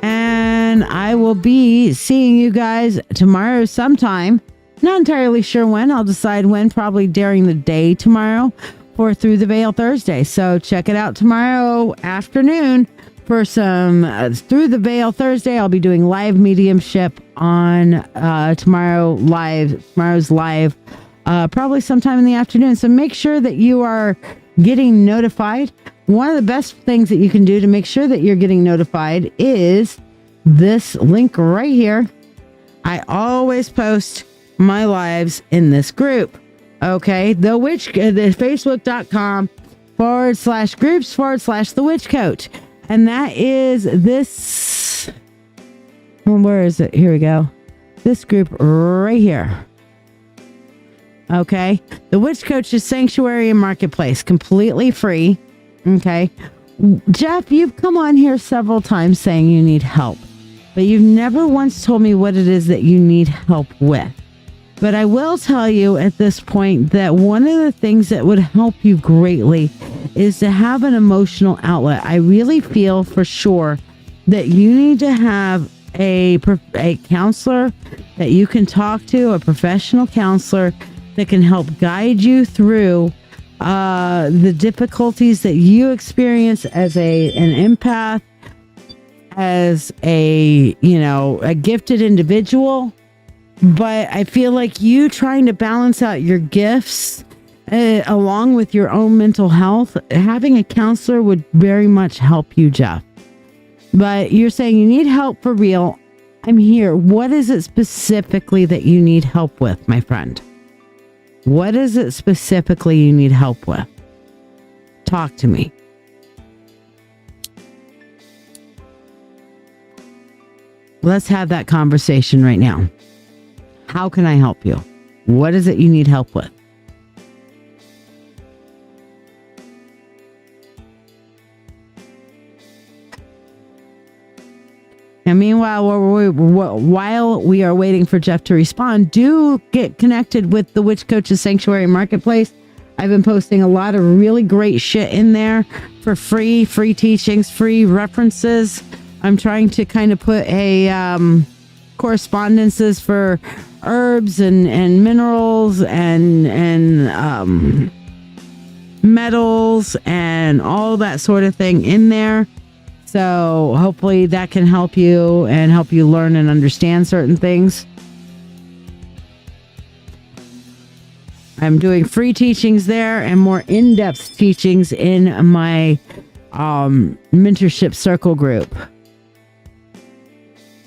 And I will be seeing you guys tomorrow sometime. Not entirely sure when. I'll decide when, probably during the day tomorrow for Through the Veil Thursday. So check it out tomorrow afternoon for some Through the Veil Thursday. I'll be doing live mediumship on tomorrow's live, probably sometime in the afternoon. So make sure that you are getting notified. One of the best things that you can do to make sure that you're getting notified is this link right here. I always post my lives in this group. Okay. The Facebook.com/groups/the Witch Coach. And that is this. Well, where is it? Here we go. This group right here. Okay. The Witch Coach's Sanctuary and Marketplace. Completely free. Okay. Jeff, you've come on here several times saying you need help, but you've never once told me what it is that you need help with. But I will tell you at this point that one of the things that would help you greatly is to have an emotional outlet. I really feel for sure that you need to have a counselor that you can talk to, a professional counselor that can help guide you through the difficulties that you experience as an empath, as a gifted individual. But I feel like you trying to balance out your gifts along with your own mental health, having a counselor would very much help you, Jeff. But you're saying you need help for real. I'm here. What is it specifically that you need help with, my friend? What is it specifically you need help with? Talk to me. Let's have that conversation right now. How can I help you? What is it you need help with? And meanwhile, while we are waiting for Jeff to respond, do get connected with the Witch Coach's Sanctuary Marketplace. I've been posting a lot of really great shit in there for free teachings, free references. I'm trying to kind of put a correspondences for herbs and minerals and metals and all that sort of thing in there. So hopefully that can help you and help you learn and understand certain things. I'm doing free teachings there and more in-depth teachings in my mentorship circle group.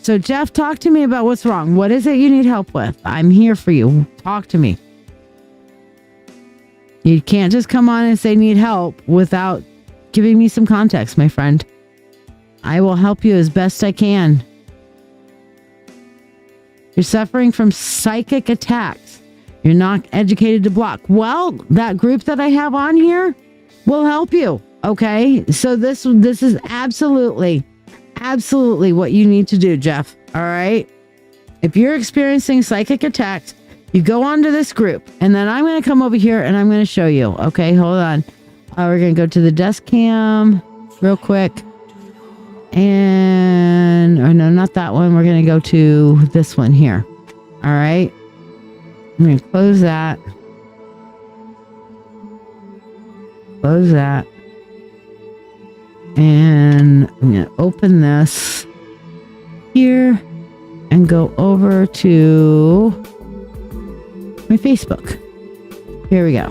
So Jeff, talk to me about what's wrong. What is it you need help with? I'm here for you. Talk to me. You can't just come on and say need help without giving me some context, my friend. I will help you as best I can. You're suffering from psychic attacks. You're not educated to block. Well, that group that I have on here will help you. Okay? So this is absolutely what you need to do, Jeff. All right? If you're experiencing psychic attacks, you go onto this group, and then I'm going to come over here and I'm going to show you. Okay? Hold on. We're going to go to the desk cam real quick. And, oh no, not that one. We're going to go to this one here. All right. I'm going to close that. Close that. And I'm going to open this here and go over to my Facebook. Here we go.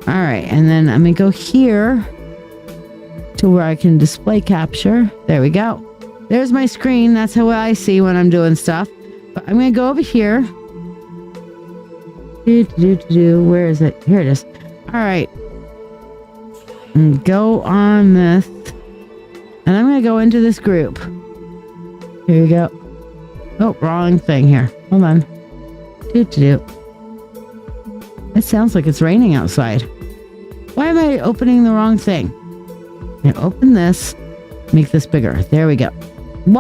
All right. And then I'm going to go here to where I can display capture. There we go. There's my screen. That's how I see when I'm doing stuff. But I'm going to go over here. Where is it? Here it is. All right. And go on this. And I'm going to go into this group. Here we go. Oh, wrong thing here. Hold on. It sounds like it's raining outside. Why am I opening the wrong thing? Now open this, make this bigger. There we go. You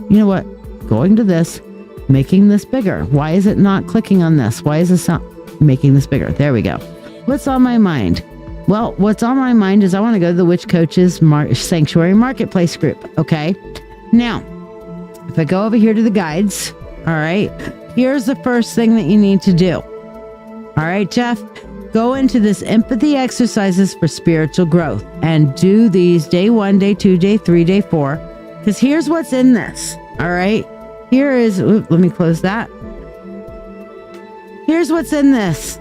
know what? Going to this, making this bigger. Why is it not clicking on this? Why is this not making this bigger? There we go. What's on my mind? Well, what's on my mind is I want to go to the Witch Coach's Sanctuary Marketplace group. Okay. Now, if I go over here to the guides, all right, here's the first thing that you need to do. All right, Jeff. Go into this empathy exercises for spiritual growth and do these day 1, day 2, day 3, day 4. Because here's what's in this. All right. Here is, let me close that. Here's what's in this.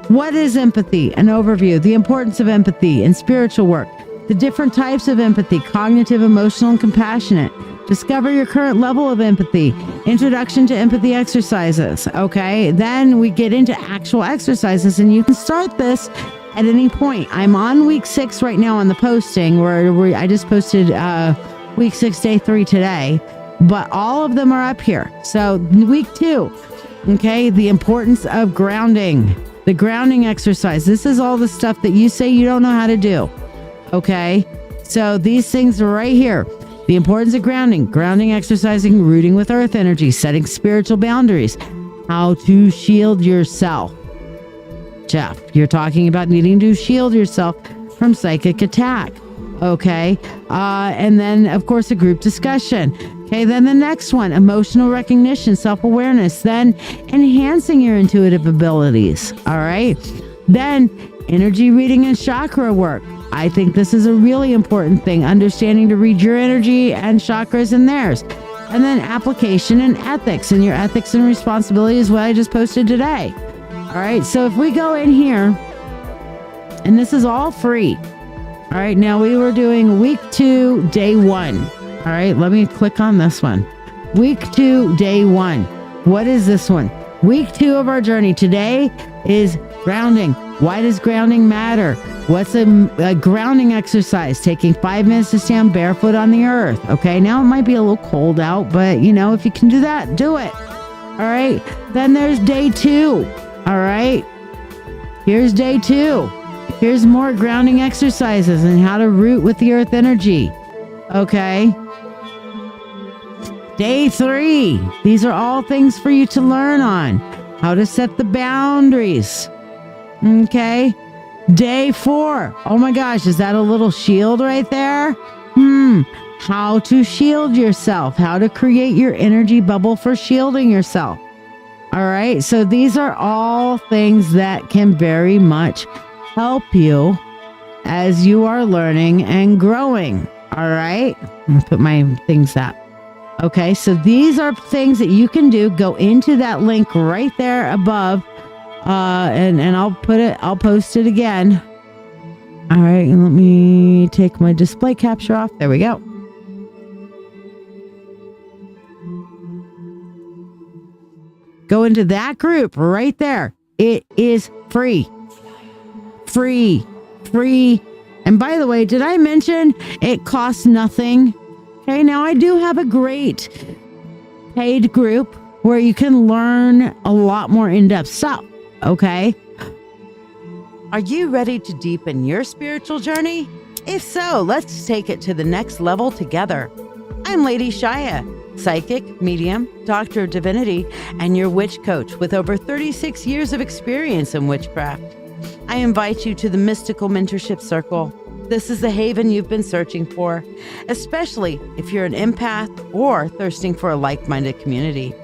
What is empathy? An overview, the importance of empathy in spiritual work, the different types of empathy, cognitive, emotional, and compassionate. Discover your current level of empathy. Introduction to empathy exercises. Okay. Then we get into actual exercises, and you can start this at any point. I'm on week 6 right now on the posting where I just posted week 6, day 3 today, but all of them are up here. So week 2, okay, the importance of grounding, the grounding exercise. This is all the stuff that you say you don't know how to do. Okay. So these things are right here. The importance of grounding exercising, rooting with earth energy, setting spiritual boundaries, how to shield yourself. Jeff, you're talking about needing to shield yourself from psychic attack. Okay. And then, of course, a group discussion. Okay. Then the next one, emotional recognition, self-awareness, then enhancing your intuitive abilities. All right. Then energy reading and chakra work. I think this is a really important thing, understanding to read your energy and chakras and theirs. And then application and ethics, and your ethics and responsibility is what I just posted today. All right, so if we go in here, and this is all free. All right, now we were doing week 2, day 1. All right, let me click on this one. Week 2, day 1. What is this one? Week 2 of our journey today is grounding. Why does grounding matter? What's a grounding exercise? Taking 5 minutes to stand barefoot on the earth. Okay, now it might be a little cold out, but if you can do that, do it. All right, then there's day 2. All right, here's day 2. Here's more grounding exercises and how to root with the earth energy. Okay. Day 3. These are all things for you to learn on. How to set the boundaries. Okay. Day 4. Oh my gosh, is that a little shield right there? How to shield yourself. How to create your energy bubble for shielding yourself. All right. So these are all things that can very much help you as you are learning and growing. All right. I'm going to put my things up. Okay. So these are things that you can do. Go into that link right there above. And I'll post it again. All right. And let me take my display capture off. There we go. Go into that group right there. It is free. Free. And by the way, did I mention it costs nothing? Okay, now I do have a great paid group where you can learn a lot more in-depth stuff. Okay. Are you ready to deepen your spiritual journey? If so, let's take it to the next level together. I'm Lady Shiya, psychic, medium, Doctor of Divinity, and your witch coach with over 36 years of experience in witchcraft. I invite you to the Mystical Mentorship Circle. This is the haven you've been searching for, especially if you're an empath or thirsting for a like-minded community.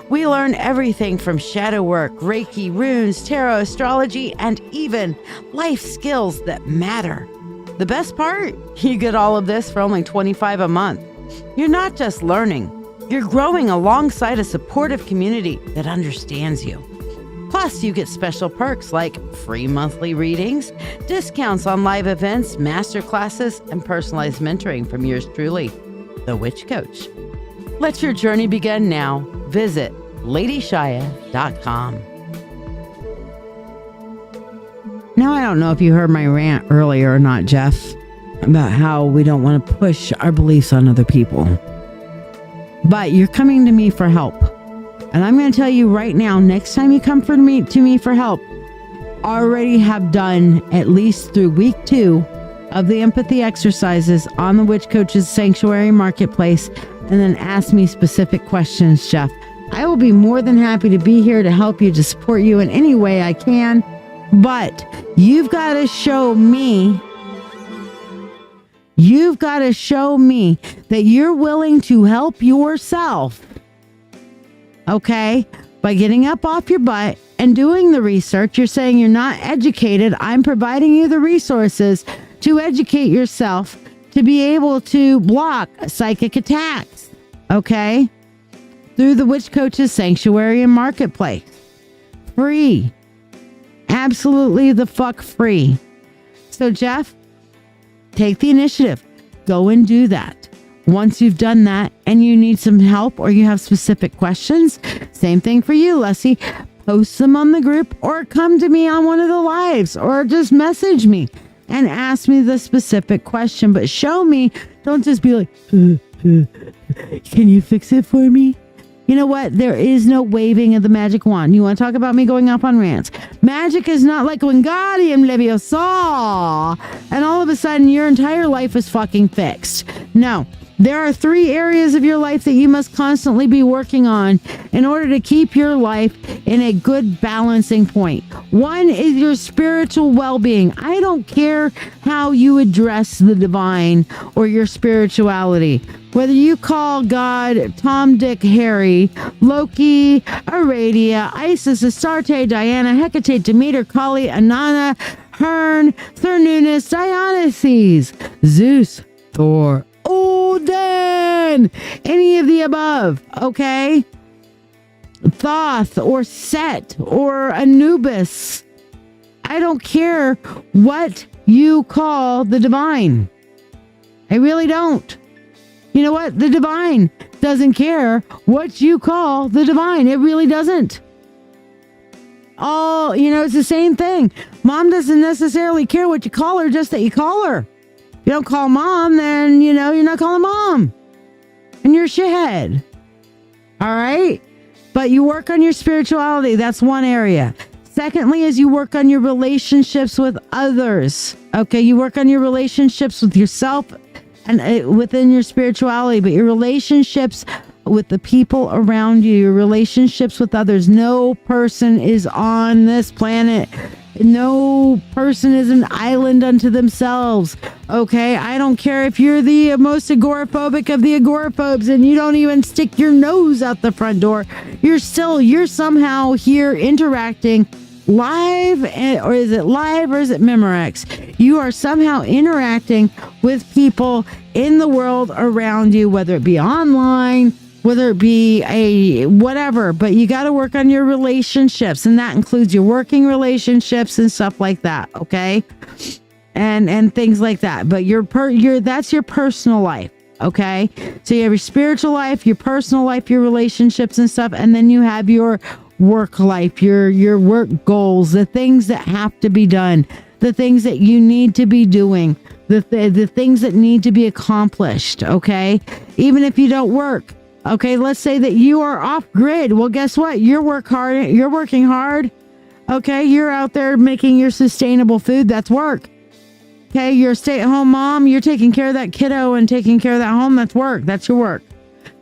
We learn everything from shadow work, Reiki, runes, tarot, astrology, and even life skills that matter. The best part? You get all of this for only $25 a month. You're not just learning, you're growing alongside a supportive community that understands you. Plus, you get special perks like free monthly readings, discounts on live events, master classes, and personalized mentoring from yours truly, the Witch Coach. Let your journey begin now. Visit ladyshiya.com. Now, I don't know if you heard my rant earlier or not, Jeff, about how we don't want to push our beliefs on other people. But you're coming to me for help. And I'm going to tell you right now, next time you come to me for help, already have done at least through week 2 of the empathy exercises on the Witch Coach's Sanctuary Marketplace, and then ask me specific questions, Jeff. I will be more than happy to be here to help you, to support you in any way I can. But you've got to show me that you're willing to help yourself. Okay? By getting up off your butt and doing the research. You're saying you're not educated. I'm providing you the resources to educate yourself to be able to block psychic attacks. Okay? Through the Witch Coach's Sanctuary and Marketplace. Free. Absolutely the fuck free. So, Jeff, take the initiative. Go and do that. Once you've done that and you need some help or you have specific questions, same thing for you, Leslie. post them on the group or come to me on one of the lives or just message me and ask me the specific question. But show me. Don't just be like, can you fix it for me? You know what? There is no waving of the magic wand. You want to talk about me going up on rants? Magic is not like Wingardium Leviosa and all of a sudden your entire life is fucking fixed. No. There are 3 areas of your life that you must constantly be working on in order to keep your life in a good balancing point. 1 is your spiritual well-being. I don't care how you address the divine or your spirituality. Whether you call God Tom, Dick, Harry, Loki, Aradia, Isis, Astarte, Diana, Hecate, Demeter, Kali, Inanna, Hern, Cernunnos, Dionysus, Zeus, Thor, Odin, any of the above, okay? Thoth or Set or Anubis. I don't care what you call the divine. I really don't. You know what? The divine doesn't care what you call the divine. It really doesn't. It's the same thing. Mom doesn't necessarily care what you call her, just that you call her. You don't call mom, then, you're not calling mom. And you're a shithead. All right? But you work on your spirituality. That's one area. Secondly, is you work on your relationships with others. Okay? You work on your relationships with yourself and within your spirituality, but your relationships with the people around you, your relationships with others. No person is on this planet. No person is an island unto themselves. Okay? I don't care if you're the most agoraphobic of the agoraphobes and you don't even stick your nose out the front door. You're somehow here interacting live, or is it live or is it Memorex? You are somehow interacting with people in the world around you, whether it be online, whether it be a whatever, but you got to work on your relationships, and that includes your working relationships and stuff like that, okay? And things like that. But that's your personal life, okay? So you have your spiritual life, your personal life, your relationships and stuff, and then you have your work life, your work goals, the things that have to be done, the things that you need to be doing, the things that need to be accomplished, okay? Even if you don't work. Okay, let's say that you are off grid. Well, guess what? You're working hard. Okay, you're out there making your sustainable food. That's work. Okay, you're a stay-at-home mom. You're taking care of that kiddo and taking care of that home. That's work. That's your work.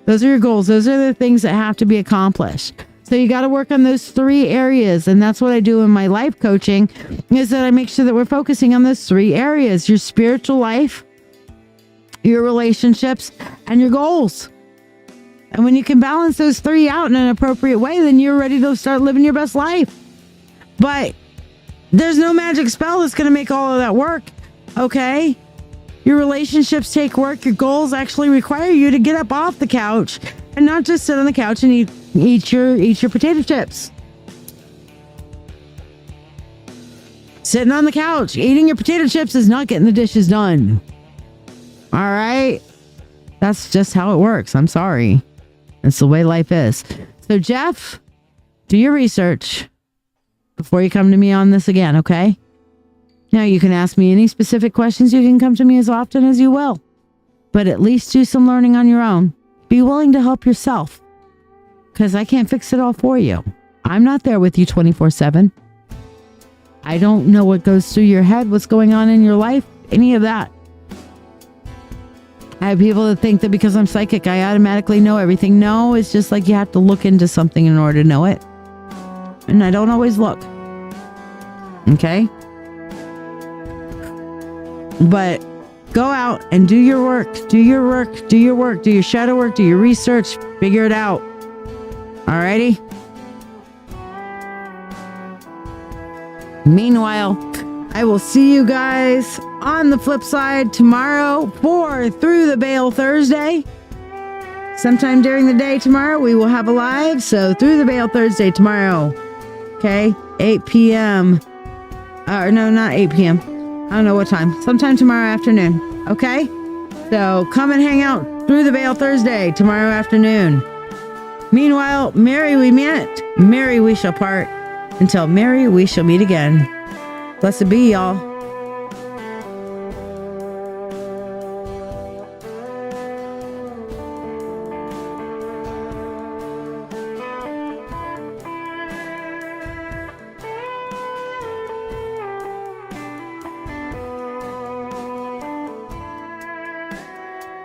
Those are your goals. Those are the things that have to be accomplished. So you got to work on those 3 areas. And that's what I do in my life coaching, is that I make sure that we're focusing on those 3 areas: your spiritual life, your relationships, and your goals. And when you can balance those 3 out in an appropriate way, then you're ready to start living your best life. But there's no magic spell that's going to make all of that work. Okay? Your relationships take work. Your goals actually require you to get up off the couch and not just sit on the couch and eat your potato chips. Sitting on the couch, eating your potato chips is not getting the dishes done. All right? That's just how it works. I'm sorry. That's the way life is. So, Jeff, do your research before you come to me on this again, okay? Now, you can ask me any specific questions. You can come to me as often as you will. But at least do some learning on your own. Be willing to help yourself. Because I can't fix it all for you. I'm not there with you 24/7. I don't know what goes through your head, what's going on in your life, any of that. I have people that think that because I'm psychic, I automatically know everything. No, it's just like you have to look into something in order to know it. And I don't always look. Okay? But go out and do your work. Do your work. Do your work. Do your shadow work. Do your research. Figure it out. Alrighty? Meanwhile, I will see you guys on the flip side tomorrow for Through the Veil Thursday. Sometime during the day tomorrow, we will have a live. So Through the Veil Thursday tomorrow. Okay? 8 p.m. No, not 8 p.m. I don't know what time. Sometime tomorrow afternoon. Okay? So come and hang out Through the Veil Thursday tomorrow afternoon. Meanwhile, merry we met, merry we shall part. Until merry we shall meet again. Blessed be, y'all.